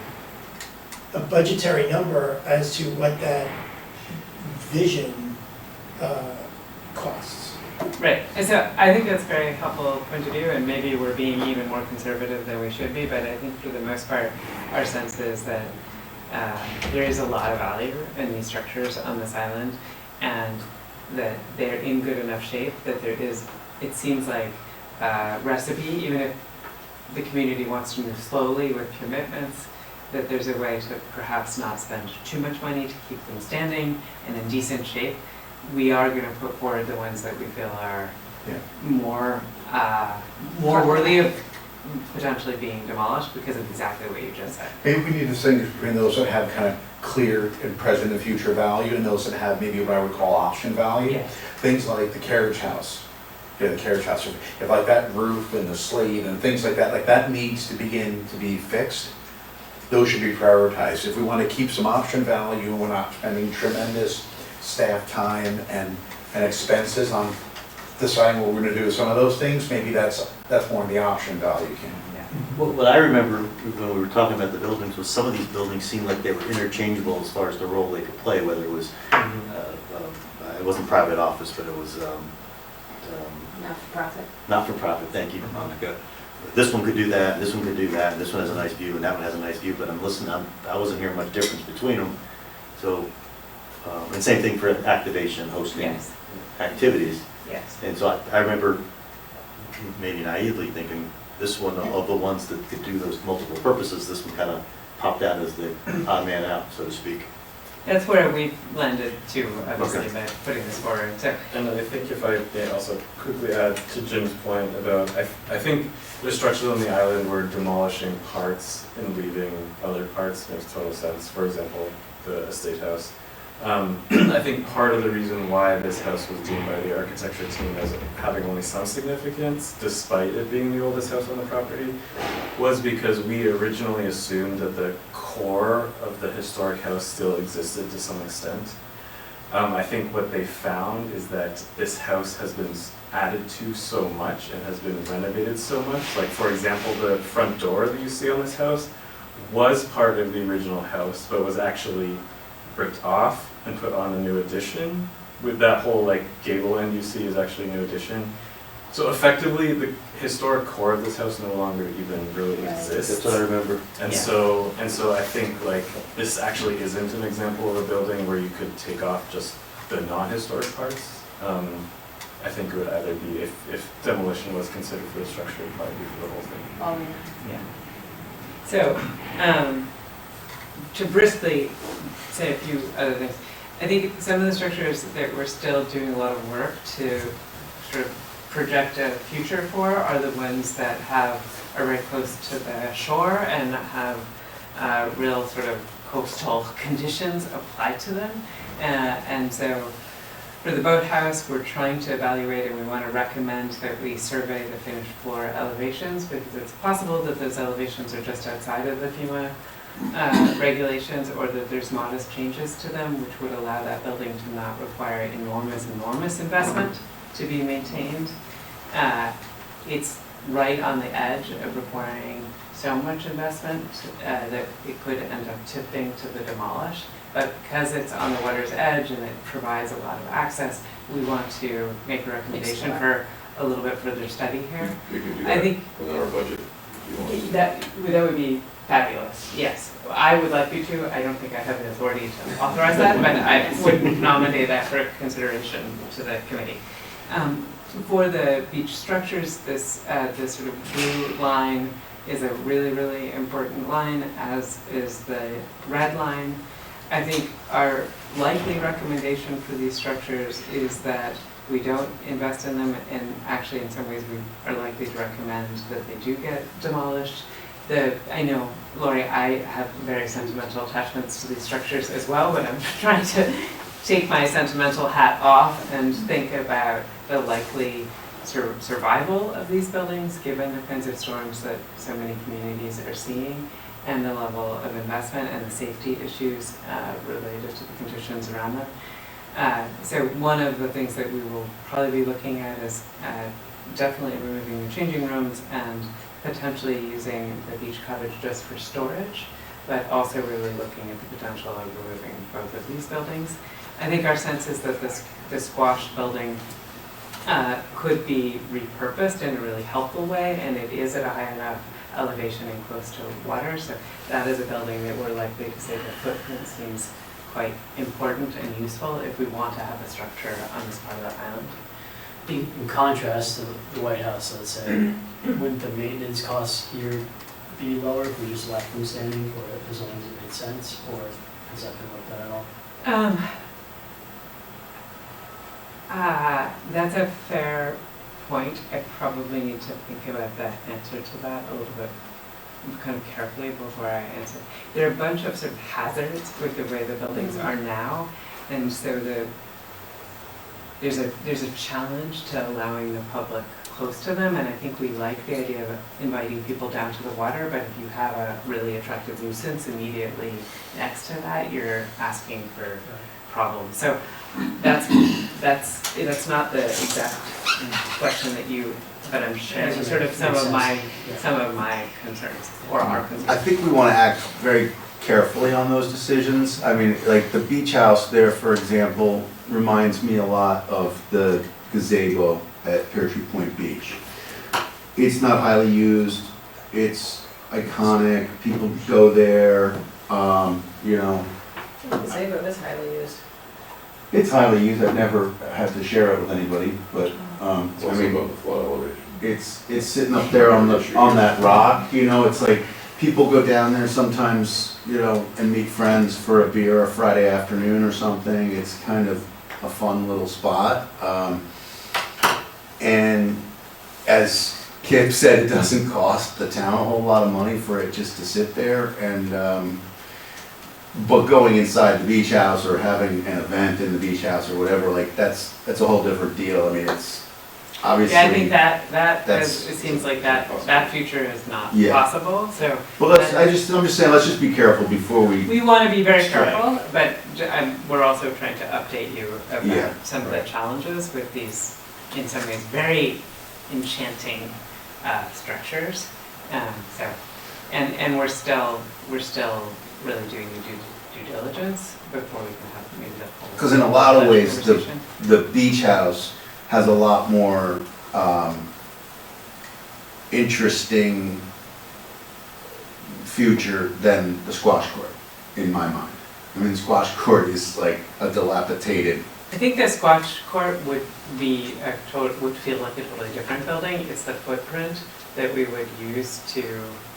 F: a budgetary number as to what that vision costs.
E: Right, and so I think that's a very helpful point of view, and maybe we're being even more conservative than we should be, but I think for the most part, our sense is that there is a lot of value in these structures on this island, and that they're in good enough shape that there is, it seems like a recipe, even if the community wants to move slowly with commitments, that there's a way to perhaps not spend too much money to keep them standing and in decent shape. We are going to put forward the ones that we feel are more worthy of potentially being demolished because of exactly what you just said.
C: Maybe we need to distinguish between those that have kind of clear and present and future value and those that have maybe what I would call option value.
E: Yes.
C: Things like the carriage house. The carriage house, if like that roof and the slate and things like that needs to begin to be fixed, those should be prioritized. If we want to keep some option value and we're not spending tremendous staff time and expenses on deciding what we're going to do with some of those things, maybe that's more in the option value camp.
I: What I remember when we were talking about the buildings, was some of these buildings seemed like they were interchangeable as far as the role they could play, whether it was, it wasn't private office, but it was
A: Not-for-profit.
I: not-for-profit, thank you, Monica. This one could do that, this one could do that, and this one has a nice view, and that one has a nice view, but I'm listening, I wasn't hearing much difference between them. So, and same thing for activation, hosting
E: Yes,
I: activities.
E: yes.
I: And so I remember maybe naively thinking, this one of the ones that could do those multiple purposes, this one kind of popped out as the odd man out, so to speak.
E: That's where we've landed too, obviously,
I: Okay.
E: by putting this forward. So,
J: And I think if I may also quickly add to Jim's point about, I think the structures on the island were demolishing parts and leaving other parts makes total sense. For example, the estate house. I think part of the reason why this house was deemed by the architecture team as having only some significance, despite it being the oldest house on the property, was because we originally assumed that the core of the historic house still existed to some extent. I think what they found is that this house has been added to so much and has been renovated so much. Like, for example, the front door that you see on this house was part of the original house, but was actually ripped off and put on a new addition. With that whole like gable end you see is actually a new addition. So effectively, the historic core of this house no longer even really exists.
I: That's what I remember.
J: And
E: Yeah.
J: so I think like this actually isn't an example of a building where you could take off just the non-historic parts. I think it would either be, if demolition was considered for the structure, it would probably be for the whole thing.
A: All in.
E: yeah. So, to briskly say a few other things, I think some of the structures that we're still doing a lot of work to sort of project a future for are the ones that are very close to the shore and have real sort of coastal conditions applied to them. And so for the boathouse, we're trying to evaluate and we want to recommend that we survey the finished floor elevations because it's possible that those elevations are just outside of the FEMA regulations or that there's modest changes to them which would allow that building to not require enormous investment to be maintained. It's right on the edge of requiring so much investment that it could end up tipping to the demolish. But because it's on the water's edge and it provides a lot of access, we want to make a recommendation for a little bit further study here.
L: We can do
E: I
L: that
E: think
L: within our budget. if you want us to.
E: that would be fabulous, yes. I would like you to, I don't think I have the authority to authorize that, but I would nominate that for consideration to the committee. For the beach structures, this sort of blue line is a really important line, as is the red line. I think our likely recommendation for these structures is that we don't invest in them, and actually in some ways we are likely to recommend that they do get demolished. I know, Lori, I have very sentimental attachments to these structures as well, but I'm trying to take my sentimental hat off and think about the likely survival of these buildings, given the kinds of storms that so many communities are seeing, and the level of investment and the safety issues related to the conditions around them. So one of the things that we will probably be looking at is definitely removing the changing rooms and potentially using the beach cottage just for storage, but also really looking at the potential of removing both of these buildings. I think our sense is that this squashed building could be repurposed in a really helpful way, and it is at a high enough elevation and close to water, so that is a building that we're likely to say the footprint seems quite important and useful if we want to have a structure on this part of the island.
K: In contrast to the White House, let's say, wouldn't the maintenance costs here be lower if we just left them standing for it, as long as it made sense, or has that been looked at all?
E: That's a fair point. I probably need to think about the answer to that a little bit kind of carefully before I answer. There are a bunch of sort of hazards with the way the buildings are now, and so there's a challenge to allowing the public close to them, and I think we like the idea of inviting people down to the water, but if you have a really attractive nuisance immediately next to that, you're asking for problems. So that's not the exact question that I'm sharing, sort of some of my concerns, or our concerns.
B: I think we want to act very carefully on those decisions. I mean, like the beach house there, for example, reminds me a lot of the gazebo at Pear Tree Point Beach. It's not highly used, it's iconic, people go there, you know.
H: The gazebo is highly used.
B: It's highly used, I've never had to share it with anybody, but,
L: It's
B: I
L: also
B: mean,
L: above the flood elevation.
B: it's sitting up there on that rock, you know, it's like, people go down there sometimes, you know, and meet friends for a beer a Friday afternoon or something, it's kind of a fun little spot. And as Kip said, it doesn't cost the town a whole lot of money for it just to sit there, and, but going inside the beach house or having an event in the beach house or whatever, like, that's a whole different deal, I mean, it's obviously.
E: Yeah, I think that
B: that's-
E: it seems like that future is not
B: Yeah.
E: possible, so.
B: Well, I'm just saying, let's just be careful before we.
E: We want to be very
B: Right.
E: careful, but we're also trying to update you
B: Yeah,
E: about some of the challenges with these, in some ways, very enchanting structures. So, and we're still really doing the due diligence before we can have maybe the full.
B: Because in a lot of ways,
E: conversation.
B: the beach house has a lot more interesting future than the squash court, in my mind. I mean, the squash court is like a dilapidated.
E: I think the squash court would feel like a totally different building. It's the footprint that we would use to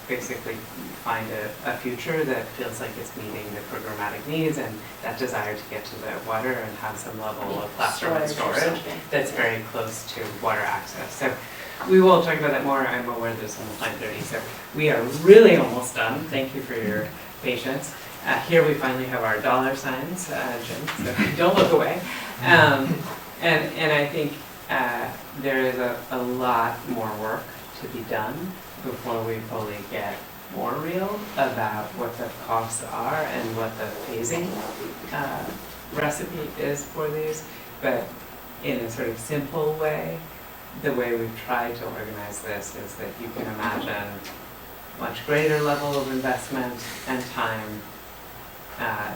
E: basically find a future that feels like it's meeting the programmatic needs and that desire to get to the water and have some level of classroom and
A: Storage or
E: storage
A: something.
E: that's very close to water access. So we will talk about that more. I'm aware there's almost 9:30, so we are really almost done. Thank you for your patience. Here we finally have our dollar signs, Jim, so don't look away. And I think there is a lot more work to be done before we fully get more real about what the costs are and what the phasing recipe is for these. But in a sort of simple way, the way we've tried to organize this is that you can imagine much greater level of investment and time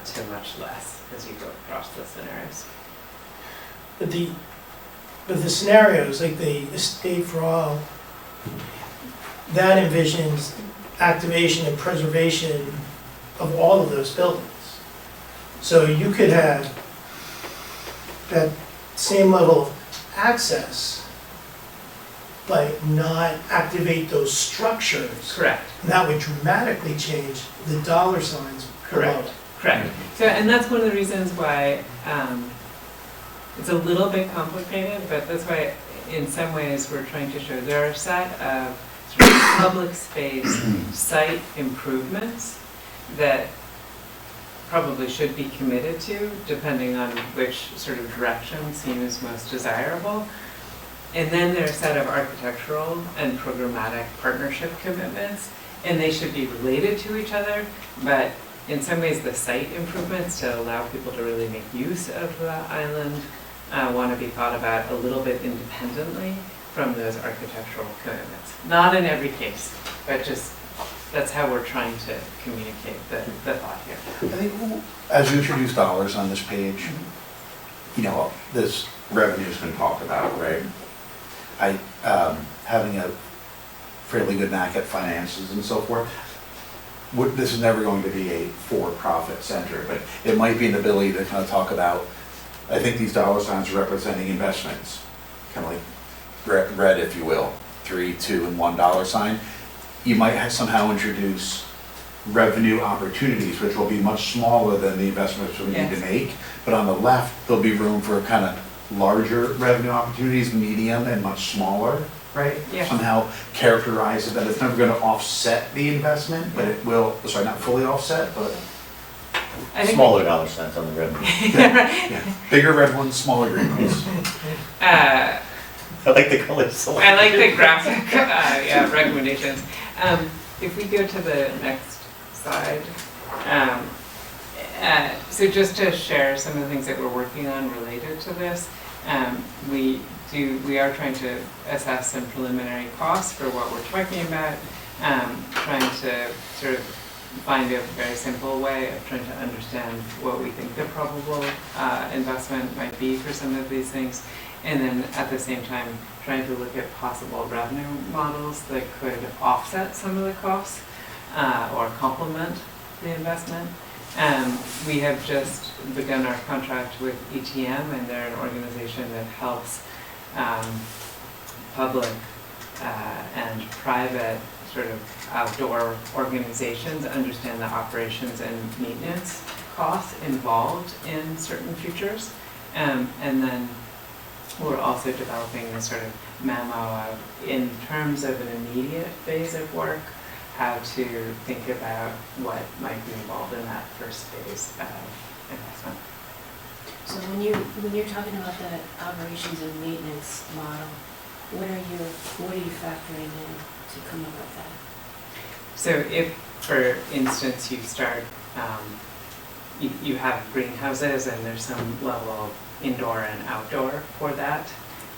E: to much less as you go across the scenarios.
F: But the scenarios, like the estate for all, that envisions activation and preservation of all of those buildings. So you could have that same level of access, but not activate those structures.
E: Correct.
F: And that would dramatically change the dollar signs below
E: Correct.
F: it.
E: Correct. So, and that's one of the reasons why it's a little bit complicated, but that's why in some ways we're trying to show there are a set of sort of public space site improvements that probably should be committed to, depending on which sort of direction seems most desirable. And then there are a set of architectural and programmatic partnership commitments, and they should be related to each other, but in some ways the site improvements to allow people to really make use of the island want to be thought about a little bit independently from those architectural commitments. Not in every case, but just that's how we're trying to communicate the thought here.
C: I think as you introduce dollars on this page, you know, this revenue's been talked about, right? Having a fairly good knack at finances and so forth, this is never going to be a for-profit center, but it might be an ability to kind of talk about, I think these dollar signs are representing investments, kind of like red, if you will, 3, 2, and $1 You might have somehow introduce revenue opportunities, which will be much smaller than the investments we need to make. But on the left, there'll be room for kind of larger revenue opportunities, medium and much smaller, right?
E: Yeah.
C: Somehow characterize it that it's never going to offset the investment, but it will, sorry, not fully offset, but
E: I think
I: Smaller dollar signs on the revenue.
C: yeah. Bigger red ones, smaller green ones.
I: I like the colors.
E: I like the graphic recommendations. If we go to the next slide. So just to share some of the things that we're working on related to this, we we are trying to assess some preliminary costs for what we're talking about, trying to sort of find a very simple way of trying to understand what we think the probable investment might be for some of these things. And then at the same time, trying to look at possible revenue models that could offset some of the costs or complement the investment. We have just begun our contract with ETM, and they're an organization that helps public and private sort of outdoor organizations understand the operations and maintenance costs involved in certain features. And then we're also developing a sort of memo of, in terms of an immediate phase of work, how to think about what might be involved in that first phase of investment.
A: So when you're talking about the operations and maintenance model, what are you factoring in to come up with that?
E: So if, for instance, you start, you have greenhouses and there's some level of indoor and outdoor for that,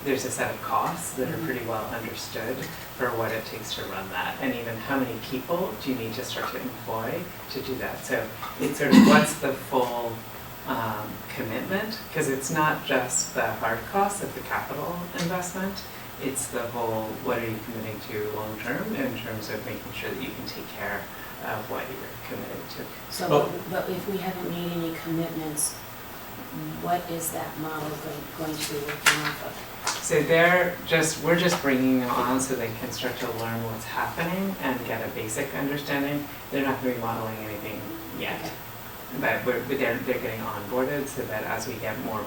E: there's a set of costs that are pretty well understood for what it takes to run that, and even how many people do you need to start to employ to do that. So it's sort of what's the full commitment, because it's not just the hard costs of the capital investment, it's the whole, what are you committing to long term in terms of making sure that you can take care of what you're committed to.
A: So, but if we haven't made any commitments, what is that model going to be working off of?
E: So we're just bringing them on so they can start to learn what's happening and get a basic understanding. They're not going to be modeling anything yet,
A: Okay.
E: but they're getting onboarded so that as we get more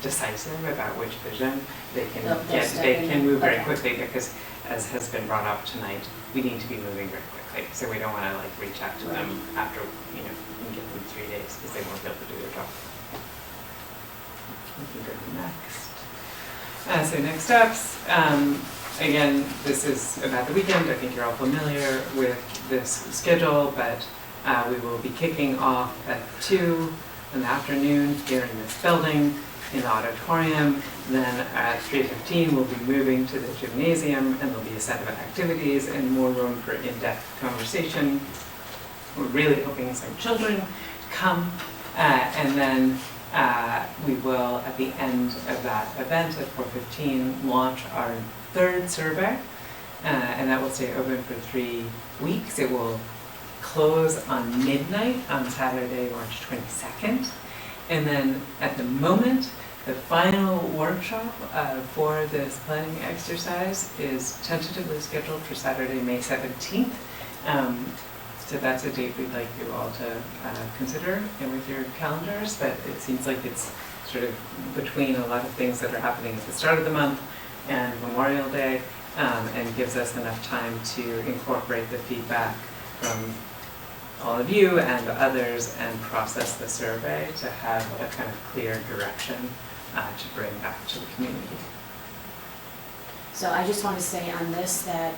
E: decisive about which vision, they can move very quickly, because as has been brought up tonight, we need to be moving very quickly. So we don't want to like reach out to them after, and give them 3 days because they won't be able to do their job. We can go to next. So next steps, again, this is about the weekend. I think you're all familiar with this schedule, but we will be kicking off at 2 in the afternoon here in this building in the auditorium. Then at 3:15 we'll be moving to the gymnasium, and there'll be a set of activities and more room for in-depth conversation. We're really hoping some children come, and then we will, at the end of that event at 4:15, launch our third survey, and that will stay open for 3 weeks. It will close on midnight on Saturday, March 22nd. And then at the moment, the final workshop for this planning exercise is tentatively scheduled for Saturday, May 17th. So that's a date we'd like you all to consider with your calendars, but it seems like it's sort of between a lot of things that are happening at the start of the month and Memorial Day, and gives us enough time to incorporate the feedback from all of you and others and process the survey to have a kind of clear direction to bring back to the community.
A: So I just want to say on this that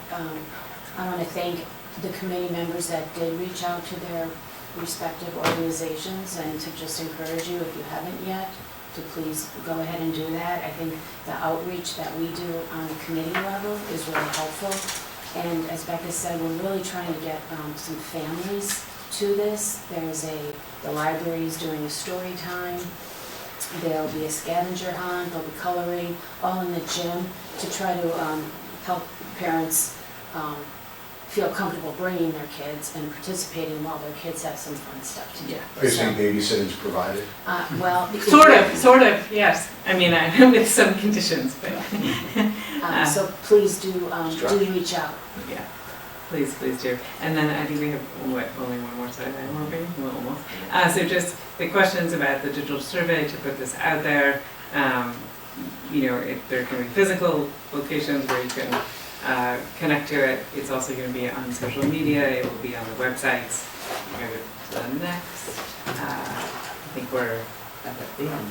A: I want to thank the committee members that did reach out to their respective organizations, and to just encourage you, if you haven't yet, to please go ahead and do that. I think the outreach that we do on the committee level is really helpful. And as Becca said, we're really trying to get some families to this. The library is doing a story time. There'll be a scavenger hunt, there'll be coloring, all in the gym, to try to help parents feel comfortable bringing their kids and participating while their kids have some fun stuff to do.
C: Are you saying babysitting's provided?
A: Well,
E: Sort of, yes. I mean, with some conditions, but.
A: So please do reach out.
E: Yeah, please do. And then I think we have, only one more slide, maybe? Well, almost. So just the questions about the digital survey, to put this out there. If there can be physical locations where you can connect to it. It's also going to be on social media. It will be on the websites. Go to the next. I think we're at the end.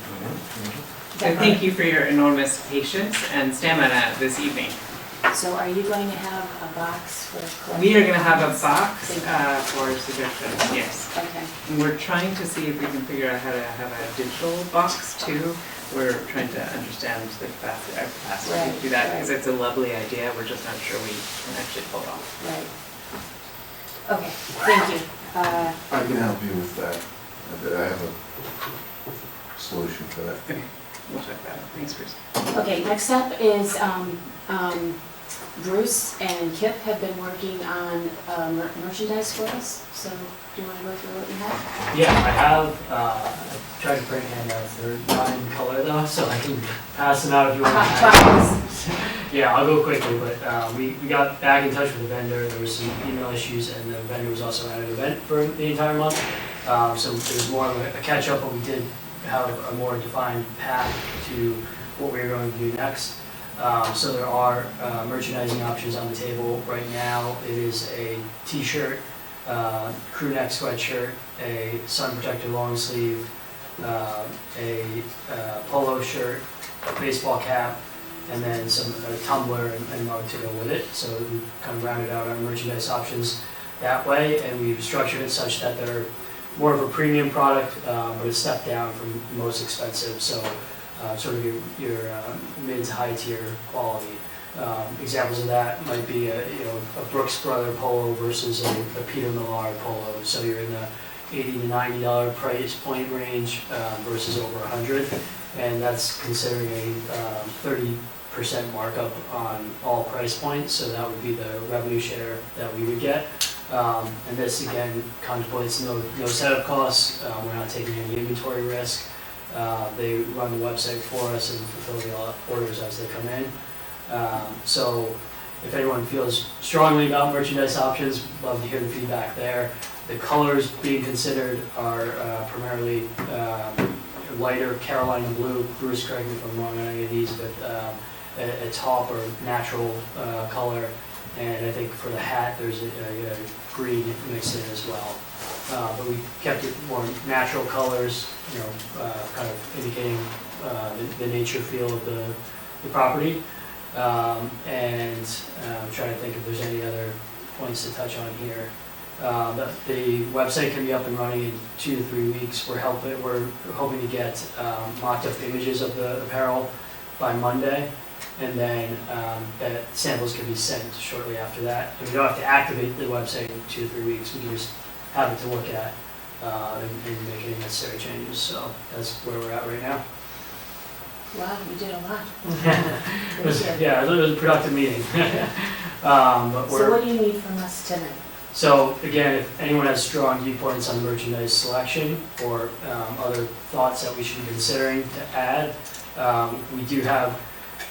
E: So thank you for your enormous patience and stamina this evening.
A: So are you going to have a box for collection?
E: We are going to have a box for suggestions, yes.
A: Okay.
E: And we're trying to see if we can figure out how to have a digital box too,
K: we're trying to understand the capacity, our capacity
A: Right,
K: to do that, because
A: right.
K: it's a lovely idea, we're just not sure we can actually pull it off.
A: Right. Okay, thank you.
B: I can help you with that. I have a solution for that.
K: Okay, we'll check that out. Thanks, Bruce.
A: Okay, next up is, Bruce and Kip have been working on merchandise for us, so do you want to go through what you have?
K: Yeah, I have, I tried to print handouts, they're not in color though, so I can pass them out if you want.
A: Promise.
K: Yeah, I'll go quickly, but we got back in touch with the vendor, there was some email issues, and the vendor was also at an event for the entire month. So there's more of a catch-up, but we did have a more defined path to what we were going to do next. So there are merchandising options on the table right now. It is a t-shirt, crew neck sweatshirt, a sun protector long sleeve, a polo shirt, a baseball cap, and then a tumbler and mug to go with it. So we've kind of rounded out our merchandise options that way, and we've structured it such that they're more of a premium product, but a step down from the most expensive. So sort of your mid to high tier quality. Examples of that might be a Brooks Brother polo versus a Peter Millar polo. So you're in the $80 to $90 price point range versus over $100, and that's considering a 30% markup on all price points. So that would be the revenue share that we would get. And this again contemplates no setup costs. We're not taking any inventory risk. They run the website for us and fulfill the orders as they come in. So if anyone feels strongly about merchandise options, love to hear the feedback there. The colors being considered are primarily lighter Carolina blue. Bruce, correct me if I'm wrong on any of these, but a taupe or natural color. And I think for the hat, there's a green mixed in as well. But we kept it more natural colors, kind of indicating the nature feel of the property. And I'm trying to think if there's any other points to touch on here. The website can be up and running in 2 to 3 weeks. We're hoping to get mocked up images of the apparel by Monday. And then that samples can be sent shortly after that. And we don't have to activate the website in 2 to 3 weeks. We can just have it to look at and make any necessary changes. So that's where we're at right now.
A: Wow, you did a lot.
K: It was a productive meeting. But
A: So what do you need from us tonight?
K: So again, if anyone has strong viewpoints on merchandise selection or other thoughts that we should be considering to add, we do have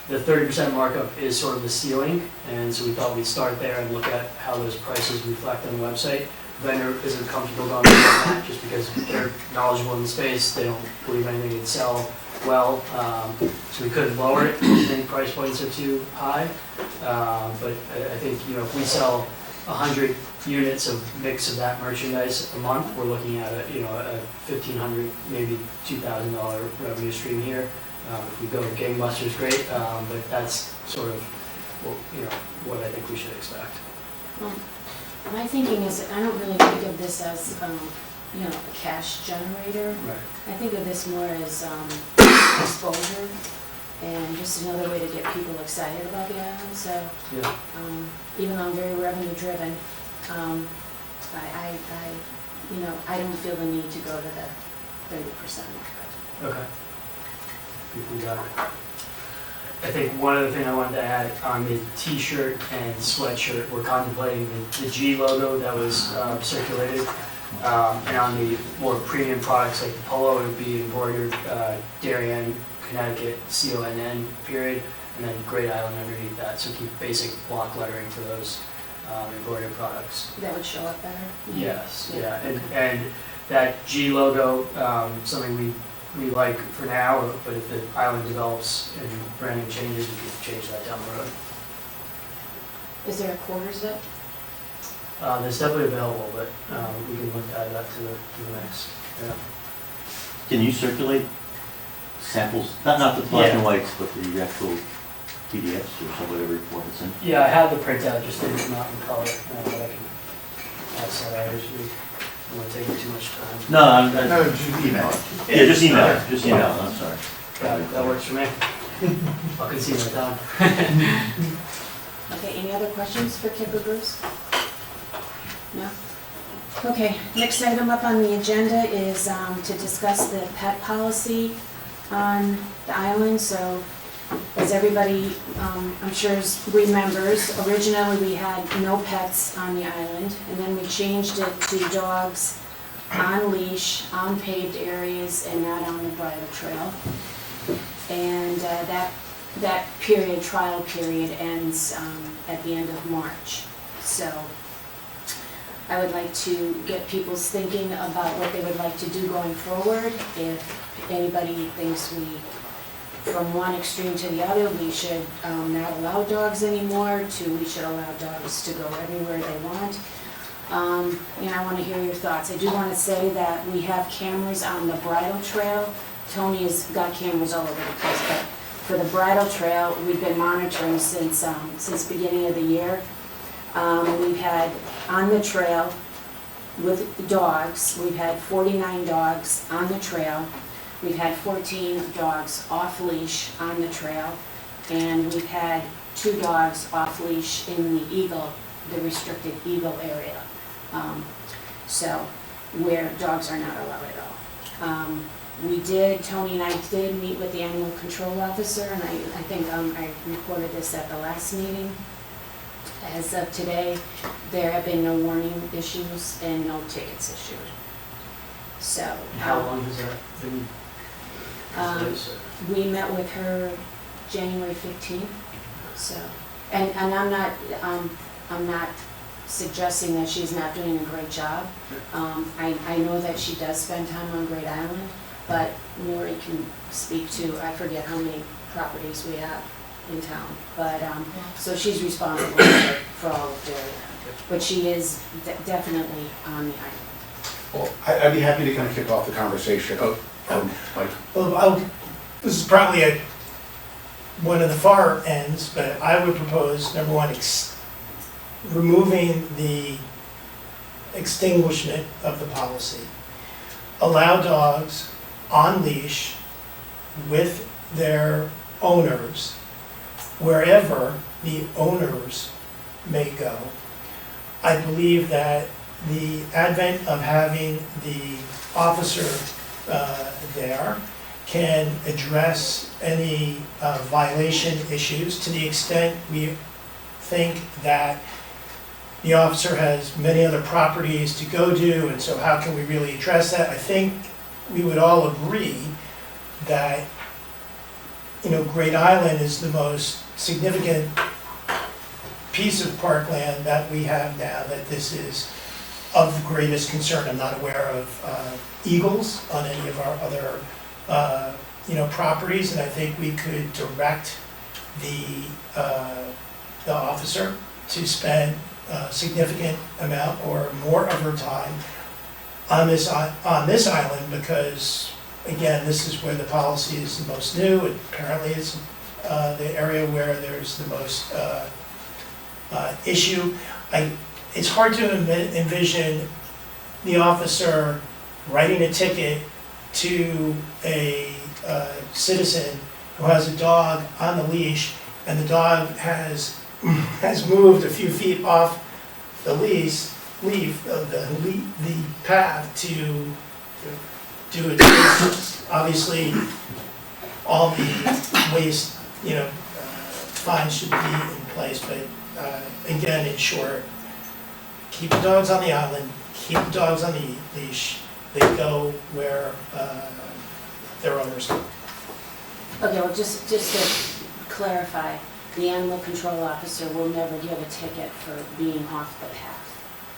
K: the 30% markup is sort of the ceiling, and so we thought we'd start there and look at how those prices reflect on the website. Vendor isn't comfortable going beyond that just because they're knowledgeable in the space, they don't believe anything would sell well, so we could lower it if we think price points are too high. But I think if we sell 100 units of mix of that merchandise a month, we're looking at a $1,500, maybe $2,000 revenue stream here. If we go gangbusters, great, but that's sort of what I think we should expect.
A: Well, my thinking is, I don't really think of this as, a cash generator.
K: Right.
A: I think of this more as exposure and just another way to get people excited about the island. So
K: Yeah.
A: even though I'm very revenue driven, I don't feel the need to go to the 30% markup.
K: Okay. We got it. I think one other thing I wanted to add on the t-shirt and sweatshirt, we're contemplating the G logo that was circulated. And on the more premium products like the polo, it would be embroidered Darien, Connecticut, CONN period, and then Great Island underneath that. So keep basic block lettering for those embroidered products.
A: That would show up better?
K: Yes, yeah, and that G logo, something we like for now, but if the island develops and branding changes, we can change that down the road.
A: Is there a quarter zip?
K: It's definitely available, but we can look at that to the mix. Yeah.
I: Can you circulate samples, not the black and
K: Yeah.
I: whites, but the actual PDFs or some whatever form it's in?
K: Yeah, I have the printout, just not in color, but I can pass that out as we don't want to take too much time.
I: No,
C: No, just email it.
I: yeah, just email it, I'm sorry.
K: That works for me. I'll concede my time.
A: Okay, any other questions for Kip or Bruce? No? Okay, next item up on the agenda is to discuss the pet policy on the island. So as everybody, I'm sure remembers, originally we had no pets on the island, and then we changed it to dogs on leash, on paved areas, and not on the bridle trail. And that trial period ends at the end of March. So I would like to get people's thinking about what they would like to do going forward. If anybody thinks from one extreme to the other, we should not allow dogs anymore, to we should allow dogs to go everywhere they want. I want to hear your thoughts. I do want to say that we have cameras on the bridle trail. Tony has got cameras all over the place, but for the bridle trail, we've been monitoring since beginning of the year. We've had on the trail with the dogs, we've had 49 dogs on the trail. We've had 14 dogs off leash on the trail, and we've had 2 dogs off leash in the restricted eagle area. So where dogs are not allowed at all. Tony and I did meet with the animal control officer, and I think I reported this at the last meeting. As of today, there have been no warning issues and no tickets issued. So.
K: How long has that been?
A: We met with her January 15th, so, and I'm not suggesting that she's not doing a great job. I know that she does spend time on Great Island, but Nori can speak to, I forget how many properties we have in town, but, so she's responsible for all of Darien, but she is definitely on the island.
C: Well, I'd be happy to kind of kick off the conversation. Mike.
F: Well, this is probably one of the far ends, but I would propose, number one, removing the extinguishment of the policy. Allow dogs on leash with their owners wherever the owners may go. I believe that the advent of having the officer there can address any violation issues to the extent we think that the officer has many other properties to go to, and so how can we really address that? I think we would all agree that, Great Island is the most significant piece of parkland that we have now, that this is of the greatest concern. I'm not aware of eagles on any of our other properties, and I think we could direct the officer to spend a significant amount or more of her time on this island, because again, this is where the policy is the most new. It apparently is the area where there's the most issue. It's hard to envision the officer writing a ticket to a citizen who has a dog on the leash, and the dog has moved a few feet off the the path to do its business. Obviously, all the waste, fines should be in place, but again, in short, keep the dogs on the island, keep the dogs on the leash. They go where their owners go.
A: Okay, well, just to clarify, the animal control officer will never give a ticket for being off the path.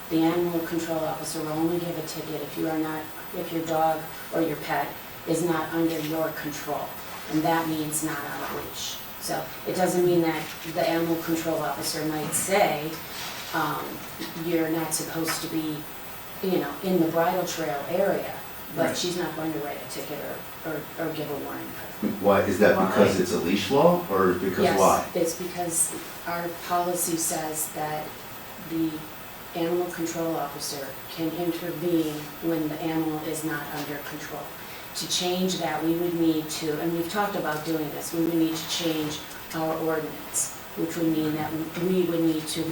A: The animal control officer will only give a ticket if your dog or your pet is not under your control, and that means not on a leash. So it doesn't mean that the animal control officer might say, you're not supposed to be, in the bridle trail area, but
C: Right.
A: she's not going to write a ticket or give a warning for that.
G: Why, is that because it's a leash law, or because why?
A: Yes, it's because our policy says that the animal control officer can intervene when the animal is not under control. to change that, we would need to, and we've talked about doing this, we would need to change our ordinance, which would mean that we would need to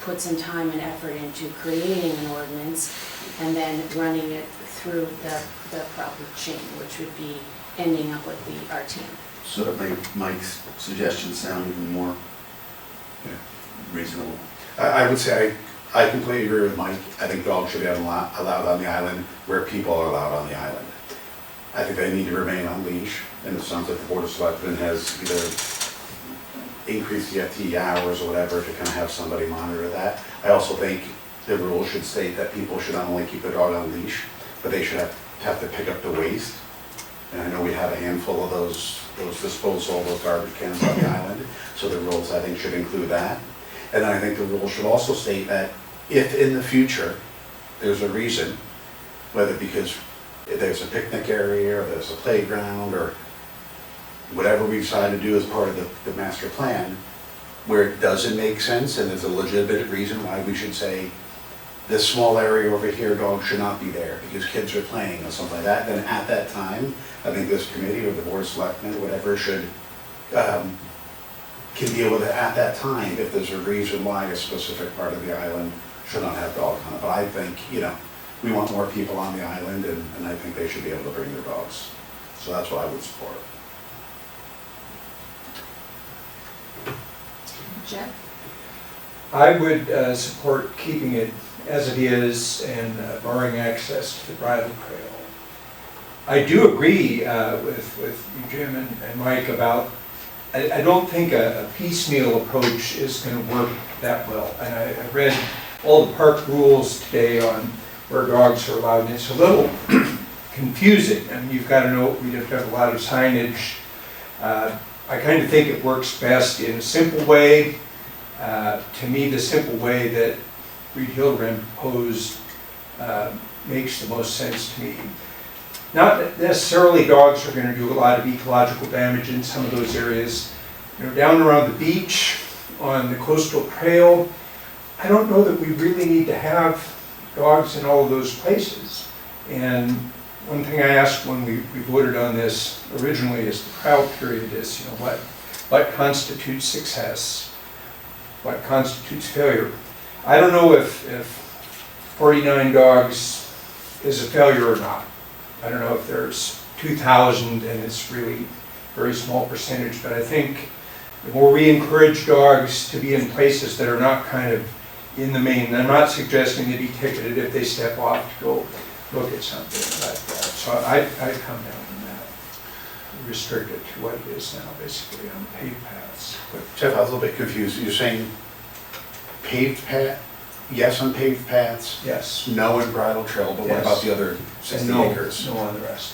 A: put some time and effort into creating an ordinance and then running it through the proper chain, which would be ending up with the RTM.
B: So that made Mike's suggestion sound even more reasonable.
C: I would say I completely agree with Mike. I think dogs should be allowed on the island where people are allowed on the island. I think they need to remain on leash, and it sounds like the Board of Selectmen has either increased the FTE hours or whatever to kind of have somebody monitor that. I also think the rule should state that people should not only keep their dog on leash, but they should have to pick up the waste. And I know we have a handful of those disposal, those garbage cans on the island, so the rules, I think, should include that. And then I think the rule should also state that if in the future, there's a reason, whether because there's a picnic area, or there's a playground, or whatever we decide to do as part of the master plan, where it doesn't make sense and there's a legitimate reason why we should say, this small area over here, dogs should not be there because kids are playing or something like that, then at that time, I think this committee or the Board of Selectmen, whatever, should, can deal with it at that time if there's a reason why a specific part of the island should not have dogs on it. But I think, we want more people on the island and I think they should be able to bring their dogs. So that's what I would support.
A: Jeff?
M: I would support keeping it as it is and barring access to the bridle trail. I do agree with you, Jim and Mike, about I don't think a piecemeal approach is going to work that well. And I read all the park rules today on where dogs are allowed, and it's a little confusing. I mean, you've got to know, we have to have a lot of signage. I kind of think it works best in a simple way. To me, the simple way that Reed Hildebrand proposed makes the most sense to me. Not necessarily dogs are going to do a lot of ecological damage in some of those areas. Down around the beach, on the coastal trail, I don't know that we really need to have dogs in all of those places. And one thing I asked when we voted on this originally is the trial period is, what constitutes success? What constitutes failure? I don't know if 49 dogs is a failure or not. I don't know if there's 2,000 and it's really a very small percentage, but I think the more we encourage dogs to be in places that are not kind of in the main, and I'm not suggesting they be ticketed if they step off to go look at something like that. So I'd come down on that. Restrict it to what it is now, basically on paved paths. But
C: Jeff, I was a little bit confused. You're saying paved path, yes on paved paths?
M: yes.
C: No in bridle trail, but what
M: Yes.
C: about the other
M: And
C: 60
M: no,
C: acres?
M: no on the rest.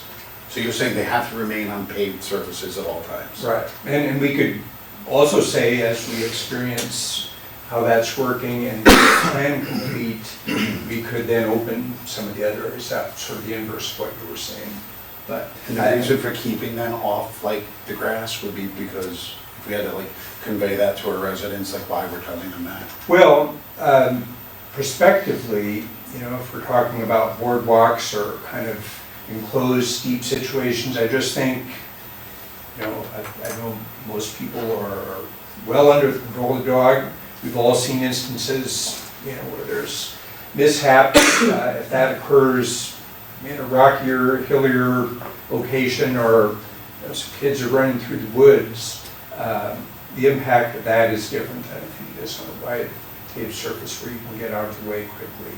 C: So you're saying they have to remain on paved surfaces at all times?
M: Right, and we could also say, as we experience how that's working and get the plan complete, we could then open some of the other areas up, sort of the inverse of what you were saying. But
C: And the reason for keeping them off, like, the grass would be because if we had to, like, convey that to our residents, like, why we're telling them that?
M: well, prospectively, if we're talking about boardwalks or kind of enclosed steep situations, I just think, I know most people are well under the control of the dog. We've all seen instances, where there's mishaps. If that occurs in a rockier, hillier location, or some kids are running through the woods, the impact of that is different than if it is on a wide paved surface where you can get out of the way quickly.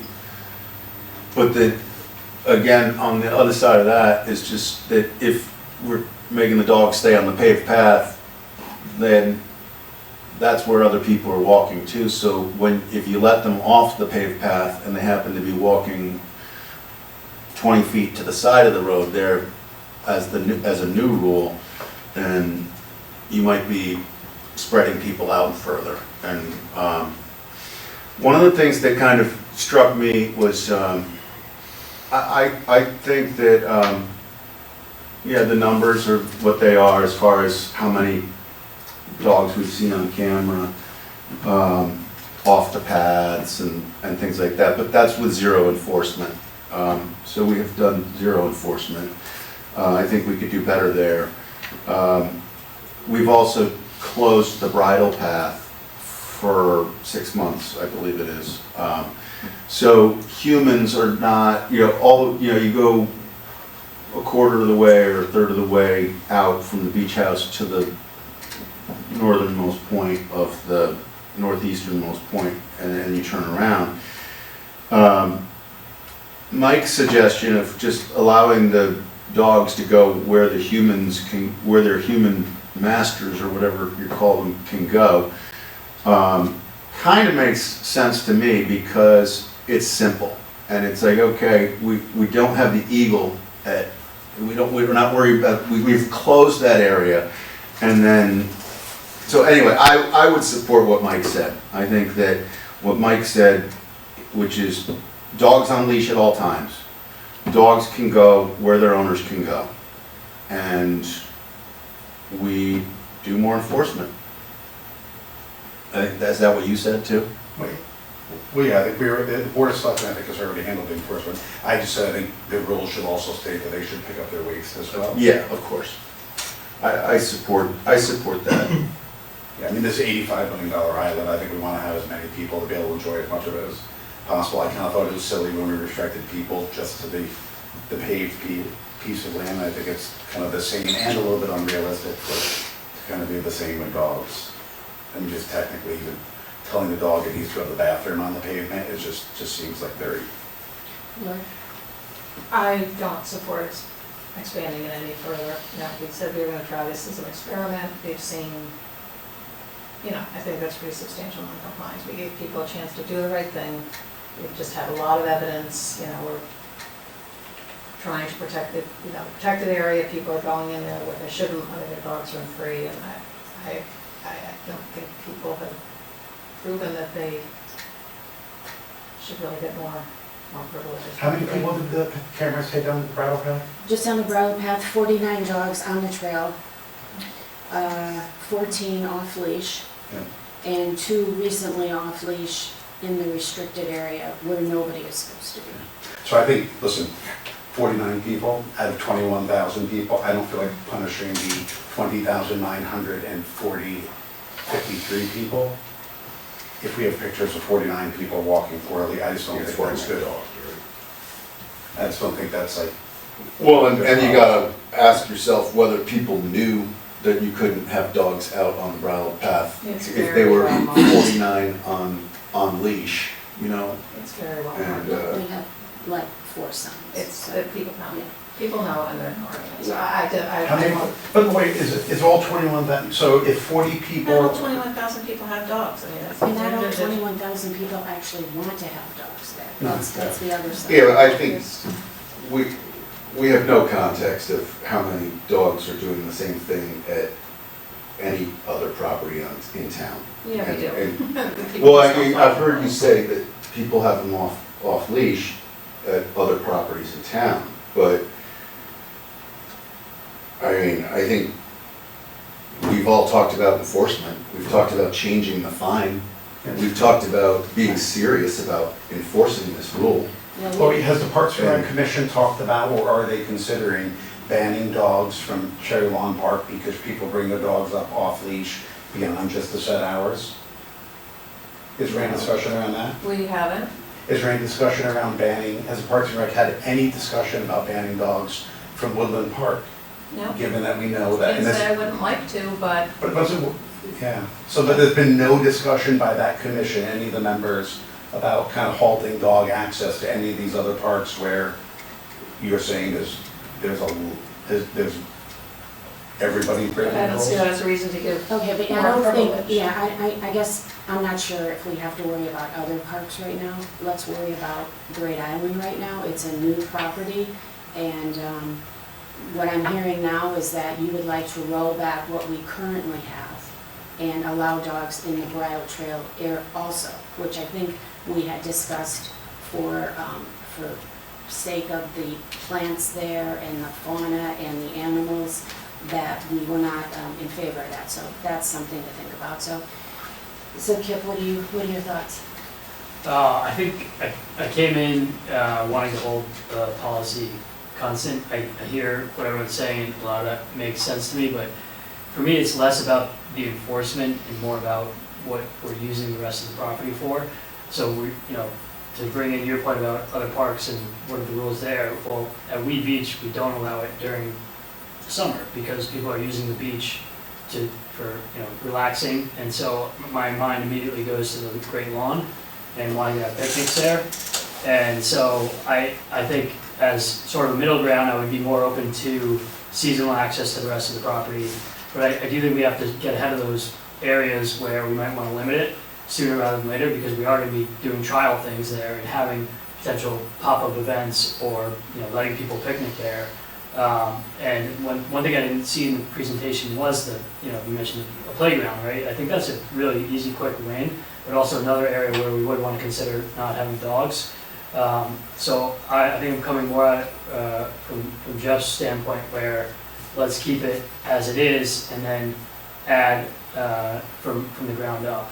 B: But again, on the other side of that is just that if we're making the dog stay on the paved path, then that's where other people are walking too. So if you let them off the paved path and they happen to be walking 20 feet to the side of the road there as a new rule, then you might be spreading people out further. And one of the things that kind of struck me was I think that the numbers are what they are as far as how many dogs we've seen on camera off the paths and things like that, but that's with zero enforcement. So we have done zero enforcement. I think we could do better there. We've also closed the bridle path for 6 months, I believe it is. So humans are not, you go a quarter of the way or a third of the way out from the beach house to the northernmost point of the northeasternmost point, and then you turn around. Mike's suggestion of just allowing the dogs to go where their human masters or whatever you call them can go, kind of makes sense to me because it's simple. And it's like, okay, we don't have the eagle we're not worried about, we've closed that area. And then, so anyway, I would support what Mike said. I think that what Mike said, which is dogs on leash at all times. Dogs can go where their owners can go. And we do more enforcement. I think is that what you said too?
C: Well, yeah, I think the Board of Selectmen, I think, has already handled the enforcement. I just said, I think the rules should also state that they should pick up their waste as well.
B: Yeah, of course. I support that.
C: Yeah, I mean, this $85 million island, I think we want to have as many people to be able to enjoy as much of it as possible. I kind of thought it was silly when we restricted people just to the paved piece of land. I think it's kind of the same and a little bit unrealistic to kind of do the same with dogs. I mean, just technically, even telling the dog it needs to go to the bathroom on the pavement, it just seems like very...
A: Lori?
H: I don't support expanding it any further. We said we were gonna try this as an experiment. We've seen, I think that's pretty substantial non-compliance. We gave people a chance to do the right thing. We've just had a lot of evidence, we're trying to protect the, protected area. People are going in there where they shouldn't, letting their dogs run free, and I don't think people have proven that they should really get more privileges.
C: How many people did the cameras take on the bridle path?
A: Just on the bridle path, 49 dogs on the trail, 14 off leash,
C: Yeah.
A: and 2 recently off leash in the restricted area where nobody is supposed to be.
C: So I think, listen, 49 people out of 21,000 people, I don't feel like punishing the 53 people. If we have pictures of 49 people walking poorly, I just don't think that's good. I just don't think that's like...
B: Well, and you gotta ask yourself whether people knew that you couldn't have dogs out on the bridle path
H: It's
B: if
H: very
B: they were
H: well marked.
B: 49 on leash,
H: It's very well
B: And,
H: marked.
A: We have like 4 signs.
H: It's, people know. People know and they're ignoring it. So I
C: How many, by the way, is all 21,000, so if 40 people...
H: Not all 21,000 people have dogs. I mean, that's...
A: And not all 21,000 people actually want to have dogs there.
C: No.
A: That's the other side.
B: Yeah, I think we have no context of how many dogs are doing the same thing at any other property in town.
H: Yeah, we do.
B: Well, I've heard you say that people have them off leash at other properties in town, but I think we've all talked about enforcement. We've talked about changing the fine. And we've talked about being serious about enforcing this rule.
A: Yeah,
C: Chloe, has the Parks and Rec Commission talked about, or are they considering banning dogs from Cherry Lawn Park because people bring their dogs up off leash beyond just the set hours? Is there any discussion around that?
H: We haven't.
C: Is there any discussion around banning, has the Parks and Rec had any discussion about banning dogs from Woodland Park?
H: No.
C: Given that we know that.
H: Didn't say I wouldn't like to, but
C: Yeah, so but there's been no discussion by that commission, any of the members, about kind of halting dog access to any of these other parks where you're saying there's everybody breaking
H: I don't see that
C: rules?
H: as a reason to give.
A: Okay, but I
H: more
A: don't think,
H: privilege.
A: I guess, I'm not sure if we have to worry about other parks right now. Let's worry about Great Island right now. It's a new property, and what I'm hearing now is that you would like to roll back what we currently have and allow dogs in the bridle trail area also, which I think we had discussed for sake of the plants there and the fauna and the animals, that we were not in favor of that. So that's something to think about. So Kip, what are your thoughts?
K: I think I came in wanting to hold the policy constant. I hear what everyone's saying, a lot of that makes sense to me, but for me, it's less about the enforcement and more about what we're using the rest of the property for. So we, to bring in your point about other parks and what are the rules there, well, at Weed Beach, we don't allow it during the summer because people are using the beach for relaxing, and so my mind immediately goes to the Great Lawn and wanting to have picnics there. And so I think as sort of a middle ground, I would be more open to seasonal access to the rest of the property. But I do think we have to get ahead of those areas where we might want to limit it sooner rather than later, because we are going to be doing trial things there and having potential pop-up events or letting people picnic there. And one thing I didn't see in the presentation was that you mentioned a playground, right? I think that's a really easy, quick win, but also another area where we would want to consider not having dogs. So I think I'm coming more at it from Jeff's standpoint, where let's keep it as it is and then add from the ground up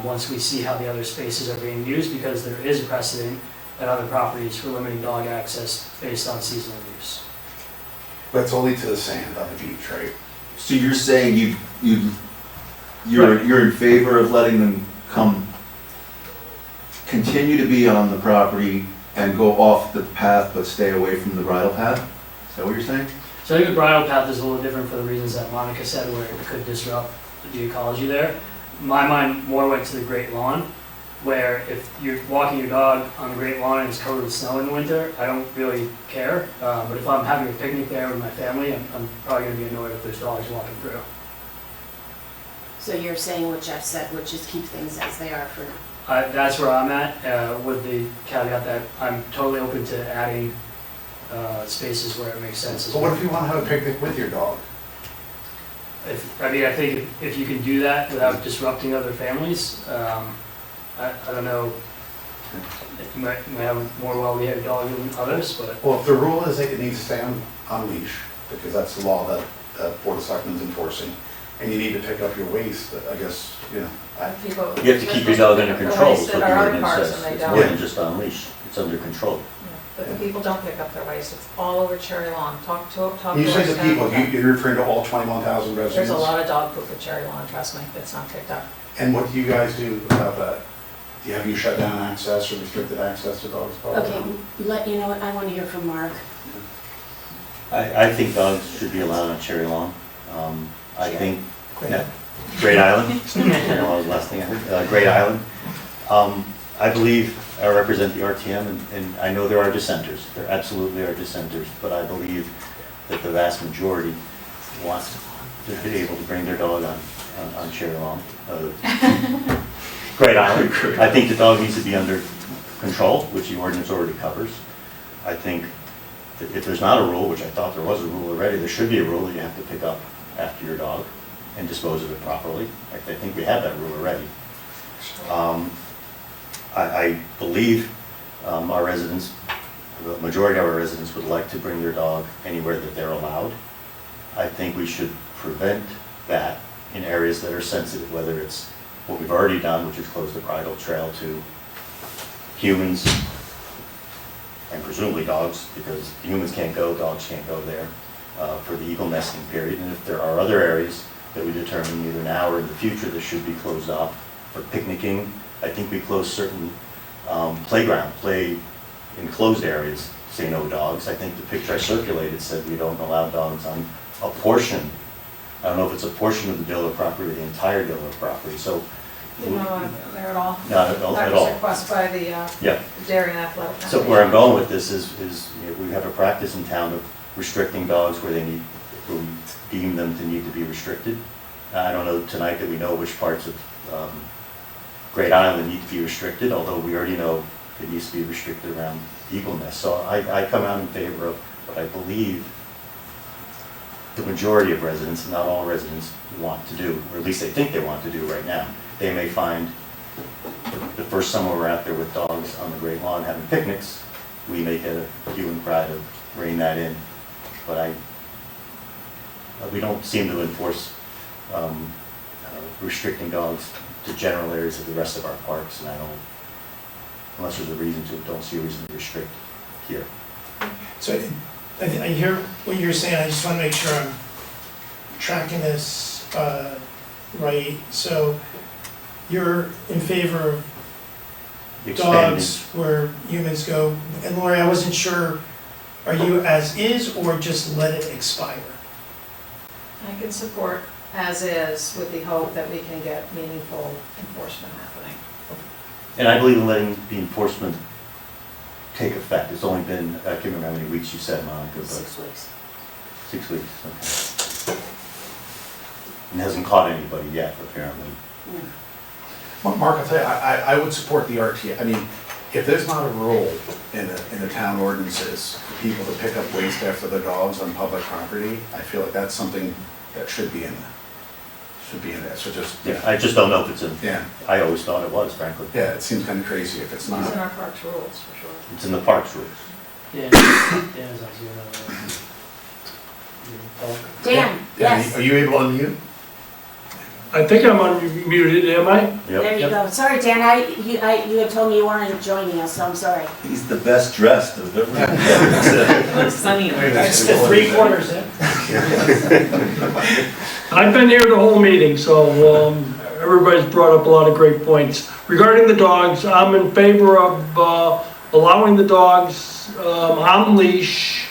K: once we see how the other spaces are being used, because there is a precedent at other properties for limiting dog access based on seasonal use.
C: But it's only to the sand on the beach, right?
G: So you're saying you're in favor of letting them continue to be on the property and go off the path but stay away from the bridle path? Is that what you're saying?
K: So I think the bridle path is a little different for the reasons that Monica said, where it could disrupt the ecology there. My mind more went to the Great Lawn, where if you're walking your dog on the Great Lawn and it's covered with snow in the winter, I don't really care. But if I'm having a picnic there with my family, I'm probably going to be annoyed if there's dogs walking through.
A: So you're saying what Jeff said, which is keep things as they are for now?
K: That's where I'm at, with the caveat that I'm totally open to adding spaces where it makes sense as
C: But
K: well.
C: what if you want to have a picnic with your dog?
K: I think if you can do that without disrupting other families, I don't know, you might have a more well-behaved dog than others, but.
C: Well, if the rule is that it needs to stay on leash, because that's the law that Board of Selectmen's enforcing, and you need to pick up your waste, I guess,
H: People-
I: You have to keep your dog under control, is
H: Waste
I: what
H: at
I: the
H: our other
I: ordinance
H: parks
I: says.
H: and they
I: It's
H: don't.
I: more than just on leash, it's under control.
H: But the people don't pick up their waste, it's all over Cherry Lawn, talk to
C: When you
H: our
C: say the
H: staff
C: people,
H: about that.
C: you're referring to all 21,000 residents?
H: There's a lot of dog poop at Cherry Lawn, trust me, that's not picked up.
C: And what do you guys do about that? Have you shut down access or restricted access to dogs?
A: Okay, what, I want to hear from Mark.
I: I think dogs should be allowed on Cherry Lawn. I
A: Sure.
I: think, Great Island, that was the last thing I heard, Great Island. I believe, I represent the RTM, and I know there are dissenters, there absolutely are dissenters, but I believe that the vast majority want to be able to bring their dog on Cherry Lawn. Great Island. I think the dog needs to be under control, which the ordinance already covers. I think that if there's not a rule, which I thought there was a rule already, there should be a rule that you have to pick up after your dog and dispose of it properly. I think we have that rule already. I believe our residents, the majority of our residents would like to bring their dog anywhere that they're allowed. I think we should prevent that in areas that are sensitive, whether it's what we've already done, which is close the bridle trail to humans and presumably dogs, because humans can't go, dogs can't go there for the eagle nesting period. And if there are other areas that we determine either now or in the future that should be closed off for picnicking, I think we close certain play enclosed areas, say no dogs. I think the picture I circulated said we don't allow dogs on a portion. I don't know if it's a portion of the Diller property or the entire Diller property, so.
H: No, they're at all.
I: Not at all.
H: That was requested by the
I: Yeah.
H: Dairy and Athletic
I: So
H: Foundation.
I: where I'm going with this is we have a practice in town of restricting dogs where we deem them to need to be restricted. I don't know tonight that we know which parts of Great Island need to be restricted, although we already know it needs to be restricted around eagle nest. So I come out in favor of what I believe the majority of residents, not all residents, want to do, or at least they think they want to do right now. They may find the first summer we're out there with dogs on the Great Lawn having picnics, we may get a hue and cry to rein that in. But we don't seem to enforce restricting dogs to general areas of the rest of our parks, and I don't, unless there's a reason to, don't see a reason to restrict here.
F: So I hear what you're saying, I just wanna make sure I'm tracking this, right. So you're in favor of
I: Expanding.
F: dogs where humans go, and Lori, I wasn't sure, are you as is or just let it expire?
H: I can support as is with the hope that we can get meaningful enforcement happening.
I: And I believe in letting the enforcement take effect. It's only been, I can't remember how many weeks you said, Monica, but
A: 6 weeks.
I: 6 weeks, okay. And hasn't caught anybody yet, apparently.
C: Well, Mark, I'll tell you, I would support the RTA. I mean, if there's not a rule in the town ordinances for people to pick up waste after their dogs on public property, I feel like that's something that should be in there. Should be in there, so just,
I: Yeah, I just don't know if it's in,
C: yeah,
I: I always thought it was, frankly.
C: yeah, it seems kind of crazy if it's
H: It's in
C: not.
H: our parks rules, for sure.
I: It's in the parks rules.
K: Dan, Dan is on Zoom.
A: Dan, yes,
C: Are you able to unmute?
N: I think I'm unmuted, am I?
I: Yep.
A: there you go. Sorry, Dan, you had told me you weren't joining us, so I'm sorry.
G: He's the best dressed of everyone.
E: It looks sunny.
F: That's the 3/4 in.
N: I've been here the whole meeting, so everybody's brought up a lot of great points. Regarding the dogs, I'm in favor of allowing the dogs on leash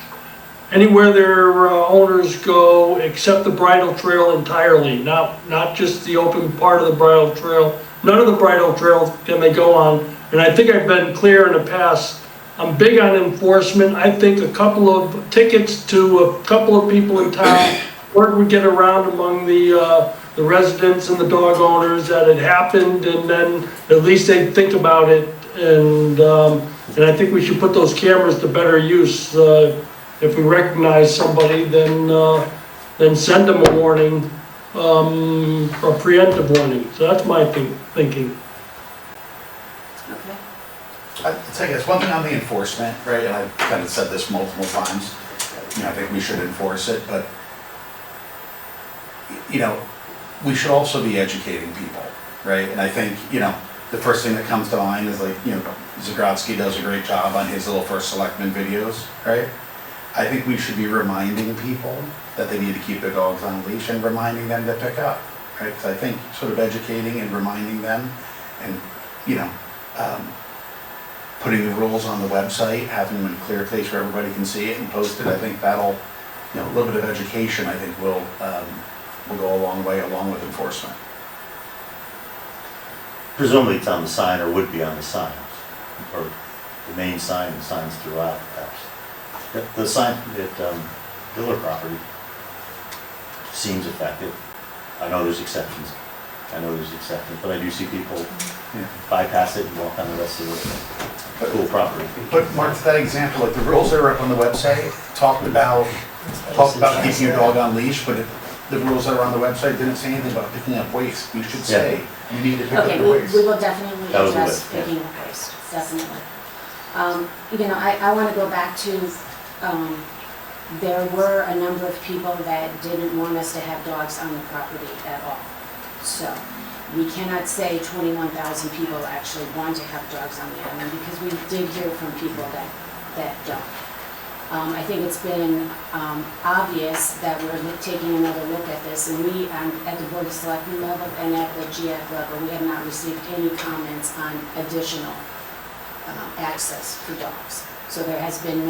N: anywhere their owners go except the bridle trail entirely, not just the open part of the bridle trail. None of the bridle trail can they go on. And I think I've been clear in the past, I'm big on enforcement. I think a couple of tickets to a couple of people in town, word would get around among the residents and the dog owners that it happened, and then at least they'd think about it. And I think we should put those cameras to better use. If we recognize somebody, then send them a warning, a preemptive warning. So that's my thinking.
A: Okay.
C: I'll tell you, there's one thing on the enforcement, right, and I've kind of said this multiple times, I think we should enforce it, but, we should also be educating people, right? And I think, the first thing that comes to mind is like, Zagrodsky does a great job on his little first selectman videos, right? I think we should be reminding people that they need to keep their dogs on a leash and reminding them to pick up, right? Because I think sort of educating and reminding them and, putting the rules on the website, having them in a clear place where everybody can see it and post it, I think that'll, a little bit of education, I think will go a long way along with enforcement.
I: Presumably it's on the sign or would be on the signs, or the main sign and signs throughout, perhaps. The sign at Diller property seems effective. I know there's exceptions, but I do see people bypass it and walk on the rest of the cool property.
C: But Mark, to that example, like the rules that are up on the website talked about keeping your dog on leash, but the rules that are on the website didn't say anything about picking up waste. We should say, you need to pick up
A: Okay,
C: your waste.
A: we will definitely
I: That was
A: address
I: good, yeah.
A: picking up waste, definitely. I want to go back to, there were a number of people that didn't want us to have dogs on the property at all. So we cannot say 21,000 people actually want to have dogs on the island, because we did hear from people that don't. I think it's been obvious that we're taking another look at this, and we, at the Board of Selectmen level and at the GF level, we have not received any comments on additional access for dogs. So there has been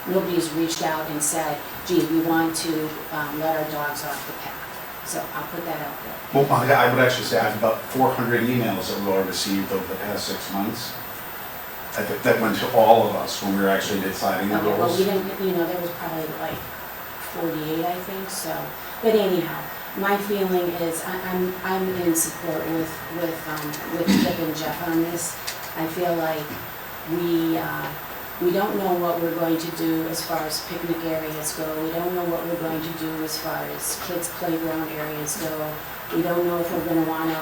A: nobody's reached out and said, gee, we want to let our dogs off the path. So I'll put that out there.
C: Well, I would actually say I have about 400 emails that Laura received over the past 6 months. I think that went to all of us when we were actually deciding the
A: Okay, well,
C: rules.
A: we didn't, there was probably like 48, I think, so. But anyhow, my feeling is, I'm in support with Kip and Jeff on this. I feel like we don't know what we're going to do as far as picnic areas go. We don't know what we're going to do as far as kids' playground areas go. We don't know if we're gonna want a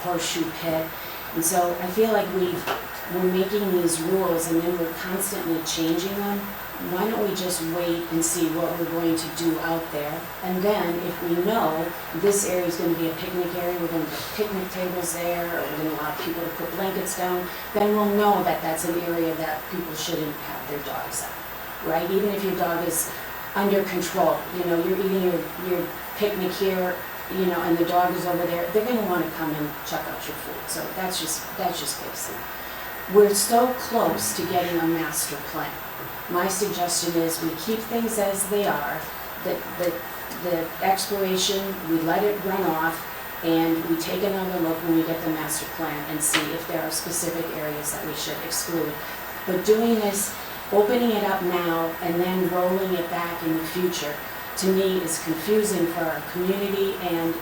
A: horseshoe pit. And so I feel like we're making these rules and then we're constantly changing them. Why don't we just wait and see what we're going to do out there? And then if we know this area is going to be a picnic area, we're going to put picnic tables there, or we're going to allow people to put blankets down, then we'll know that that's an area that people shouldn't have their dogs at. right? Even if your dog is under control, you know, you're eating your picnic here, you know, and the dog is over there, they're gonna wanna come and check out your food, so that's just basic. We're so close to getting a master plan. My suggestion is we keep things as they are, the exploration, we let it run off, and we take another look when we get the master plan and see if there are specific areas that we should exclude. But doing this, opening it up now and then rolling it back in the future, to me is confusing for our community, and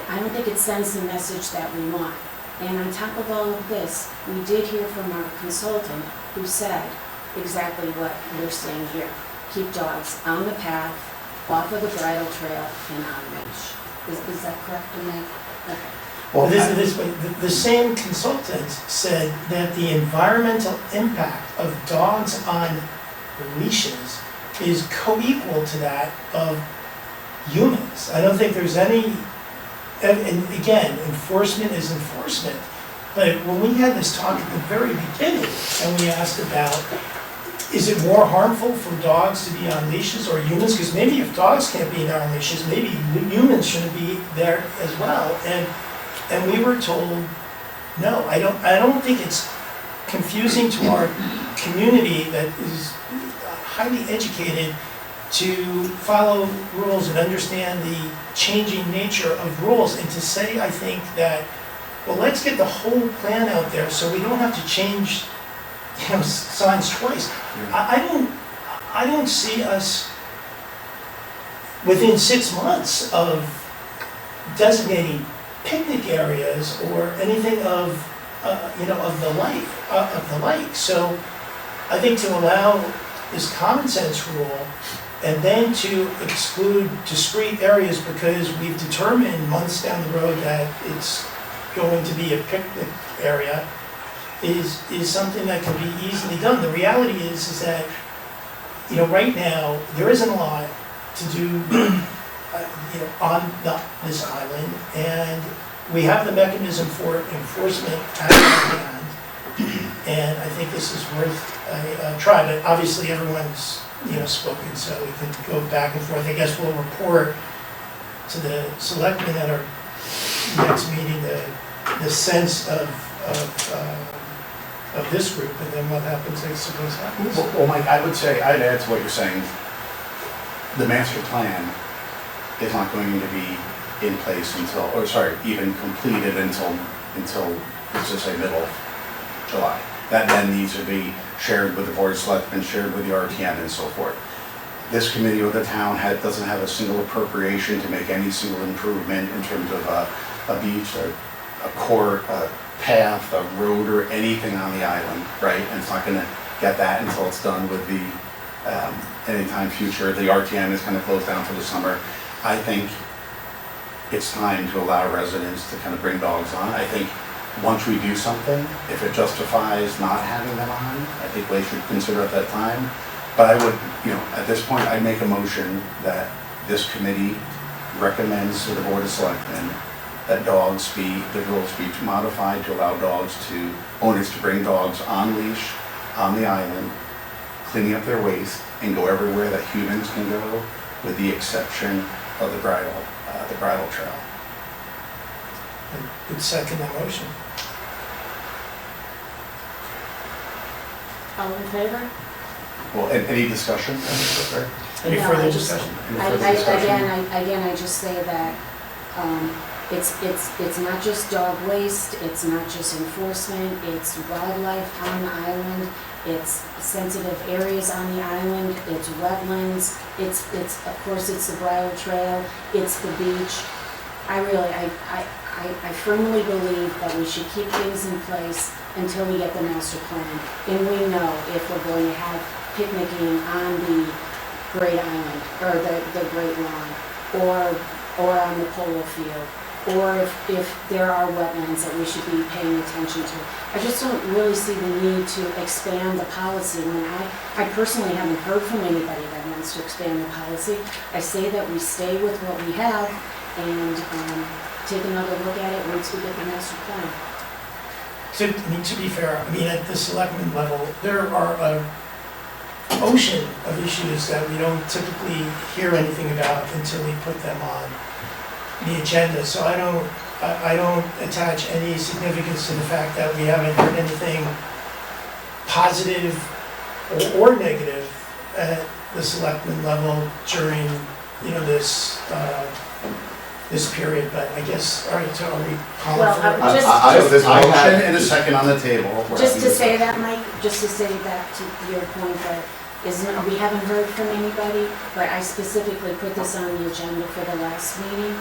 A: I don't think it sends the message that we want. And on top of all of this, we did hear from our consultant who said exactly what we're saying here. Keep dogs on the path, off of the bridle trail, and on leash. Is that correct, Meg? Okay.
C: Well,
F: The same consultant said that the environmental impact of dogs on leashes is co-equal to that of humans. I don't think there's any, and again, enforcement is enforcement. But when we had this talk at the very beginning, and we asked about, is it more harmful for dogs to be on leashes or humans? Because maybe if dogs can't be on leashes, maybe humans shouldn't be there as well. And we were told, no, I don't think it's confusing to our community that is highly educated to follow rules and understand the changing nature of rules, and to say, I think that, well, let's get the whole plan out there so we don't have to change, you know, signs twice. I don't see us within 6 months of designating picnic areas or anything of, you know, of the like. So I think to allow this common sense rule and then to exclude discrete areas because we've determined months down the road that it's going to be a picnic area is something that can be easily done. The reality is that, you know, right now, there isn't a lot to do, you know, on this island, and we have the mechanism for enforcement at hand, and I think this is worth a try. But obviously, everyone's, you know, spoken, so we can go back and forth. I guess we'll report to the selectmen at our next meeting the sense of this group, and then what happens, I suppose happens.
C: Well, Mike, I would say, I'd add to what you're saying. The master plan is not going to be in place until, or sorry, even completed until, let's just say, middle of July. That then needs to be shared with the board of selectmen, shared with the RTM and so forth. This committee or the town doesn't have a single appropriation to make any single improvement in terms of a beach, a court, a path, a road, or anything on the island, right? And it's not gonna get that until it's done with the, anytime future. The RTM is gonna close down for the summer. I think it's time to allow residents to kind of bring dogs on. I think once we do something, if it justifies not having them on, I think we should consider at that time. But I would, you know, at this point, I'd make a motion that this committee recommends to the Board of Selectmen that the rules be modified to allow owners to bring dogs on leash on the island, cleaning up their waste, and go everywhere that humans can go, with the exception of the bridle trail.
F: I would second that motion.
A: All in favor?
C: Well, any discussion?
F: Any
A: No,
F: further
A: I just-
F: discussion?
A: Again, I just say that it's not just dog waste, it's not just enforcement, it's wildlife on the island, it's sensitive areas on the island, it's wetlands, it's of course, it's the bridle trail, it's the beach. I firmly believe that we should keep things in place until we get the master plan. And we know if we're going to have picnicking on the Great Island, or the Great Lawn, or on the polo field, or if there are wetlands that we should be paying attention to. I just don't really see the need to expand the policy when I personally haven't heard from anybody that wants to expand the policy. I say that we stay with what we have and take another look at it once we get the master plan.
F: to be fair, I mean, at the selectmen level, there are a ocean of issues that we don't typically hear anything about until we put them on the agenda. So I don't attach any significance to the fact that we haven't heard anything positive or negative at the selectmen level during, this period, but I guess, all right, so are we calling
A: Well,
F: for?
C: So there's a
B: I have-
C: motion and a second on the table.
A: Just to say that, Mike, just to say that to your point that we haven't heard from anybody, but I specifically put this on the agenda for the last meeting,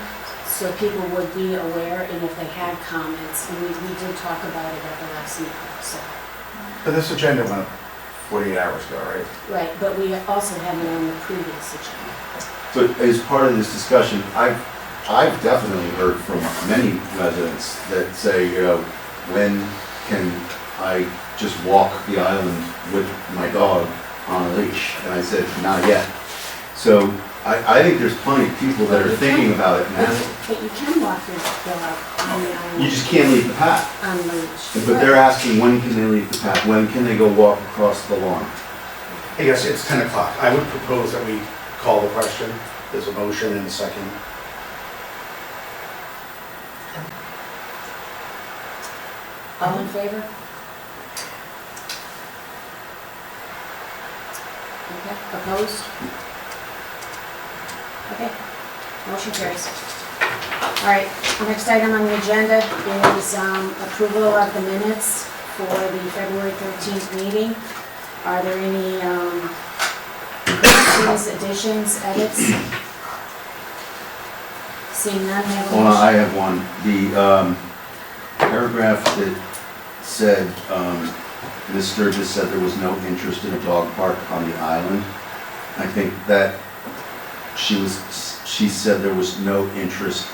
A: so people would be aware, and if they had comments, and we did talk about it at the last meeting, so.
C: But this agenda went up 48 hours ago, right?
A: Right, but we also had it on the previous agenda.
B: But as part of this discussion, I've definitely heard from many residents that say, when can I just walk the island with my dog on a leash? And I said, not yet. So I think there's plenty of people that are thinking about it now.
A: But you can walk your dog on the island.
B: You just can't leave the path.
A: On the leash.
B: But they're asking, when can they leave the path? When can they go walk across the lawn?
C: Hey guys, it's 10 o'clock. I would propose that we call the question. There's a motion and a second.
A: All in favor? Okay, opposed? Okay, motion carries. All right, our next item on the agenda is approval of the minutes for the February 13th meeting. Are there any corrections, additions, edits? Seeing none, may I have a
B: Hold on,
A: motion?
B: I have one. The paragraph that said, Ms. Sturgis said there was no interest in a dog park on the island. I think that she said there was no interest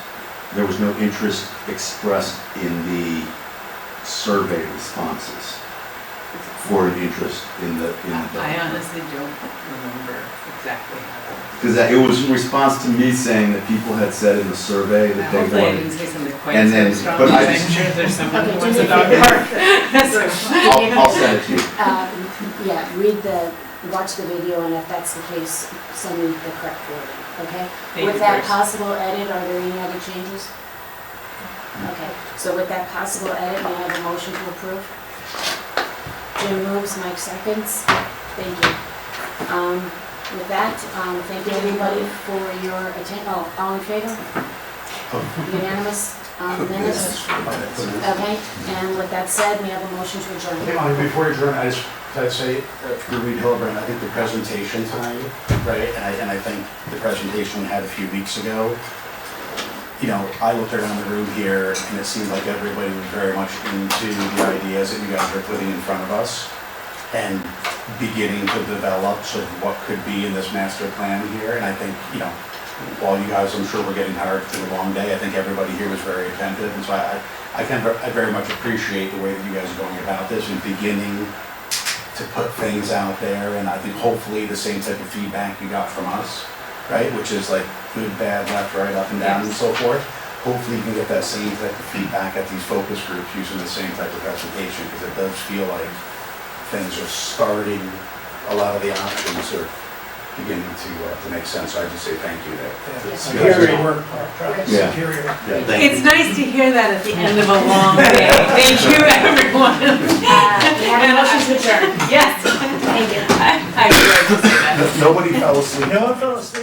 B: expressed in the survey responses for an interest in the dog
E: I
B: park.
E: honestly don't remember exactly how that
B: Because it was in response to me saying that people had said in the survey that they
E: hopefully I didn't
B: wanted.
E: say something quite
B: And
E: so
B: then-
E: strong,
B: but
E: because
B: I
E: I'm
B: just-
E: sure there's someone who
A: Okay,
E: wants
A: do
E: a
A: me a
E: dog
A: favor.
E: park.
B: I'll send it to you.
A: Yeah, watch the video, and if that's the case, send me the correct wording, okay?
E: Thank
A: With
E: you,
A: that
E: Bruce.
A: possible edit, are there any other changes? Okay, so with that possible edit, may I have a motion to approve? Jim moves, Mike seconds. Thank you. With that, thank you everybody for your all in favor? Unanimous on the minutes? Okay, and with that said, may I have a motion to adjourn?
C: Hey, Lonnie, before you adjourn, I'd say, to Reed Hildebrand, I think the presentation tonight, right, and I think the presentation we had a few weeks ago, I looked around the room here and it seemed like everybody was very much into the ideas that you guys are putting in front of us and beginning to develop sort of what could be in this master plan here. And I think, while you guys, I'm sure we're getting tired through a long day, I think everybody here was very attentive. And so I very much appreciate the way that you guys are going about this and beginning to put things out there. And I think hopefully the same type of feedback you got from us, right? Which is like good, bad, left, right, up and down and so forth. Hopefully you can get that same type of feedback at these focus groups using the same type of presentation, because it does feel like things are starting, a lot of the options are beginning to make sense. So I just say thank you there.
F: Superior work,
B: Yeah.
F: superior.
E: It's nice to hear that at the end of a long day. Thank you, everyone.
A: We have a motion to adjourn.
E: Yes.
A: Thank you.
E: I would like to say that.
C: Nobody fell asleep.
F: No one fell asleep.